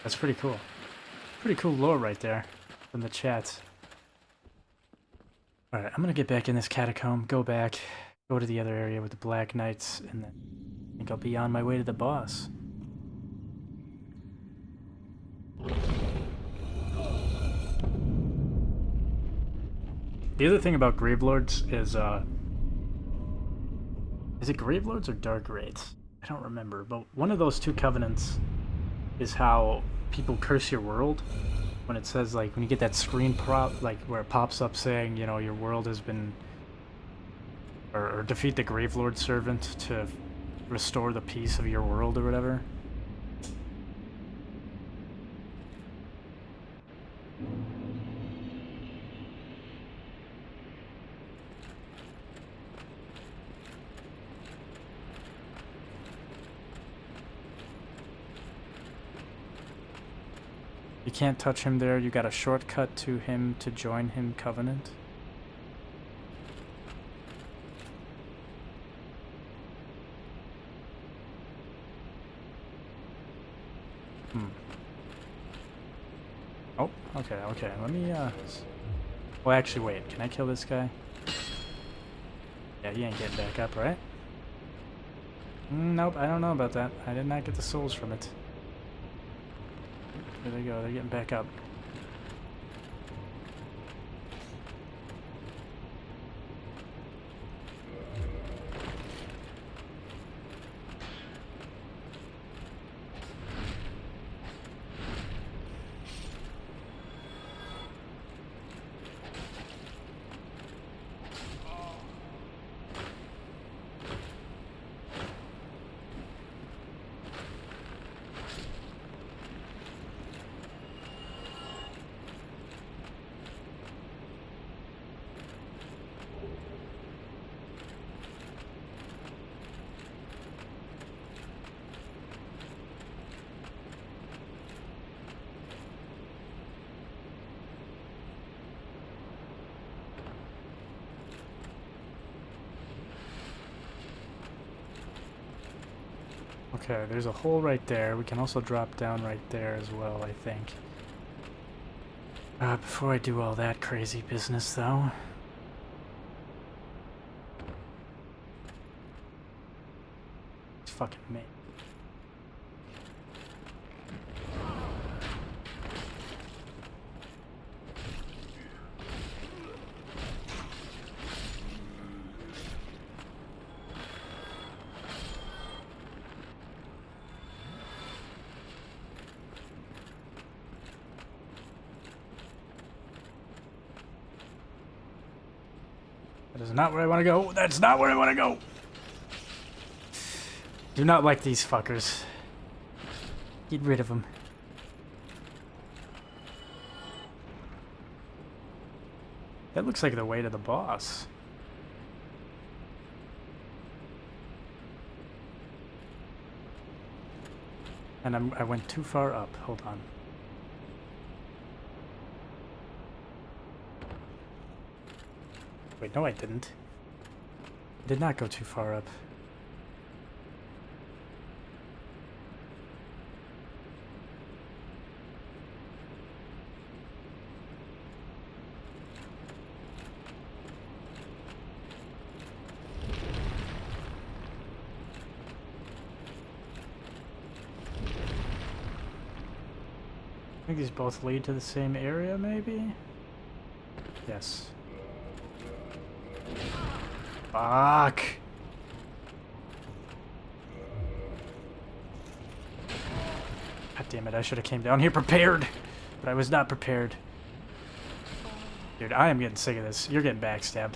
That's pretty cool. Pretty cool lore right there from the chat. Alright, I'm gonna get back in this catacomb, go back, go to the other area with the Black Knights, and then I think I'll be on my way to the boss. The other thing about Gravelords is it Gravelords or Dark Wraiths? I don't remember, but one of those two covenants is how people curse your world. When it says, like, when you get that screen prop, like, where it pops up saying, you know, your world has been... Or defeat the Gravelord servant to restore the peace of your world or whatever. You can't touch him there, you got a shortcut to him to join him, Covenant. Oh, okay, let me, well, actually, wait, can I kill this guy? Yeah, he ain't getting back up, right? Nope, I don't know about that. I did not get the souls from it. There they go, they're getting back up. Okay, there's a hole right there. We can also drop down right there as well, I think. Before I do all that crazy business, though... It's fucking me. That is not where I want to go. That's not where I want to go. Do not like these fuckers. Get rid of them. That looks like the way to the boss. And I went too far up. Hold on. Wait, no I didn't. I did not go too far up. I think these both lead to the same area, maybe? Yes. Fuck! God damn it, I should have came down here prepared! But I was not prepared. Dude, I am getting sick of this. You're getting backstabbed.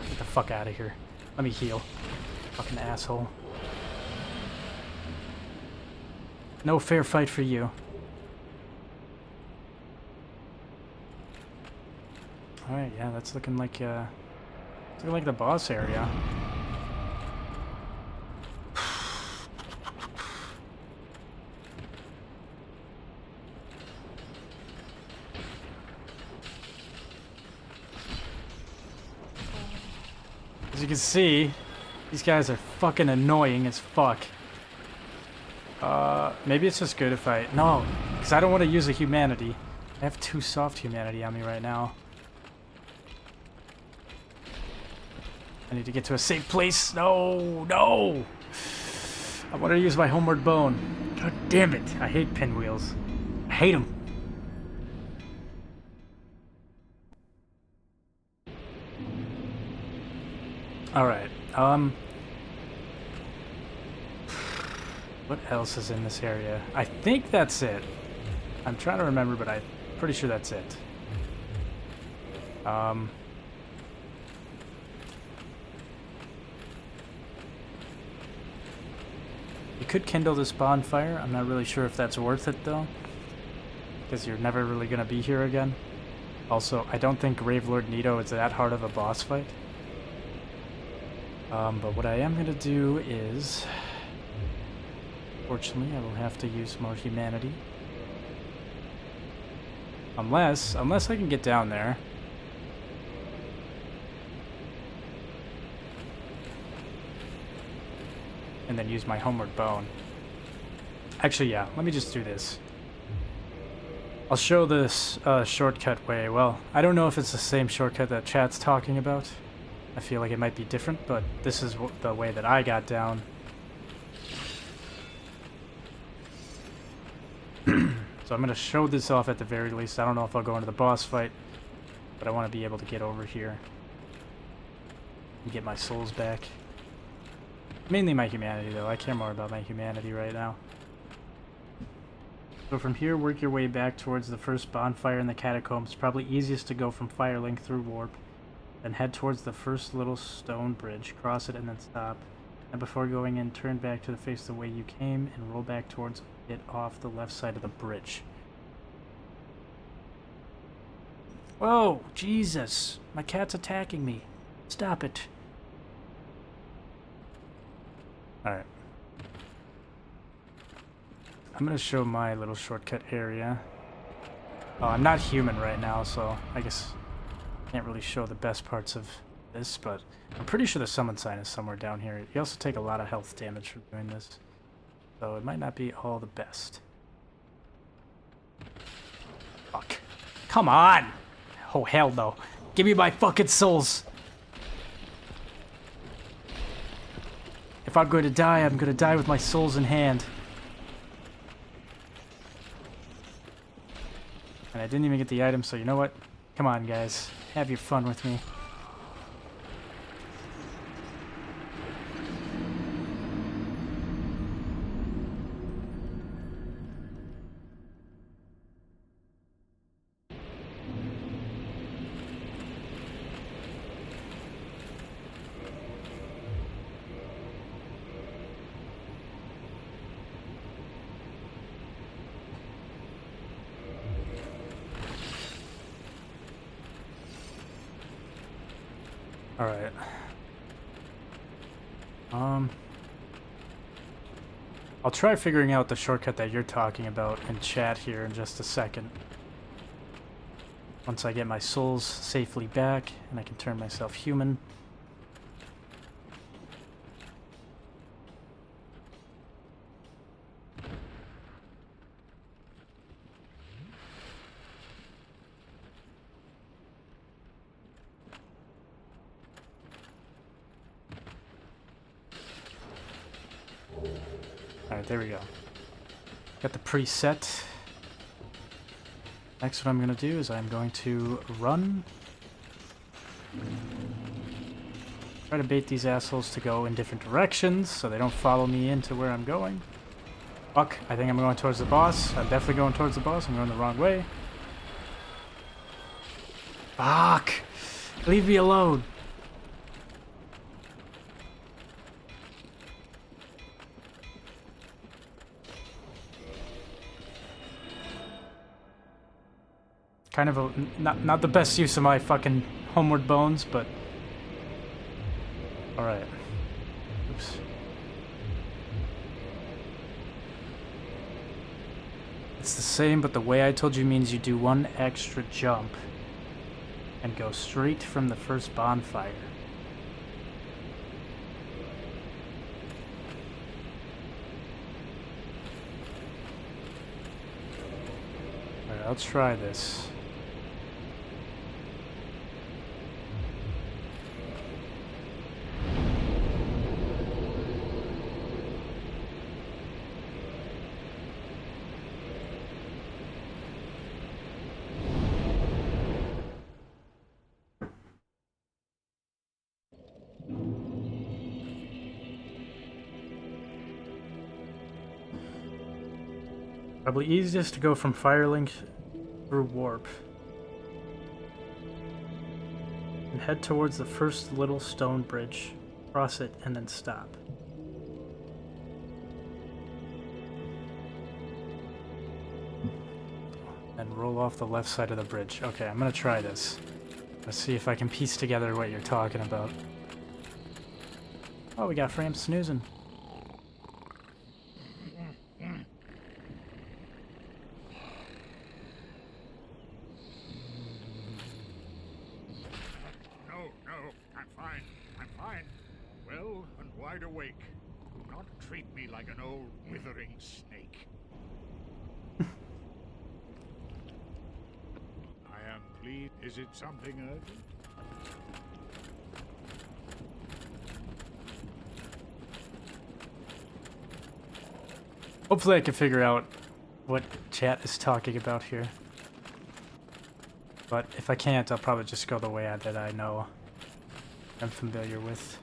Get the fuck out of here. Let me heal. Fucking asshole. No fair fight for you. Alright, yeah, that's looking like the boss area. As you can see, these guys are fucking annoying as fuck. Maybe it's just good if I... No, because I don't want to use a humanity. I have 2 soft humanity on me right now. I need to get to a safe place. No, no! I want to use my homeward bone. God damn it. I hate pinwheels. I hate them. Alright, what else is in this area? I think that's it. I'm trying to remember, but I'm pretty sure that's it. You could kindle this bonfire. I'm not really sure if that's worth it, though. Because you're never really going to be here again. Also, I don't think Gravelord Nito is that hard of a boss fight. But what I am going to do is... Fortunately, I will have to use more humanity. Unless I can get down there. And then use my homeward bone. Actually, yeah, let me just do this. I'll show this shortcut way. Well, I don't know if it's the same shortcut that chat's talking about. I feel like it might be different, but this is the way that I got down. So I'm going to show this off at the very least. I don't know if I'll go into the boss fight, but I want to be able to get over here and get my souls back. Mainly my humanity, though. I care more about my humanity right now. So from here, work your way back towards the first bonfire in the catacombs. Probably easiest to go from Firelink through Warp. Then head towards the first little stone bridge. Cross it and then stop. And before going in, turn back to face the way you came and roll back towards it off the left side of the bridge. Whoa, Jesus. My cat's attacking me. Stop it. Alright. I'm going to show my little shortcut area. Oh, I'm not human right now, so I guess I can't really show the best parts of this, but I'm pretty sure the summon sign is somewhere down here. You also take a lot of health damage from doing this, so it might not be all the best. Fuck. Come on! Oh, hell no. Give me my fucking souls! If I'm going to die, I'm going to die with my souls in hand. And I didn't even get the item, so you know what? Come on, guys. Have your fun with me. Alright. I'll try figuring out the shortcut that you're talking about in chat here in just a second. Once I get my souls safely back and I can turn myself human. Alright, there we go. Got the preset. Next, what I'm going to do is I'm going to run. Try to bait these assholes to go in different directions so they don't follow me into where I'm going. Fuck, I think I'm going towards the boss. I'm definitely going towards the boss. I'm going the wrong way. Fuck! Leave me alone. Kind of a not the best use of my fucking homeward bones, but all right. Oops. It's the same, but the way I told you means you do one extra jump and go straight from the first bonfire. All right, I'll try this. Probably easiest to go from Firelink through Warp. And head towards the first little stone bridge. Cross it and then stop. And roll off the left side of the bridge. Okay, I'm gonna try this. Let's see if I can piece together what you're talking about. Oh, we got Fram snoozing. Wide awake. Do not treat me like an old withering snake. I am pleased. Is it something urgent? Hopefully I can figure out what chat is talking about here. But if I can't, I'll probably just go the way that I know I'm familiar with.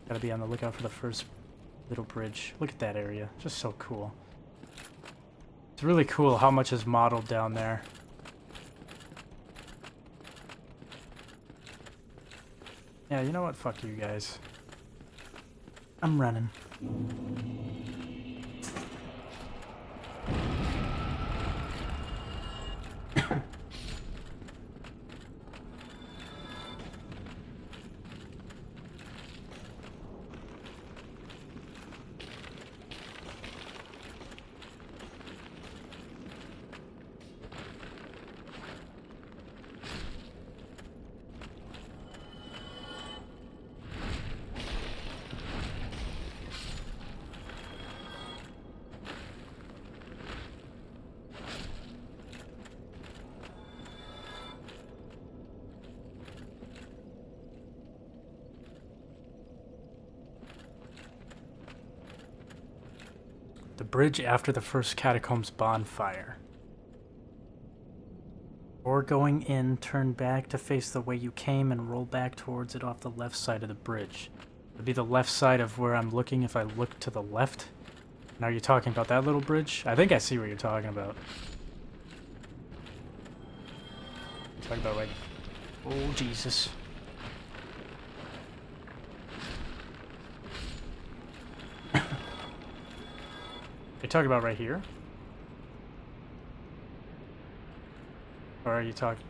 Gotta be on the lookout for the first little bridge. Look at that area. Just so cool. It's really cool how much is modeled down there. Yeah, you know what? Fuck you guys. I'm running. The bridge after the first catacombs bonfire. Or going in, turn back to face the way you came and roll back towards it off the left side of the bridge. It'd be the left side of where I'm looking if I look to the left. And are you talking about that little bridge? I think I see what you're talking about. Talking about right... Oh, Jesus. You're talking about right here? Or are you talking...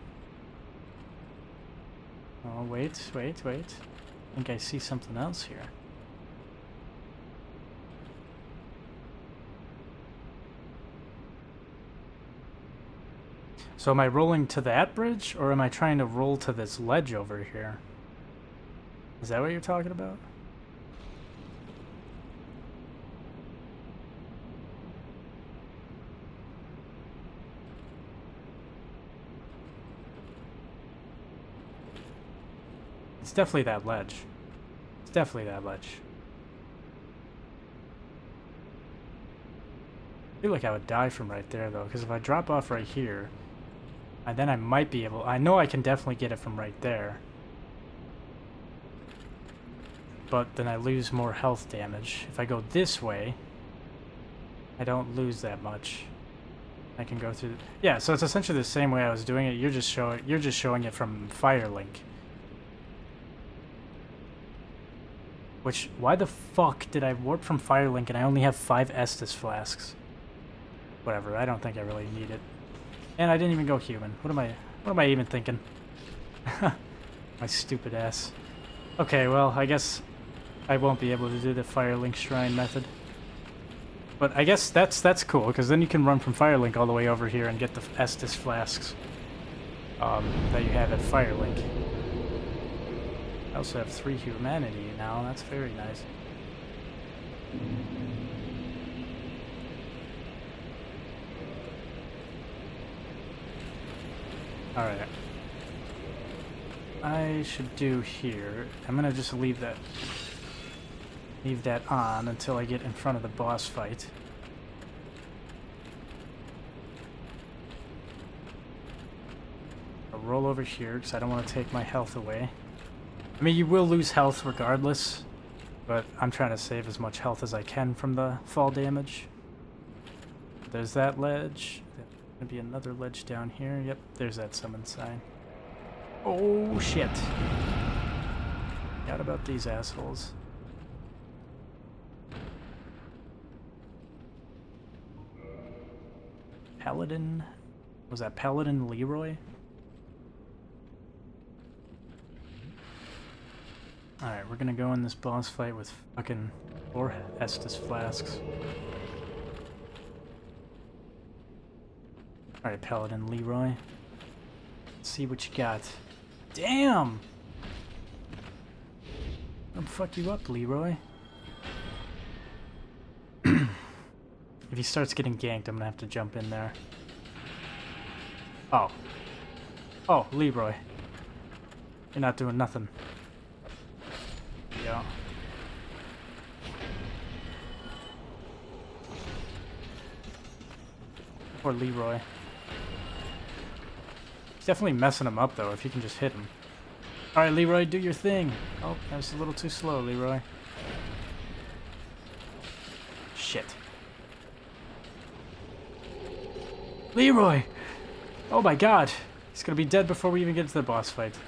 Oh, wait. I think I see something else here. So am I rolling to that bridge, or am I trying to roll to this ledge over here? Is that what you're talking about? It's definitely that ledge. It's definitely that ledge. I feel like I would die from right there, though, because if I drop off right here, then I might be able... I know I can definitely get it from right there. But then I lose more health damage. If I go this way, I don't lose that much. I can go through... Yeah, so it's essentially the same way I was doing it. You're just showing it from Firelink. Which, why the fuck did I warp from Firelink and I only have 5 Estus flasks? Whatever, I don't think I really need it. And I didn't even go human. What am I even thinking? My stupid ass. Okay, well, I guess I won't be able to do the Firelink Shrine method. But I guess that's cool, because then you can run from Firelink all the way over here and get the Estus flasks that you have at Firelink. I also have 3 humanity now, that's very nice. Alright. I should do here... I'm gonna just leave that on until I get in front of the boss fight. I'll roll over here, because I don't want to take my health away. I mean, you will lose health regardless, but I'm trying to save as much health as I can from the fall damage. There's that ledge. There's gonna be another ledge down here. Yep, there's that summon sign. Oh, shit. Forgot about these assholes. Paladin? Was that Paladin Leroy? Alright, we're gonna go in this boss fight with fucking 4 Estus flasks. Alright, Paladin Leroy. Let's see what you got. Damn! I'll fuck you up, Leroy. If he starts getting ganked, I'm gonna have to jump in there. Oh. Oh, Leroy. You're not doing nothing. Yeah. Poor Leroy. He's definitely messing him up, though, if you can just hit him. Alright, Leroy, do your thing. Oh, that was a little too slow, Leroy. Shit. Leroy! Oh my god! He's gonna be dead before we even get to the boss fight.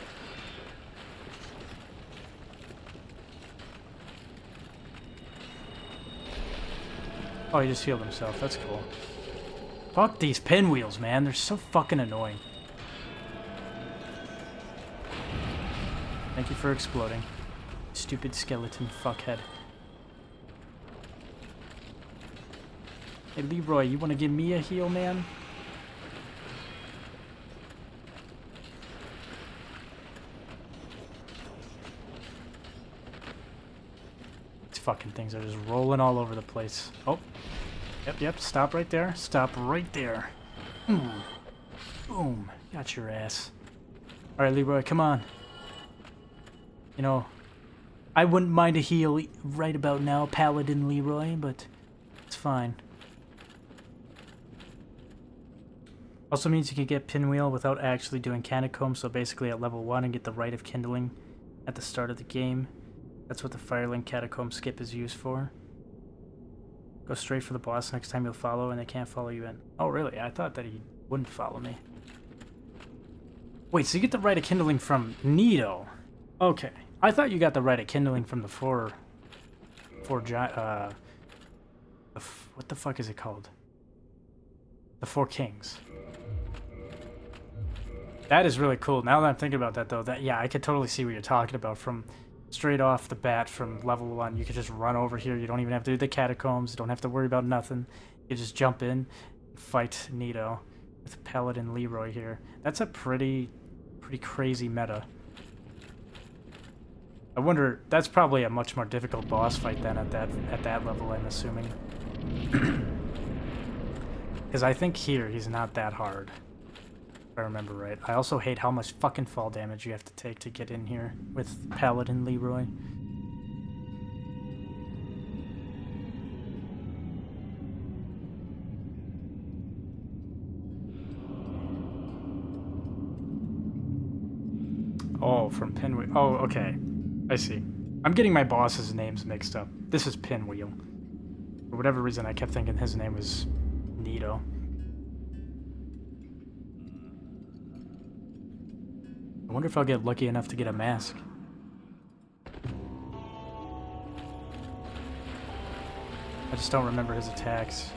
Oh, he just healed himself. That's cool. Fuck these pinwheels, man. They're so fucking annoying. Thank you for exploding. Stupid skeleton fuckhead. Hey, Leroy, you want to give me a heal, man? These fucking things are just rolling all over the place. Oh. Yep, stop right there. Stop right there. Boom. Got your ass. Alright, Leroy, come on. You know, I wouldn't mind a heal right about now, Paladin Leroy, but it's fine. Also means you can get Pinwheel without actually doing Catacombs, so basically at level 1 and get the Rite of Kindling at the start of the game. That's what the Firelink Catacomb skip is used for. Go straight for the boss next time you'll follow, and they can't follow you in. Oh, really? I thought that he wouldn't follow me. Wait, so you get the Rite of Kindling from Nito? Okay. I thought you got the Rite of Kindling from the what the fuck is it called? The Four Kings. That is really cool. Now that I'm thinking about that, though, yeah, I could totally see what you're talking about. From straight off the bat, from level 1, you could just run over here. You don't even have to do the catacombs. You don't have to worry about nothing. You just jump in and fight Nito with Paladin Leroy here. That's a pretty crazy meta. I wonder, that's probably a much more difficult boss fight then at that level, I'm assuming. Because I think here he's not that hard, if I remember right. I also hate how much fucking fall damage you have to take to get in here with Paladin Leroy. Oh, from Pinwheel. Oh, okay. I see. I'm getting my boss's names mixed up. This is Pinwheel. For whatever reason, I kept thinking his name was Nito. I wonder if I'll get lucky enough to get a mask. I just don't remember his attacks.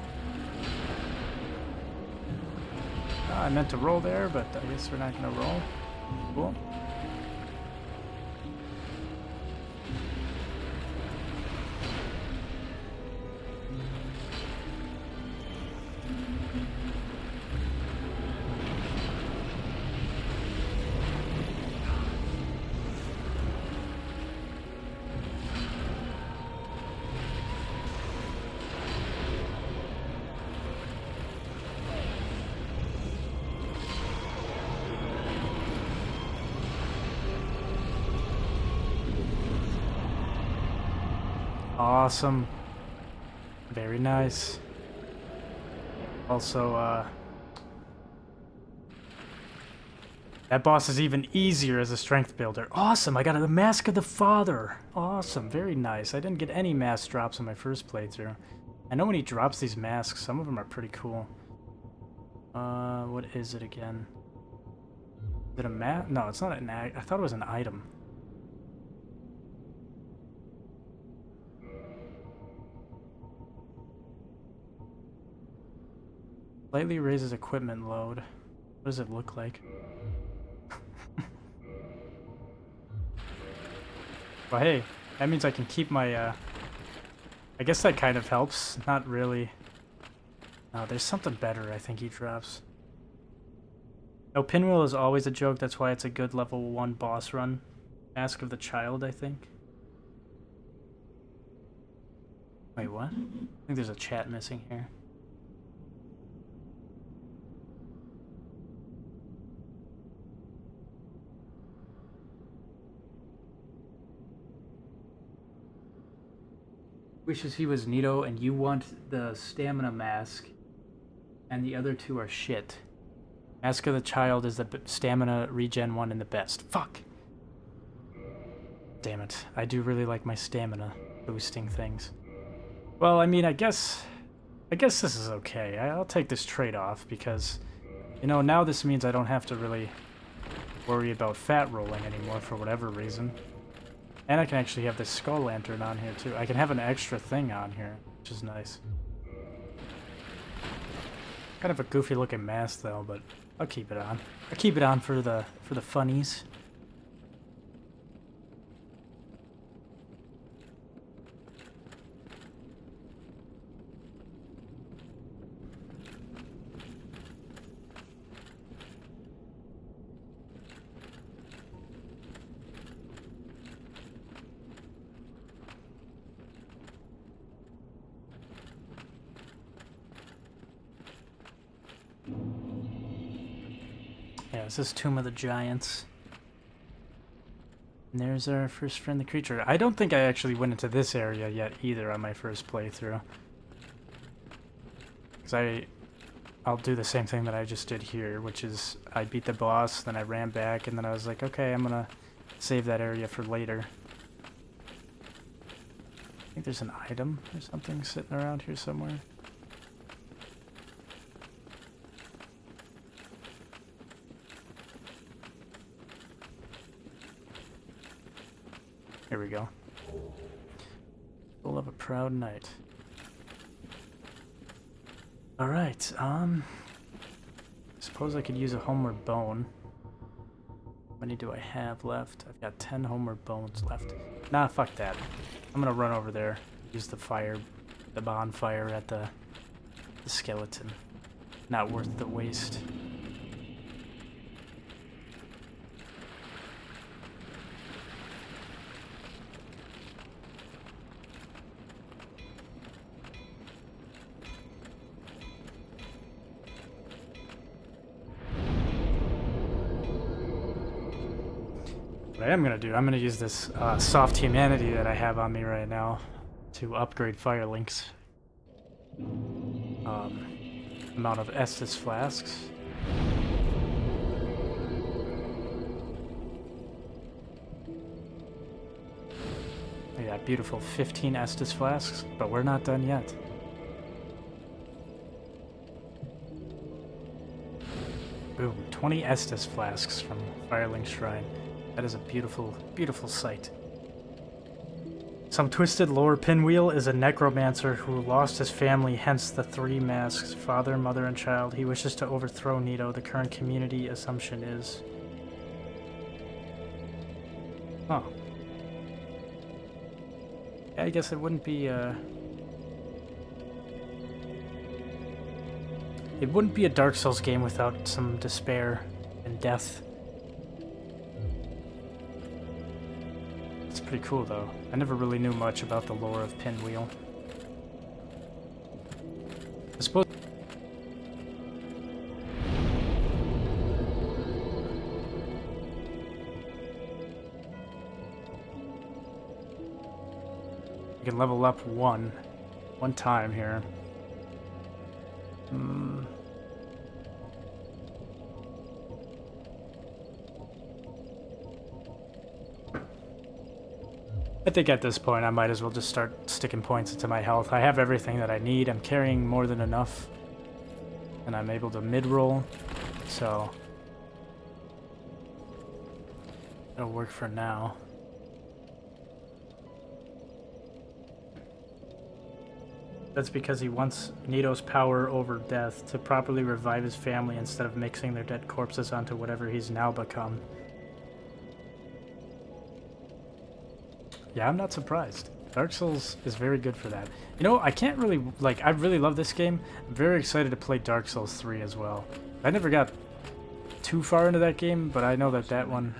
I meant to roll there, but I guess we're not gonna roll. Cool. Awesome. Very nice. Also, that boss is even easier as a strength builder. Awesome, I got the Mask of the Father. Awesome, very nice. I didn't get any mask drops in my first playthrough. I know when he drops these masks, some of them are pretty cool. What is it again? Is it a mask? No, it's not an I thought it was an item. Slightly raises equipment load. What does it look like? Well, hey, that means I can keep my, I guess that kind of helps. Not really. No, there's something better I think he drops. No, Pinwheel is always a joke. That's why it's a good level 1 boss run. Mask of the Child, I think. Wait, what? I think there's a chat missing here. Wishes he was Nito, and you want the stamina mask, and the other two are shit. Mask of the Child is the stamina regen one and the best. Fuck! Damn it. I do really like my stamina boosting things. Well, I mean, I guess this is okay. I'll take this trade-off because, you know, now this means I don't have to really worry about fat rolling anymore for whatever reason. And I can actually have this skull lantern on here too. I can have an extra thing on here, which is nice. Kind of a goofy looking mask though, but I'll keep it on. I'll keep it on for the funnies. Yeah, this is Tomb of the Giants. And there's our first friendly creature. I don't think I actually went into this area yet either on my first playthrough. Because I'll do the same thing that I just did here, which is I beat the boss, then I ran back, and then I was like, okay, I'm gonna save that area for later. I think there's an item or something sitting around here somewhere. Here we go. Full of a proud knight. Alright, suppose I could use a homeward bone. How many do I have left? I've got 10 homeward bones left. Nah, fuck that. I'm gonna run over there, use the bonfire at the skeleton. Not worth the waste. What I am going to do, I'm going to use this soft humanity that I have on me right now to upgrade Firelinks. Amount of Estus flasks. Yeah, beautiful 15 Estus flasks, but we're not done yet. Boom, 20 Estus flasks from Firelink Shrine. That is a beautiful, beautiful sight. Some twisted lore, Pinwheel is a necromancer who lost his family, hence the 3 masks, father, mother, and child. He wishes to overthrow Nito. The current community assumption is... Oh. Yeah, I guess it wouldn't be, It wouldn't be a Dark Souls game without some despair and death. It's pretty cool, though. I never really knew much about the lore of Pinwheel. I suppose... You can level up one time here. I think at this point I might as well just start sticking points into my health. I have everything that I need. I'm carrying more than enough. And I'm able to mid-roll. So... it'll work for now. That's because he wants Nito's power over death to properly revive his family instead of mixing their dead corpses onto whatever he's now become. Yeah, I'm not surprised. Dark Souls is very good for that. You know, I can't really, like, I really love this game. I'm very excited to play Dark Souls 3 as well. I never got too far into that game, but I know that that one...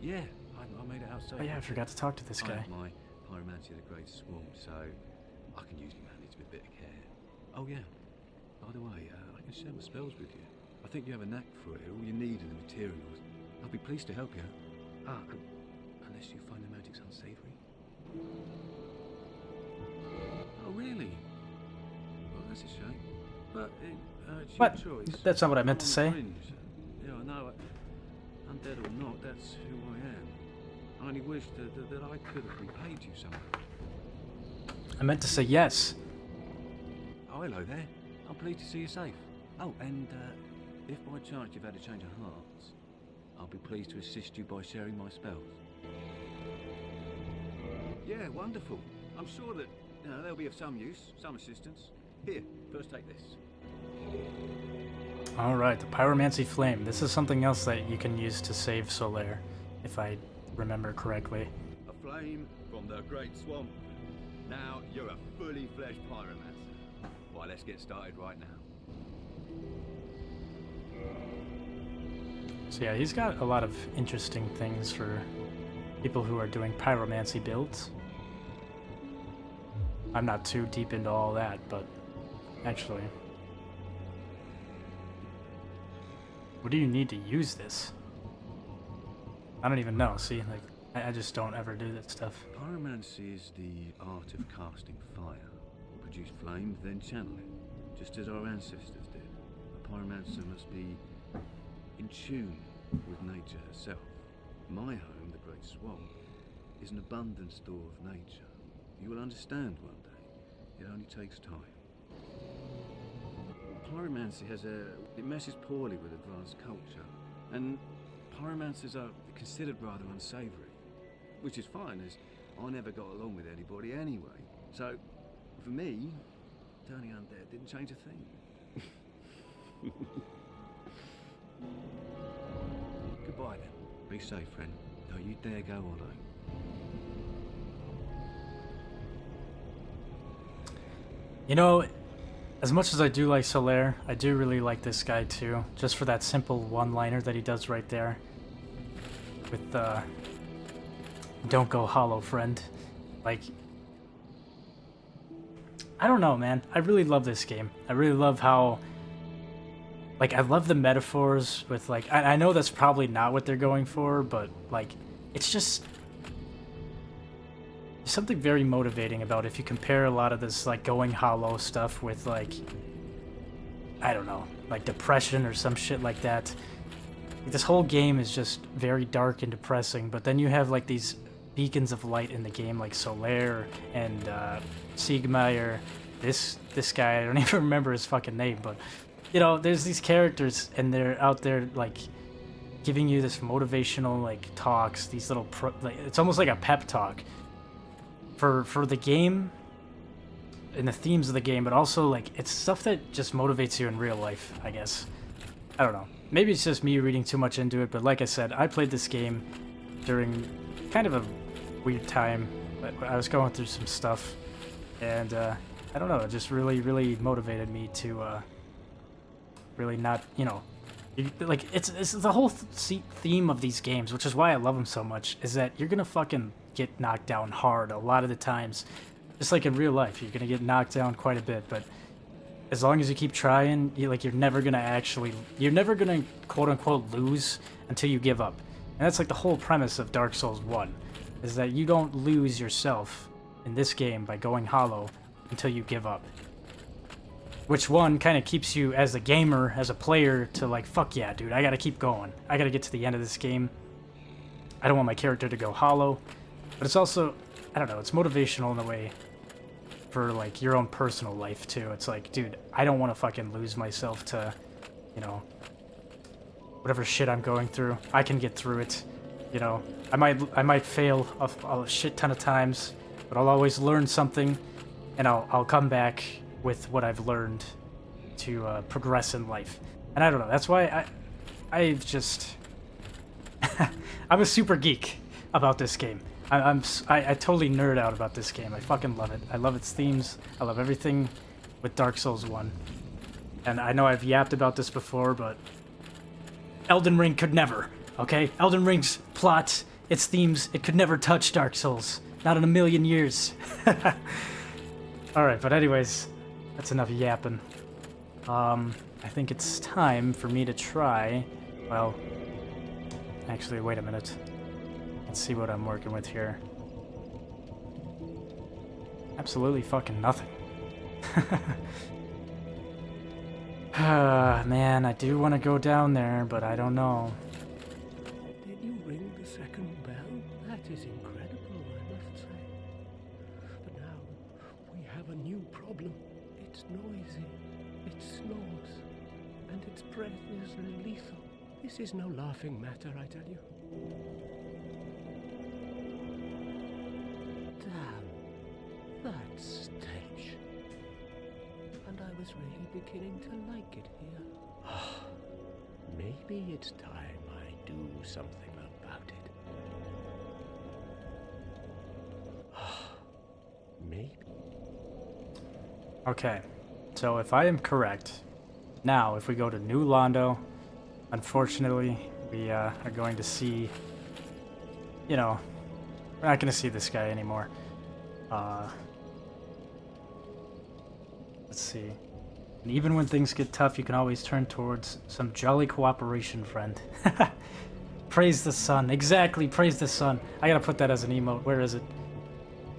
Yeah, I made a house safe. Oh yeah, I forgot to talk to this guy. I have my pyromancy of the Great Swarm, so I can usually manage with a bit of care. Oh yeah, by the way, I can share my spells with you. I think you have a knack for it. All you need are the materials. I'll be pleased to help you. Unless you find the magic's unsavory. Oh really? Well, that's a shame. But it's your What? choice. That's not what I meant to I'm say. cringe. Yeah, I know. Undead or not, that's who I am. I only wish that I could have repaid you something. I meant to say yes. Oh, hello there. I'm pleased to see you safe. Oh, and if by chance you've had a change of hearts, I'll be pleased to assist you by sharing my spells. Yeah, wonderful. I'm sure that they'll be of some use, some assistance. Here, first take this. Alright, the Pyromancy Flame. This is something else that you can use to save Solaire, if I remember correctly. A flame from the Great Swamp. Now you're a fully fledged pyromancer. Why, let's get started right now. So yeah, he's got a lot of interesting things for people who are doing pyromancy builds. I'm not too deep into all that, but actually... What do you need to use this? I don't even know, see? Like, I just don't ever do that stuff. Pyromancy is the art of casting fire. Produce flame, then channel it, just as our ancestors did. pyromancer must be in tune with nature herself. My home, the Great Swamp, is an abundant store of nature. You will understand one day. It only takes time. Pyromancy it messes poorly with advanced culture, and pyromancers are considered rather unsavoury, which is fine as I never got along with anybody anyway. So, for me, turning undead didn't change a thing. Goodbye then. Be safe, friend. Don't you dare go alone. You know, as much as I do like Solaire, I do really like this guy too, just for that simple one-liner that he does right there. With, don't go hollow, friend. Like, I don't know, man. I really love this game. I really love how, like, I love the metaphors with, like, I know that's probably not what they're going for, but, like, it's just something very motivating about if you compare a lot of this, like, going hollow stuff with, like, I don't know, like depression or some shit like that. This whole game is just very dark and depressing, but then you have, like, these beacons of light in the game, like Solaire and Siegmeyer. This guy, I don't even remember his fucking name, but, you know, there's these characters, and they're out there, like, giving you this motivational, like, talks, these little, like, it's almost like a pep talk for the game and the themes of the game, but also, like, it's stuff that just motivates you in real life, I guess. I don't know. Maybe it's just me reading too much into it, but like I said, I played this game during kind of a weird time. I was going through some stuff, and I don't know, it just really motivated me to really not, you know, like, it's the whole theme of these games, which is why I love them so much, is that you're gonna fucking get knocked down hard a lot of the times. Just like in real life, you're gonna get knocked down quite a bit, but as long as you keep trying, you're never gonna quote-unquote lose until you give up. And that's like the whole premise of Dark Souls 1, is that you don't lose yourself in this game by going hollow until you give up. Which one kind of keeps you as a gamer, as a player, to like, fuck yeah, dude, I gotta keep going. I gotta get to the end of this game. I don't want my character to go hollow. But it's also, I don't know, it's motivational in a way for, like, your own personal life, too. It's like, dude, I don't want to fucking lose myself to, you know, whatever shit I'm going through. I can get through it, you know. I might fail a shit ton of times, but I'll always learn something, and I'll come back with what I've learned to progress in life. And I don't know, that's why I've just... I'm a super geek about this game. I totally nerd out about this game. I fucking love it. I love its themes. I love everything with Dark Souls 1. And I know I've yapped about this before, but Elden Ring could never, okay? Elden Ring's plot, its themes, it could never touch Dark Souls. Not in a million years. Alright, but anyways, that's enough yapping. I think it's time for me to try, well, actually, wait a minute. Let's see what I'm working with here. Absolutely fucking nothing. Man, I do want to go down there, but I don't know. Did you ring the second bell? That is incredible, I must say. But now, we have a new problem. It's noisy, it snores, and its breath is lethal. This is no laughing matter, I tell you. Damn, that stench. And I was really beginning to like it here. Maybe it's time I do something about it. Maybe. Okay, so if I am correct, now if we go to New Londo, unfortunately, we are going to see, you know, we're not going to see this guy anymore. Let's see. And even when things get tough, you can always turn towards some jolly cooperation, friend. Praise the sun. Exactly, praise the sun. I gotta put that as an emote. Where is it?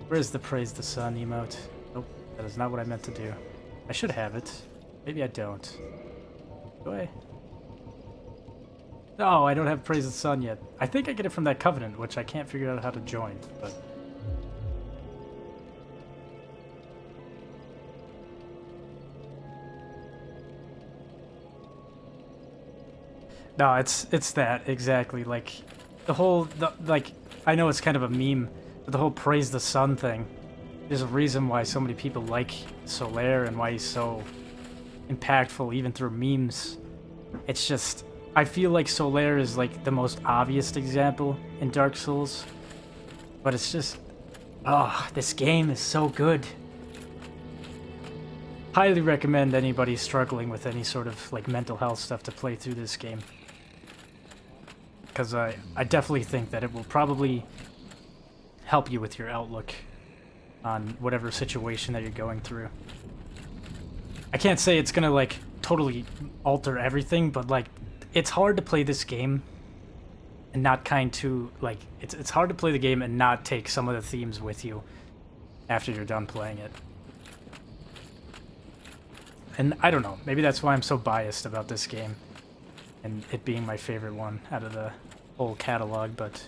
Where's the praise the sun emote? Nope, that is not what I meant to do. I should have it. Maybe I don't. Do I? No, I don't have Praise the Sun yet. I think I get it from that Covenant, which I can't figure out how to join, but... No, it's that, exactly. Like, like, I know it's kind of a meme, but the whole Praise the Sun thing, there's a reason why so many people like Solaire and why he's so impactful, even through memes. It's just, I feel like Solaire is like the most obvious example in Dark Souls, but it's just, oh, this game is so good. Highly recommend anybody struggling with any sort of like mental health stuff to play through this game. Because I definitely think that it will probably help you with your outlook on whatever situation that you're going through. I can't say it's gonna like totally alter everything, but like it's hard to play this game and not it's hard to play the game and not take some of the themes with you after you're done playing it. And I don't know, maybe that's why I'm so biased about this game and it being my favorite one out of the whole catalog, but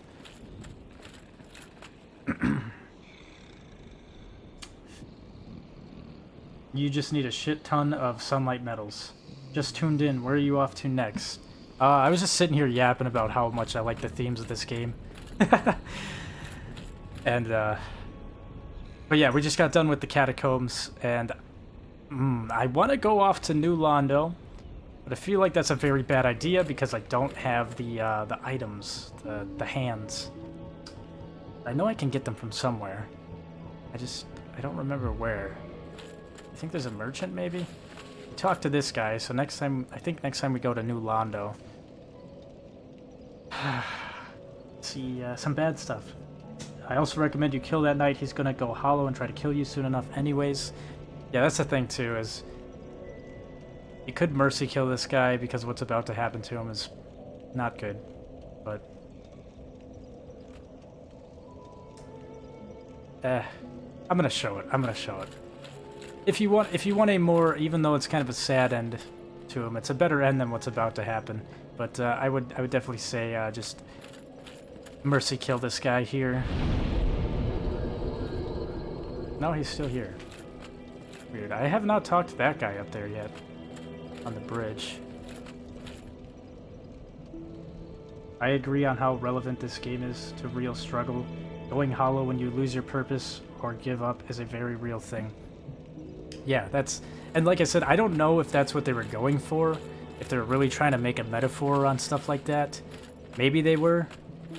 you just need a shit ton of sunlight metals. Just tuned in. Where are you off to next? I was just sitting here yapping about how much I like the themes of this game. And, but yeah, we just got done with the catacombs, and I want to go off to New Londo, but I feel like that's a very bad idea because I don't have the items, the hands. I know I can get them from somewhere. I don't remember where. I think there's a merchant, maybe? We talked to this guy, so next time, I think next time we go to New Londo. See, some bad stuff. I also recommend you kill that knight. He's gonna go hollow and try to kill you soon enough anyways. Yeah, that's the thing too, is you could mercy kill this guy because what's about to happen to him is not good, but I'm gonna show it. If you want a more, even though it's kind of a sad end to him, it's a better end than what's about to happen. But I would definitely say just mercy kill this guy here. No, he's still here. Weird. I have not talked to that guy up there yet on the bridge. I agree on how relevant this game is to real struggle. Going hollow when you lose your purpose or give up is a very real thing. Yeah, and like I said, I don't know if that's what they were going for, if they were really trying to make a metaphor on stuff like that. Maybe they were,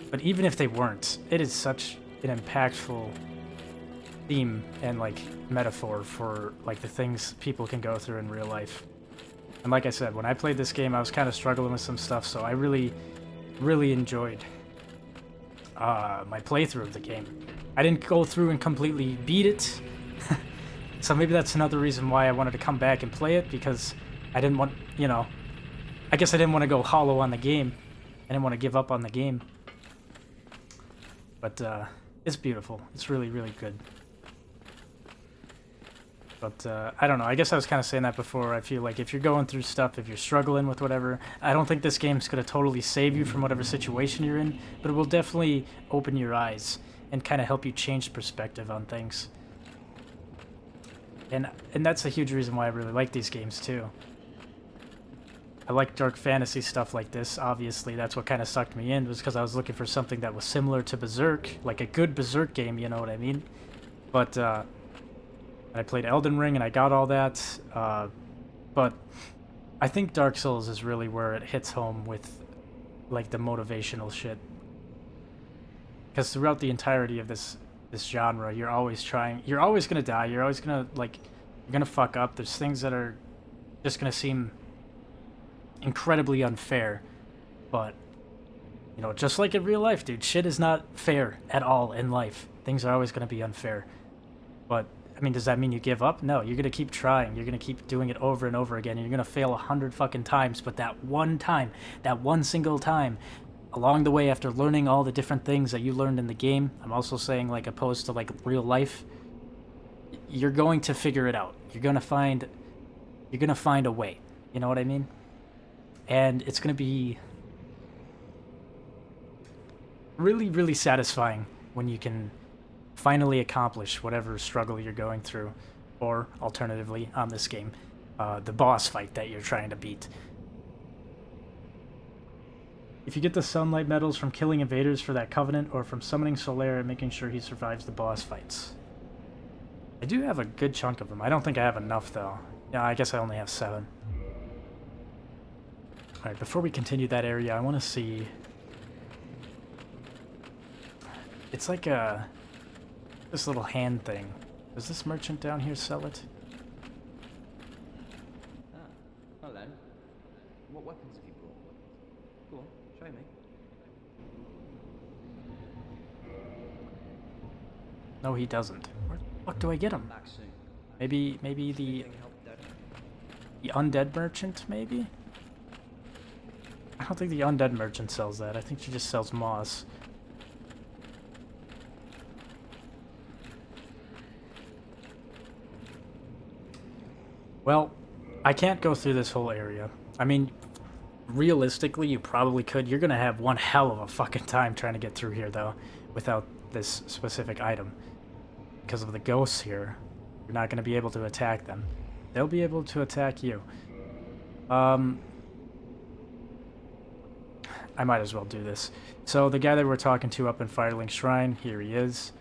but even if they weren't, it is such an impactful theme and like metaphor for like the things people can go through in real life. And like I said, when I played this game, I was kind of struggling with some stuff, so I really enjoyed my playthrough of the game. I didn't go through and completely beat it, so maybe that's another reason why I wanted to come back and play it, because I didn't want, I guess I didn't want to go hollow on the game. I didn't want to give up on the game. But it's beautiful. It's really, really good. But I don't know. I guess I was kind of saying that before. I feel like if you're going through stuff, if you're struggling with whatever, I don't think this game's going to totally save you from whatever situation you're in, but it will definitely open your eyes and kind of help you change perspective on things. And that's a huge reason why I really like these games too. I like dark fantasy stuff like this. Obviously, that's what kind of sucked me in, was because I was looking for something that was similar to Berserk, like a good Berserk game, you know what I mean? But I played Elden Ring and I got all that, but I think Dark Souls is really where it hits home with like the motivational shit. Because throughout the entirety of this genre, you're always gonna die, you're always gonna you're gonna fuck up. There's things that are just gonna seem incredibly unfair, but just like in real life, dude, shit is not fair at all in life. Things are always gonna be unfair. But I mean, does that mean you give up? No, you're gonna keep trying. You're gonna keep doing it over and over again, and you're gonna fail 100 fucking times. But that one time, that one single time, along the way, after learning all the different things that you learned in the game, I'm also saying like opposed to like real life, you're going to figure it out. You're gonna find a way. You know what I mean? and it's going to be really, really satisfying when you can finally accomplish whatever struggle you're going through, or alternatively, on this game, the boss fight that you're trying to beat. If you get the sunlight medals from killing invaders for that covenant, or from summoning Solaire and making sure he survives the boss fights. I do have a good chunk of them. I don't think I have enough, though. Yeah, I guess I only have 7. Alright, before we continue that area, I want to see... It's like this little hand thing. Does this merchant down here sell it? Ah, hello. What weapons have you brought? Go on, show me. No, he doesn't. Where the fuck do I get him? Back soon. Maybe the undead merchant, maybe? I don't think the undead merchant sells that. I think she just sells moss. Well, I can't go through this whole area. I mean, realistically, you probably could. You're gonna have one hell of a fucking time trying to get through here, though, without this specific item. Because of the ghosts here, you're not gonna be able to attack them. They'll be able to attack you. I might as well do this. So, the guy that we're talking to up in Firelink Shrine, here he is.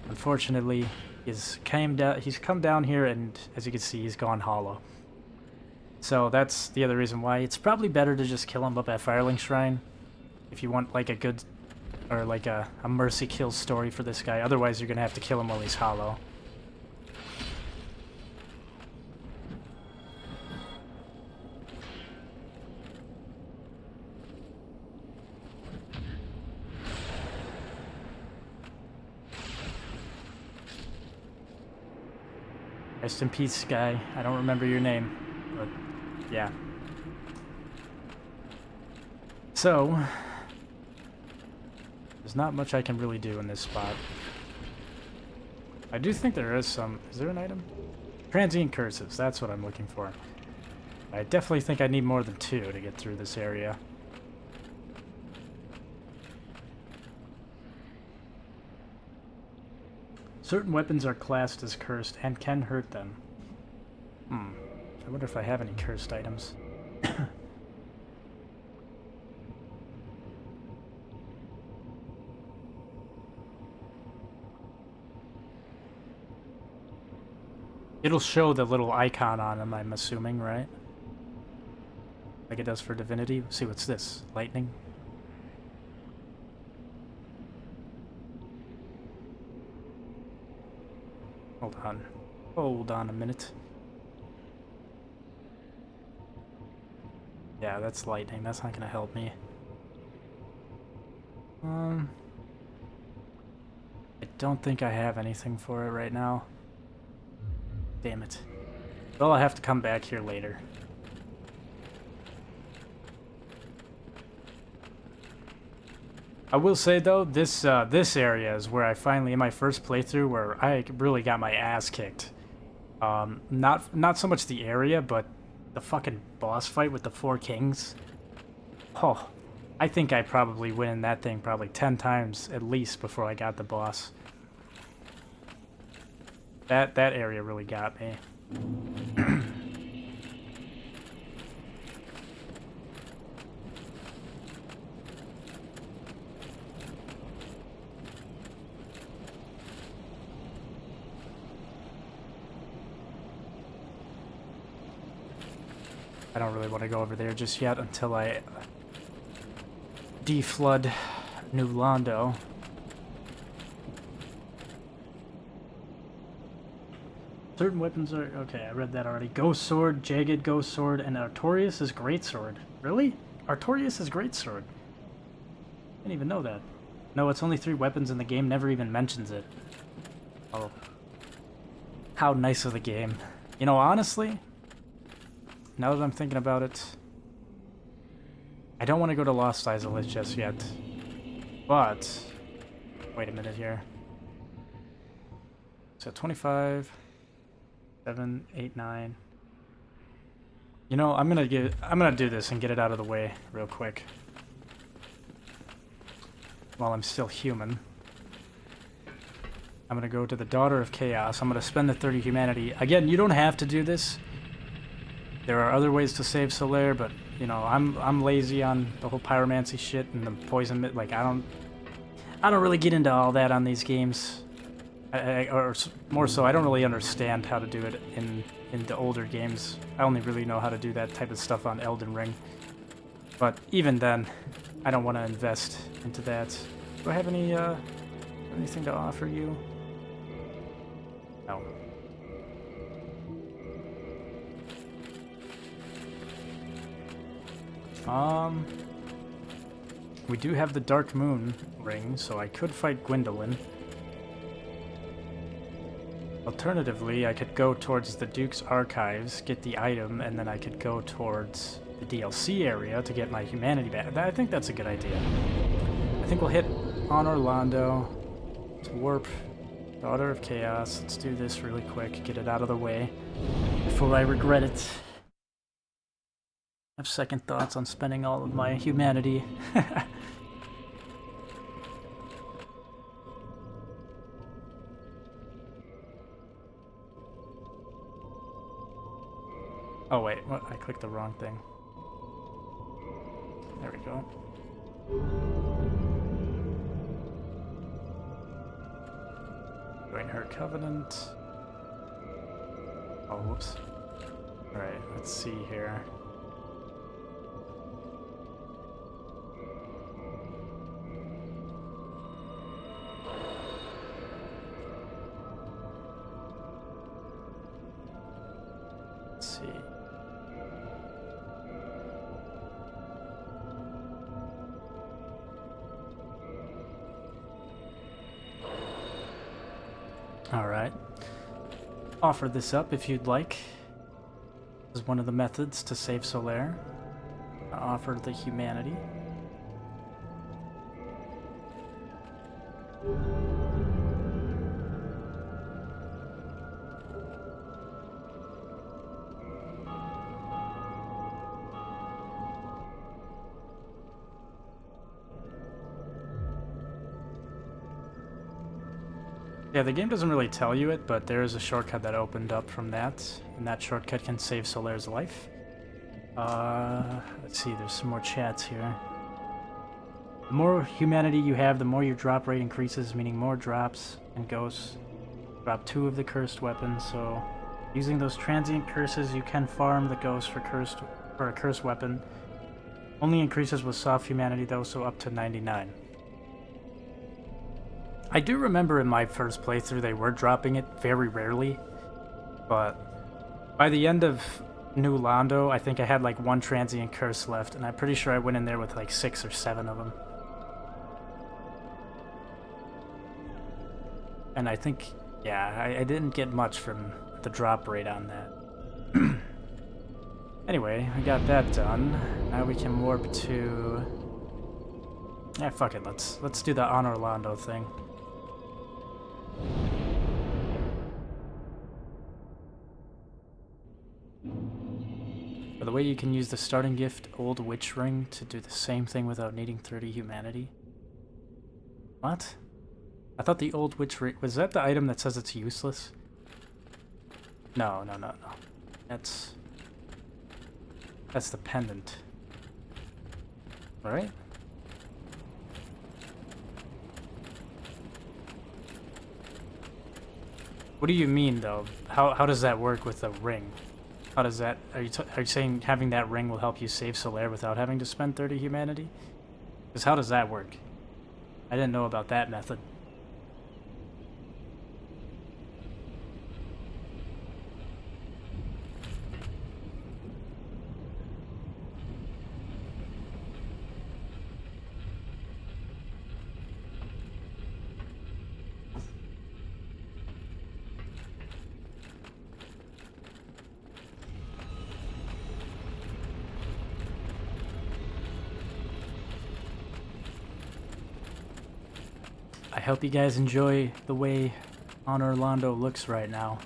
Unfortunately, he's come down here, and as you can see, he's gone hollow. So that's the other reason why it's probably better to just kill him up at Firelink Shrine if you want like a good, or like a mercy kill story for this guy. Otherwise, you're gonna have to kill him while he's hollow. Rest in peace, guy. I don't remember your name, but yeah. So, there's not much I can really do in this spot. I do think there is some... Is there an item? Transient curses, that's what I'm looking for. I definitely think I need more than 2 to get through this area. Certain weapons are classed as cursed and can hurt them. I wonder if I have any cursed items. It'll show the little icon on them, I'm assuming, right? Like it does for Divinity. Let's see, what's this? Lightning? Hold on. Hold on a minute. Yeah, that's lightning. That's not gonna help me. I don't think I have anything for it right now. Damn it. Well, I'll have to come back here later. I will say though, this area is where I finally, in my first playthrough, where I really got my ass kicked. Not so much the area, but the fucking boss fight with the 4 kings. Oh, I think I probably win that thing probably 10 times at least before I got the boss. That area really got me. I don't really want to go over there just yet until I deflood New Londo. Certain weapons are... Okay, I read that already. Ghost Sword, Jagged Ghost Sword, and Artorias' Greatsword. Really? Artorias' Greatsword? I didn't even know that. No, it's only 3 weapons and the game never even mentions it. Oh. How nice of the game. You know, honestly, now that I'm thinking about it, I don't want to go to Lost Isles just yet. But... Wait a minute here. So 25... 7, 8, 9. You know, I'm gonna do this and get it out of the way real quick. While I'm still human. I'm gonna go to the Daughter of Chaos. I'm gonna spend the 30 humanity. Again, you don't have to do this. There are other ways to save Solaire, but you know, I'm lazy on the whole pyromancy shit and the poison. Like I don't really get into all that on these games. Or more so, I don't really understand how to do it in the older games. I only really know how to do that type of stuff on Elden Ring. But even then, I don't want to invest into that. Do I have anything to offer you? No. We do have the Dark Moon ring, so I could fight Gwendolyn. Alternatively, I could go towards the Duke's Archives, get the item, and then I could go towards the DLC area to get my humanity back. I think that's a good idea. I think we'll hit on Orlando to warp Daughter of Chaos. Let's do this really quick, get it out of the way before I regret it. I have second thoughts on spending all of my humanity. Oh wait, what? I clicked the wrong thing. There we go. Join her covenant. Oh, whoops. Alright, let's see here. Let's see. Alright. Offer this up if you'd like. This is one of the methods to save Solaire. Offer the humanity. Yeah, the game doesn't really tell you it, but there is a shortcut that opened up from that, and that shortcut can save Solaire's life. Let's see, there's some more chats here. The more humanity you have, the more your drop rate increases, meaning more drops and ghosts. Drop 2 of the cursed weapons, so using those transient curses, you can farm the ghost for a cursed weapon. Only increases with soft humanity though, so up to 99. I do remember in my first playthrough they were dropping it very rarely, but by the end of New Londo, I think I had like 1 transient curse left, and I'm pretty sure I went in there with like 6 or 7 of them. And I think, yeah, I didn't get much from the drop rate on that. Anyway, we got that done. Now we can warp to... Yeah, fuck it, let's do the On Orlando thing. By the way, you can use the starting gift Old Witch Ring to do the same thing without needing 30 humanity. What? I thought the Old Witch Ring... Was that the item that says it's useless? No. That's the pendant. Right? What do you mean, though? How does that work with the ring? How does that... Are you saying having that ring will help you save Solaire without having to spend 30 humanity? Because how does that work? I didn't know about that method. I hope you guys enjoy the way On Orlando looks right now.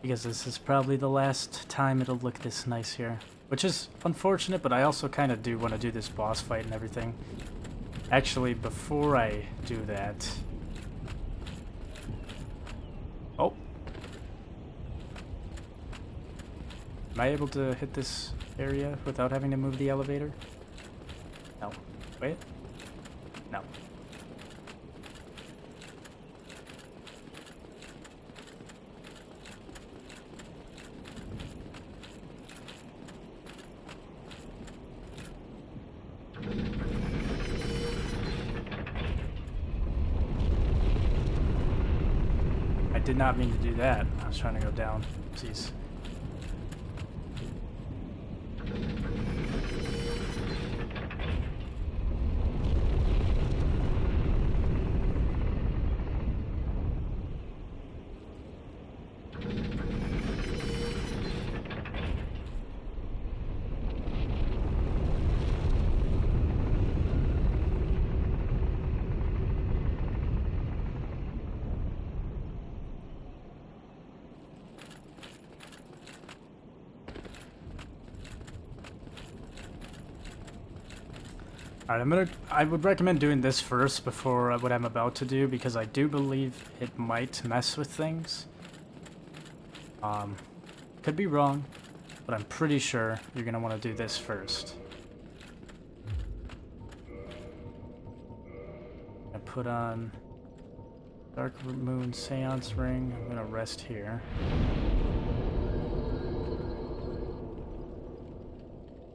because this is probably the last time it'll look this nice here. Which is unfortunate, but I also kind of do want to do this boss fight and everything. Actually, before I do that... Oh! Am I able to hit this area without having to move the elevator? No. Wait. No. I did not mean to do that. I was trying to go down. Jeez. Alright, I would recommend doing this first before what I'm about to do, because I do believe it might mess with things. Could be wrong, but I'm pretty sure you're gonna want to do this first. I put on Dark Moon Seance Ring. I'm gonna rest here.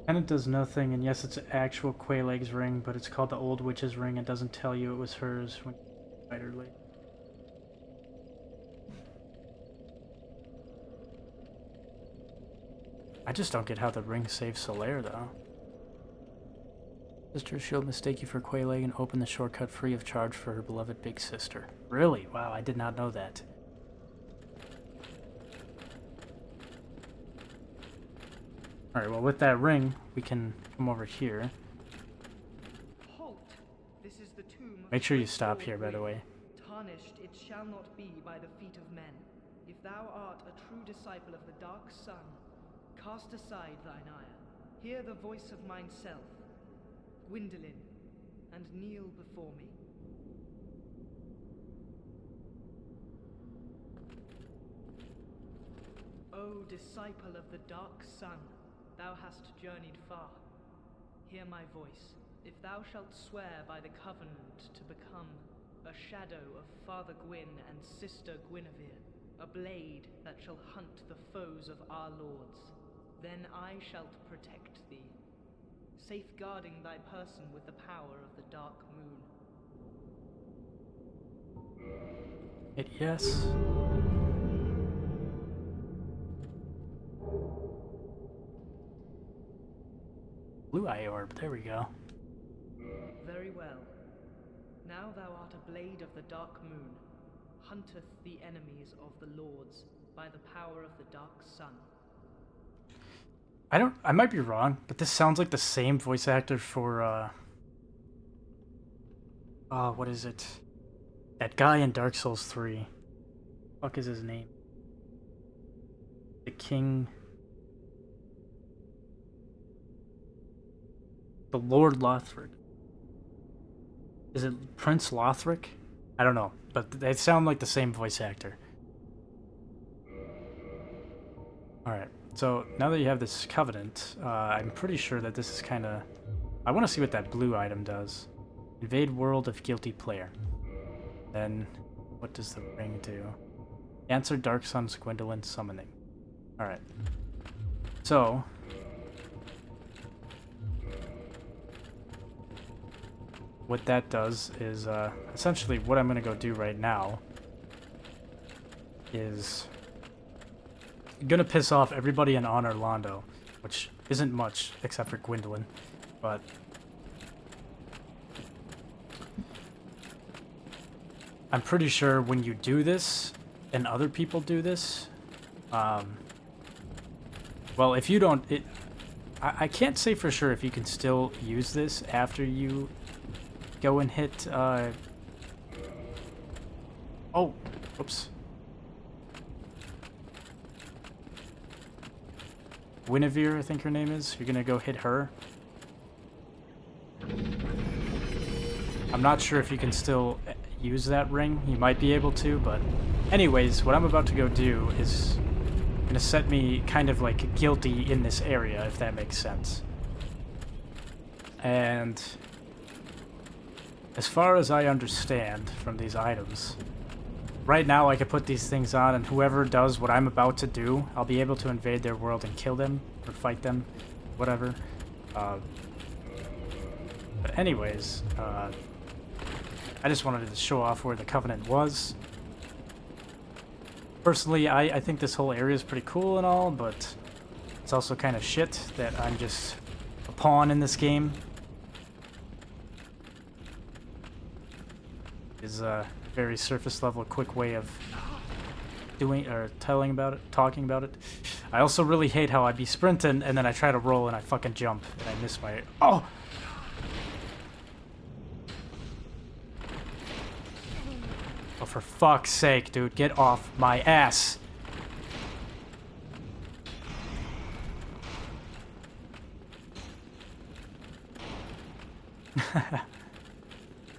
And it does nothing, and yes, it's an actual Quelaag's ring, but it's called the Old Witch's ring. It doesn't tell you it was hers when you fight her later. I just don't get how the ring saves Solaire, though. Sister, she'll mistake you for Quelaag and open the shortcut free of charge for her beloved big sister. Really? Wow, I did not know that. Alright, well, with that ring, we can come over here. Halt! This is the tomb of Make sure you the stop great here, by the Lord. way. Tarnished it shall not be by the feet of men. If thou art a true disciple of the Dark Sun, cast aside thine ire. Hear the voice of myself, Gwendolyn, and kneel before me. O disciple of the Dark Sun, thou hast journeyed far. Hear my voice. If thou shalt swear by the covenant to become a shadow of Father Gwyn and Sister Guinevere, a blade that shall hunt the foes of our lords, then I shall protect thee, safeguarding thy person with the power of the Dark Moon. Hit yes. Blue eye orb, there we go. Very well. Now thou art a blade of the Dark Moon, hunteth the enemies of the lords by the power of the Dark Sun. I might be wrong, but this sounds like the same voice actor for, what is it? That guy in Dark Souls 3. Fuck is his name? The King... The Lord Lothric. Is it Prince Lothric? I don't know, but they sound like the same voice actor. Alright, so now that you have this covenant, I'm pretty sure that this is kind of... I want to see what that blue item does. Invade world of guilty player. Then, what does the ring do? Answer Dark Sun's Gwendolyn summoning. Alright. So... what that does is, essentially what I'm going to go do right now is going to piss off everybody in Honor Londo, which isn't much except for Gwendolyn, but I'm pretty sure when you do this and other people do this, well, if you don't, I can't say for sure if you can still use this after you go and hit, oh, oops. Guinevere, I think her name is. You're gonna go hit her. I'm not sure if you can still use that ring. You might be able to, but anyways, what I'm about to go do is gonna set me kind of like guilty in this area, if that makes sense. And as far as I understand from these items, right now I can put these things on, and whoever does what I'm about to do, I'll be able to invade their world and kill them, or fight them, whatever. But anyways, I just wanted to show off where the Covenant was. Personally, I think this whole area is pretty cool and all, but it's also kind of shit that I'm just a pawn in this game. Is a very surface level, quick way of doing or talking about it. I also really hate how I be sprinting and then I try to roll and I fucking jump and I miss my. Oh! Oh, for fuck's sake, dude, get off my ass.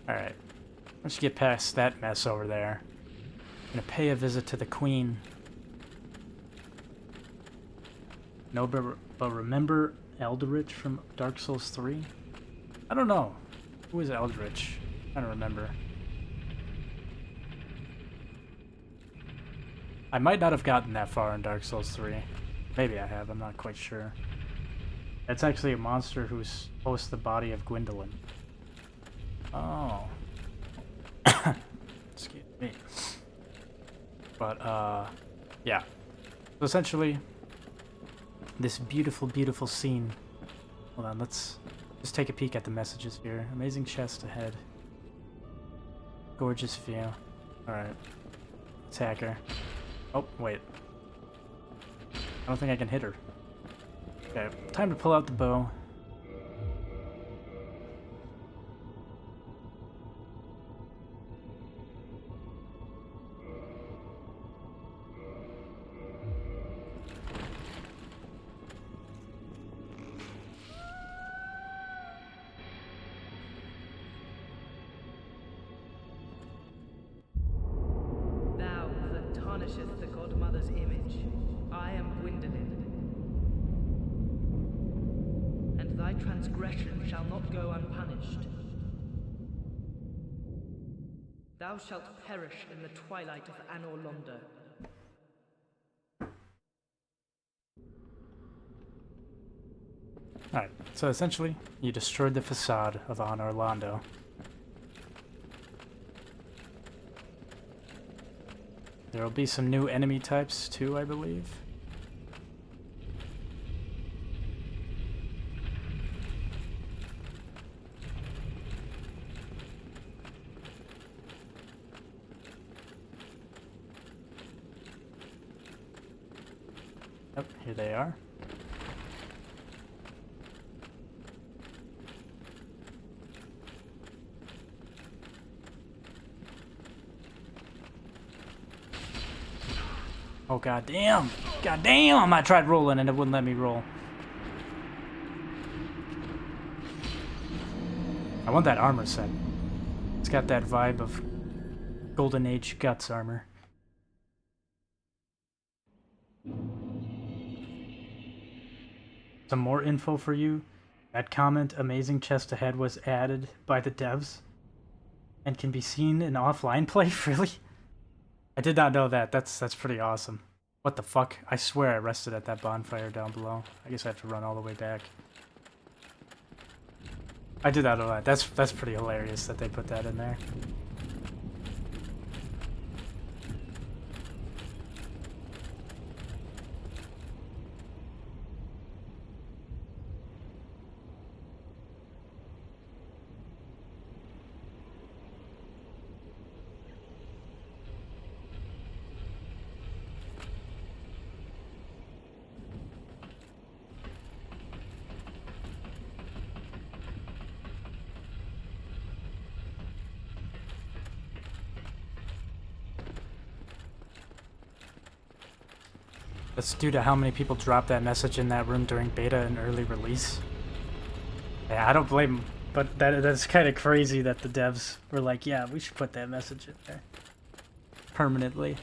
Alright. Once you get past that mess over there, I'm gonna pay a visit to the Queen. No, but remember Eldritch from Dark Souls 3? I don't know. Who is Eldritch? I don't remember. I might not have gotten that far in Dark Souls 3. Maybe I have, I'm not quite sure. That's actually a monster who's hosts the body of Gwendolyn. Oh. Excuse me. But, yeah. So essentially, this beautiful, beautiful scene. Hold on, let's just take a peek at the messages here. Amazing chest ahead. Gorgeous view. Alright. Attack her. Oh, wait. I don't think I can hit her. Okay, time to pull out the bow. The Godmother's image. I am Gwendolyn, and thy transgression shall not go unpunished. Thou shalt perish in the twilight of Anor Londo. Alright, so essentially, you destroyed the facade of Anor Londo. There will be some new enemy types too, I believe. Yep, here they are. Oh, goddamn! Goddamn! I tried rolling and it wouldn't let me roll. I want that armor set. It's got that vibe of Golden Age Guts armor. Some more info for you. That comment, amazing chest ahead, was added by the devs and can be seen in offline play. Really? I did not know that. That's pretty awesome. What the fuck? I swear I rested at that bonfire down below. I guess I have to run all the way back. I did not know that. That's pretty hilarious that they put that in there. That's due to how many people dropped that message in that room during beta and early release. Yeah, I don't blame them, but that's kind of crazy that the devs were like, yeah, we should put that message in there. Permanently.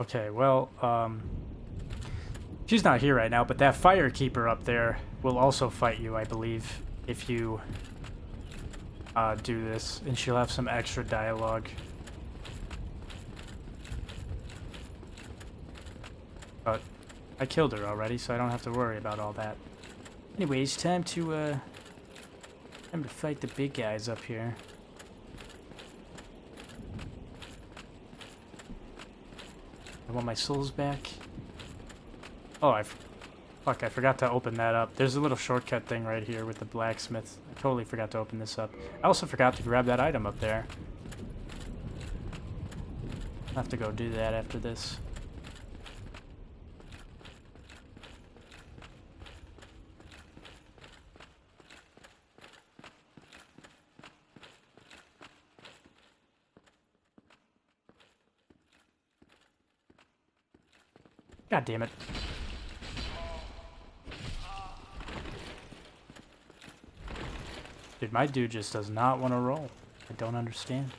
Okay, well, she's not here right now, but that Firekeeper up there will also fight you, I believe, if you do this, and she'll have some extra dialogue. But I killed her already, so I don't have to worry about all that. Anyways, time to fight the big guys up here. I want my souls back. Oh, I forgot to open that up. There's a little shortcut thing right here with the blacksmith. I totally forgot to open this up. I also forgot to grab that item up there. I'll have to go do that after this. God damn it. Dude, my dude just does not want to roll. I don't understand.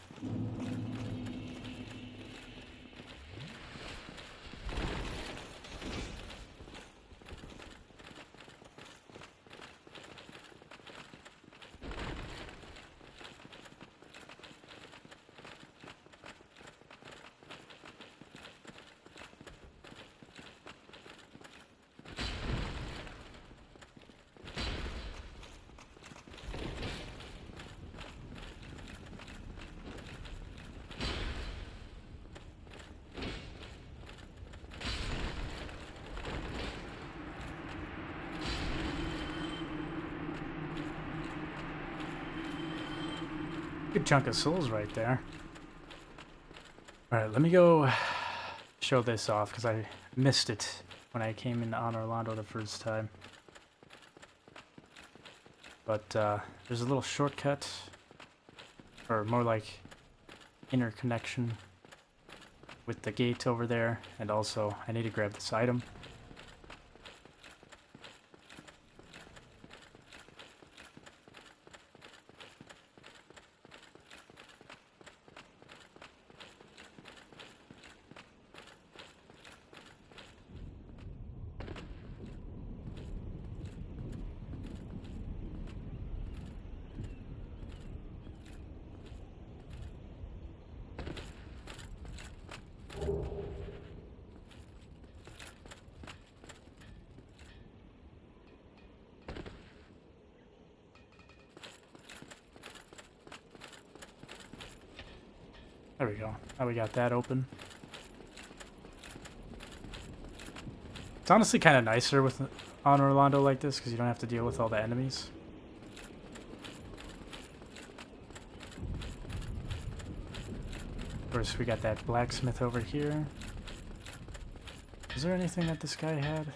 Good chunk of souls right there. Alright, let me go show this off, because I missed it when I came in on Orlando the first time. But there's a little shortcut, or more like interconnection with the gate over there, and also I need to grab this item. There we go. Now we got that open. It's honestly kind of nicer with on Orlando like this, because you don't have to deal with all the enemies. Of course, we got that blacksmith over here. Is there anything that this guy had?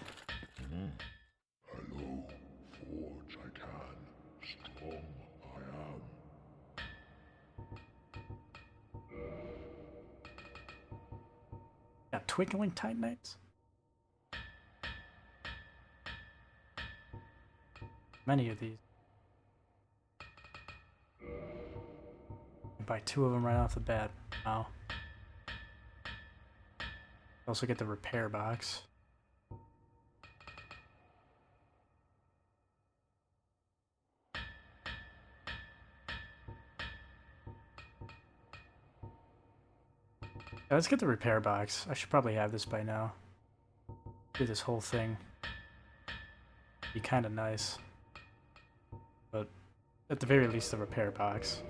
Hello, forge I can, strong I am. Got twinkling titanites? Many of these. Buy 2 of them right off the bat. Wow. Also get the repair box. Yeah, let's get the repair box. I should probably have this by now. Do this whole thing. Be kind of nice. But at the very least, the repair box.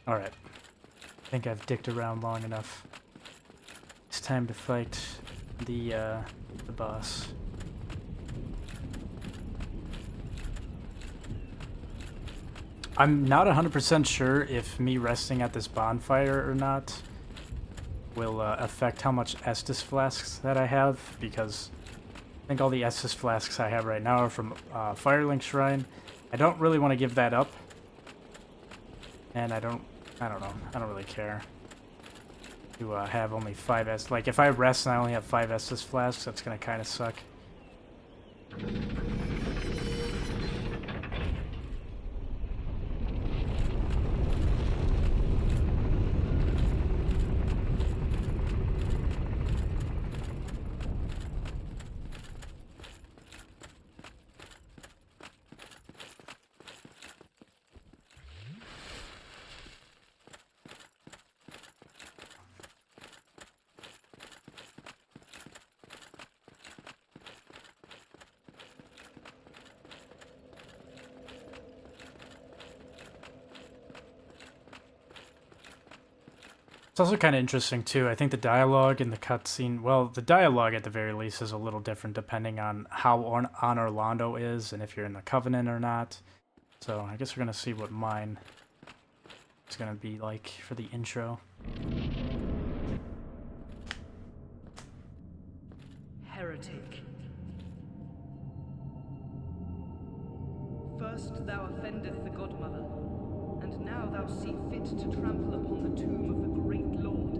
Alright. I think I've dicked around long enough. It's time to fight the boss. I'm not 100% sure if me resting at this bonfire or not will affect how much Estus flasks that I have, because I think all the Estus flasks I have right now are from Firelink Shrine. I don't really want to give that up, and I don't know, I don't really care to have only 5 S. Like, if I rest and I only have 5 Estus flasks, that's gonna kind of suck. It's also kind of interesting, too. I think the dialogue in the cutscene... Well, the dialogue, at the very least, is a little different depending on how on Orlando is and if you're in the Covenant or not. So, I guess we're going to see what mine is going to be like for the intro. Heretic. First thou offendeth the Godmother, and now thou see fit to trample upon the tomb of the great Lord.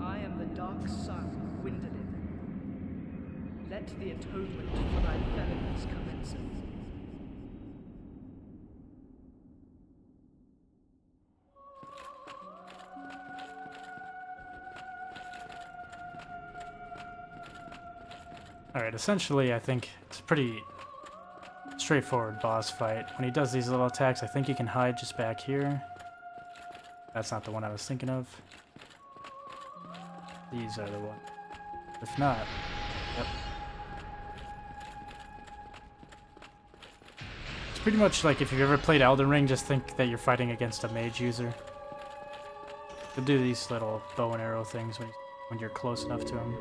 I am the dark sun, Gwyndolin. Let the atonement for thy felonies commence. Alright, essentially, I think it's a pretty straightforward boss fight. When he does these little attacks, I think you can hide just back here. That's not the one I was thinking of. These are the one. If not, yep. It's pretty much like if you've ever played Elden Ring, just think that you're fighting against a mage user. They'll do these little bow and arrow things when you're close enough to him.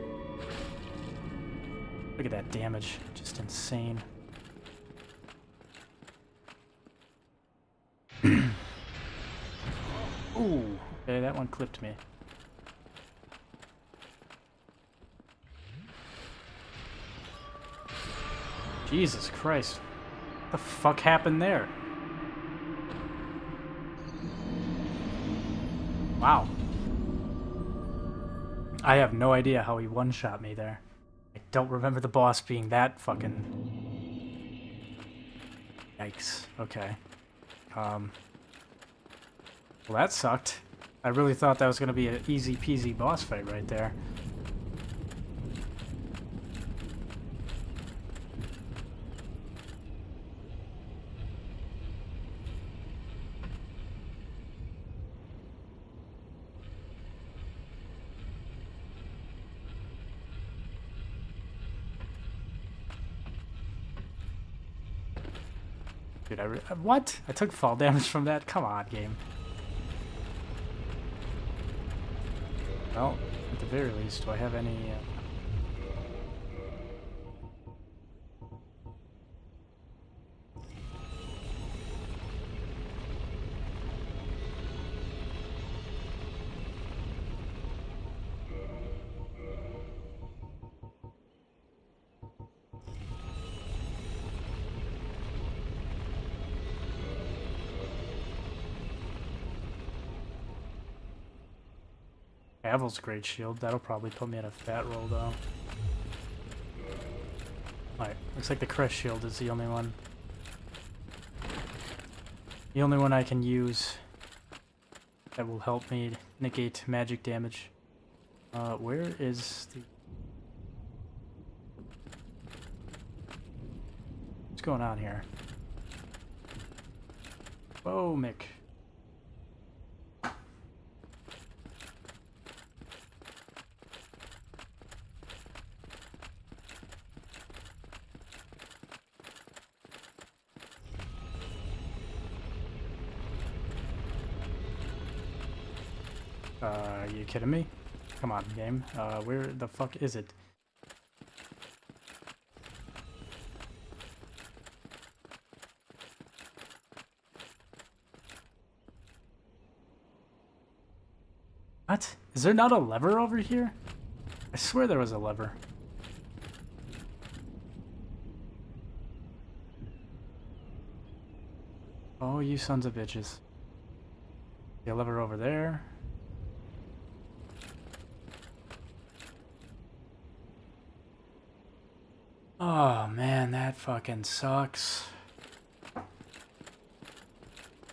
Look at that damage, just insane. Ooh, okay, that one clipped me. Jesus Christ. What the fuck happened there? Wow. I have no idea how he one-shot me there. I don't remember the boss being that fucking... Yikes. Okay. Well, that sucked. I really thought that was going to be an easy-peasy boss fight right there. Dude, what? I took fall damage from that? Come on, game. Well, at the very least, do I have any... Avil's Great Shield. That'll probably put me in a fat roll, though. Alright, looks like the Crest Shield is the only one. The only one I can use that will help me negate magic damage. Where is the... What's going on here? Whoa, Mick. Are you kidding me? Come on, game. Where the fuck is it? What? Is there not a lever over here? I swear there was a lever. Oh, you sons of bitches. The lever over there. Oh man, that fucking sucks.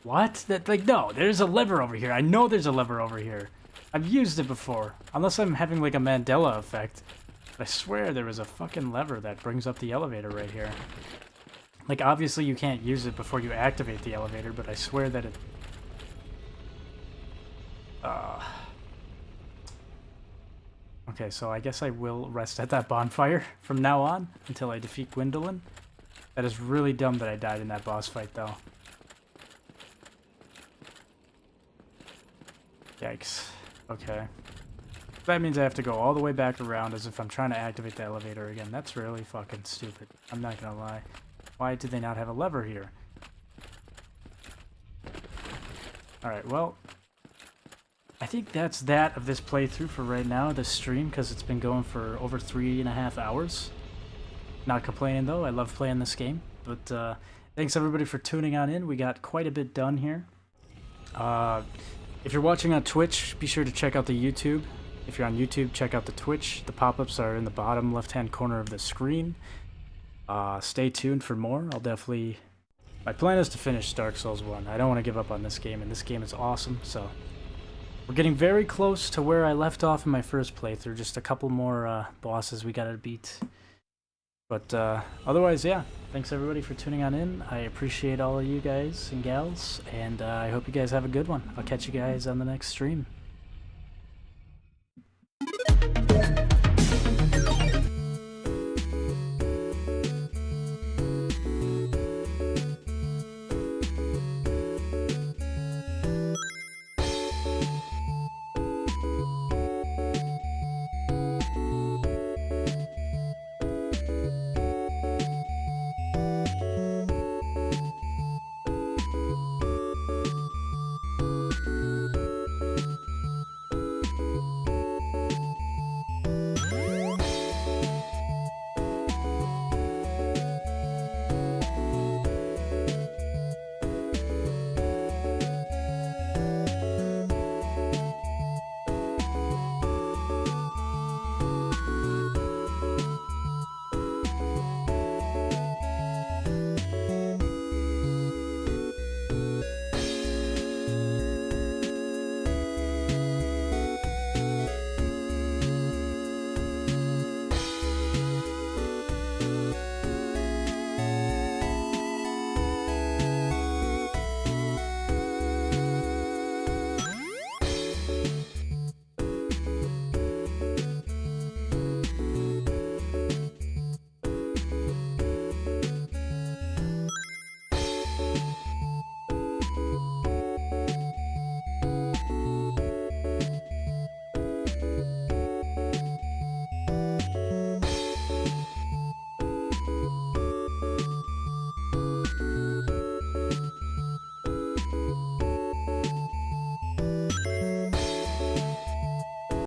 What? That, like, no, there's a lever over here. I know there's a lever over here. I've used it before. Unless I'm having like a Mandela effect. But I swear there was a fucking lever that brings up the elevator right here. Like, obviously you can't use it before you activate the elevator, but I swear that it... Okay, so I guess I will rest at that bonfire from now on until I defeat Gwendolyn. That is really dumb that I died in that boss fight, though. Yikes. Okay. That means I have to go all the way back around as if I'm trying to activate the elevator again. That's really fucking stupid. I'm not gonna lie. Why did they not have a lever here? Alright, well... I think that's that of this playthrough for right now, this stream, because it's been going for over 3.5 hours. Not complaining though, I love playing this game. But thanks everybody for tuning on in. We got quite a bit done here. If you're watching on Twitch, be sure to check out the YouTube. If you're on YouTube, check out the Twitch. The pop-ups are in the bottom left-hand corner of the screen. Stay tuned for more. I'll definitely... My plan is to finish Dark Souls 1. I don't want to give up on this game, and this game is awesome, so... We're getting very close to where I left off in my first playthrough. Just a couple more bosses we gotta beat. But otherwise, yeah. Thanks everybody for tuning on in. I appreciate all of you guys and gals, and I hope you guys have a good one. I'll catch you guys on the next stream.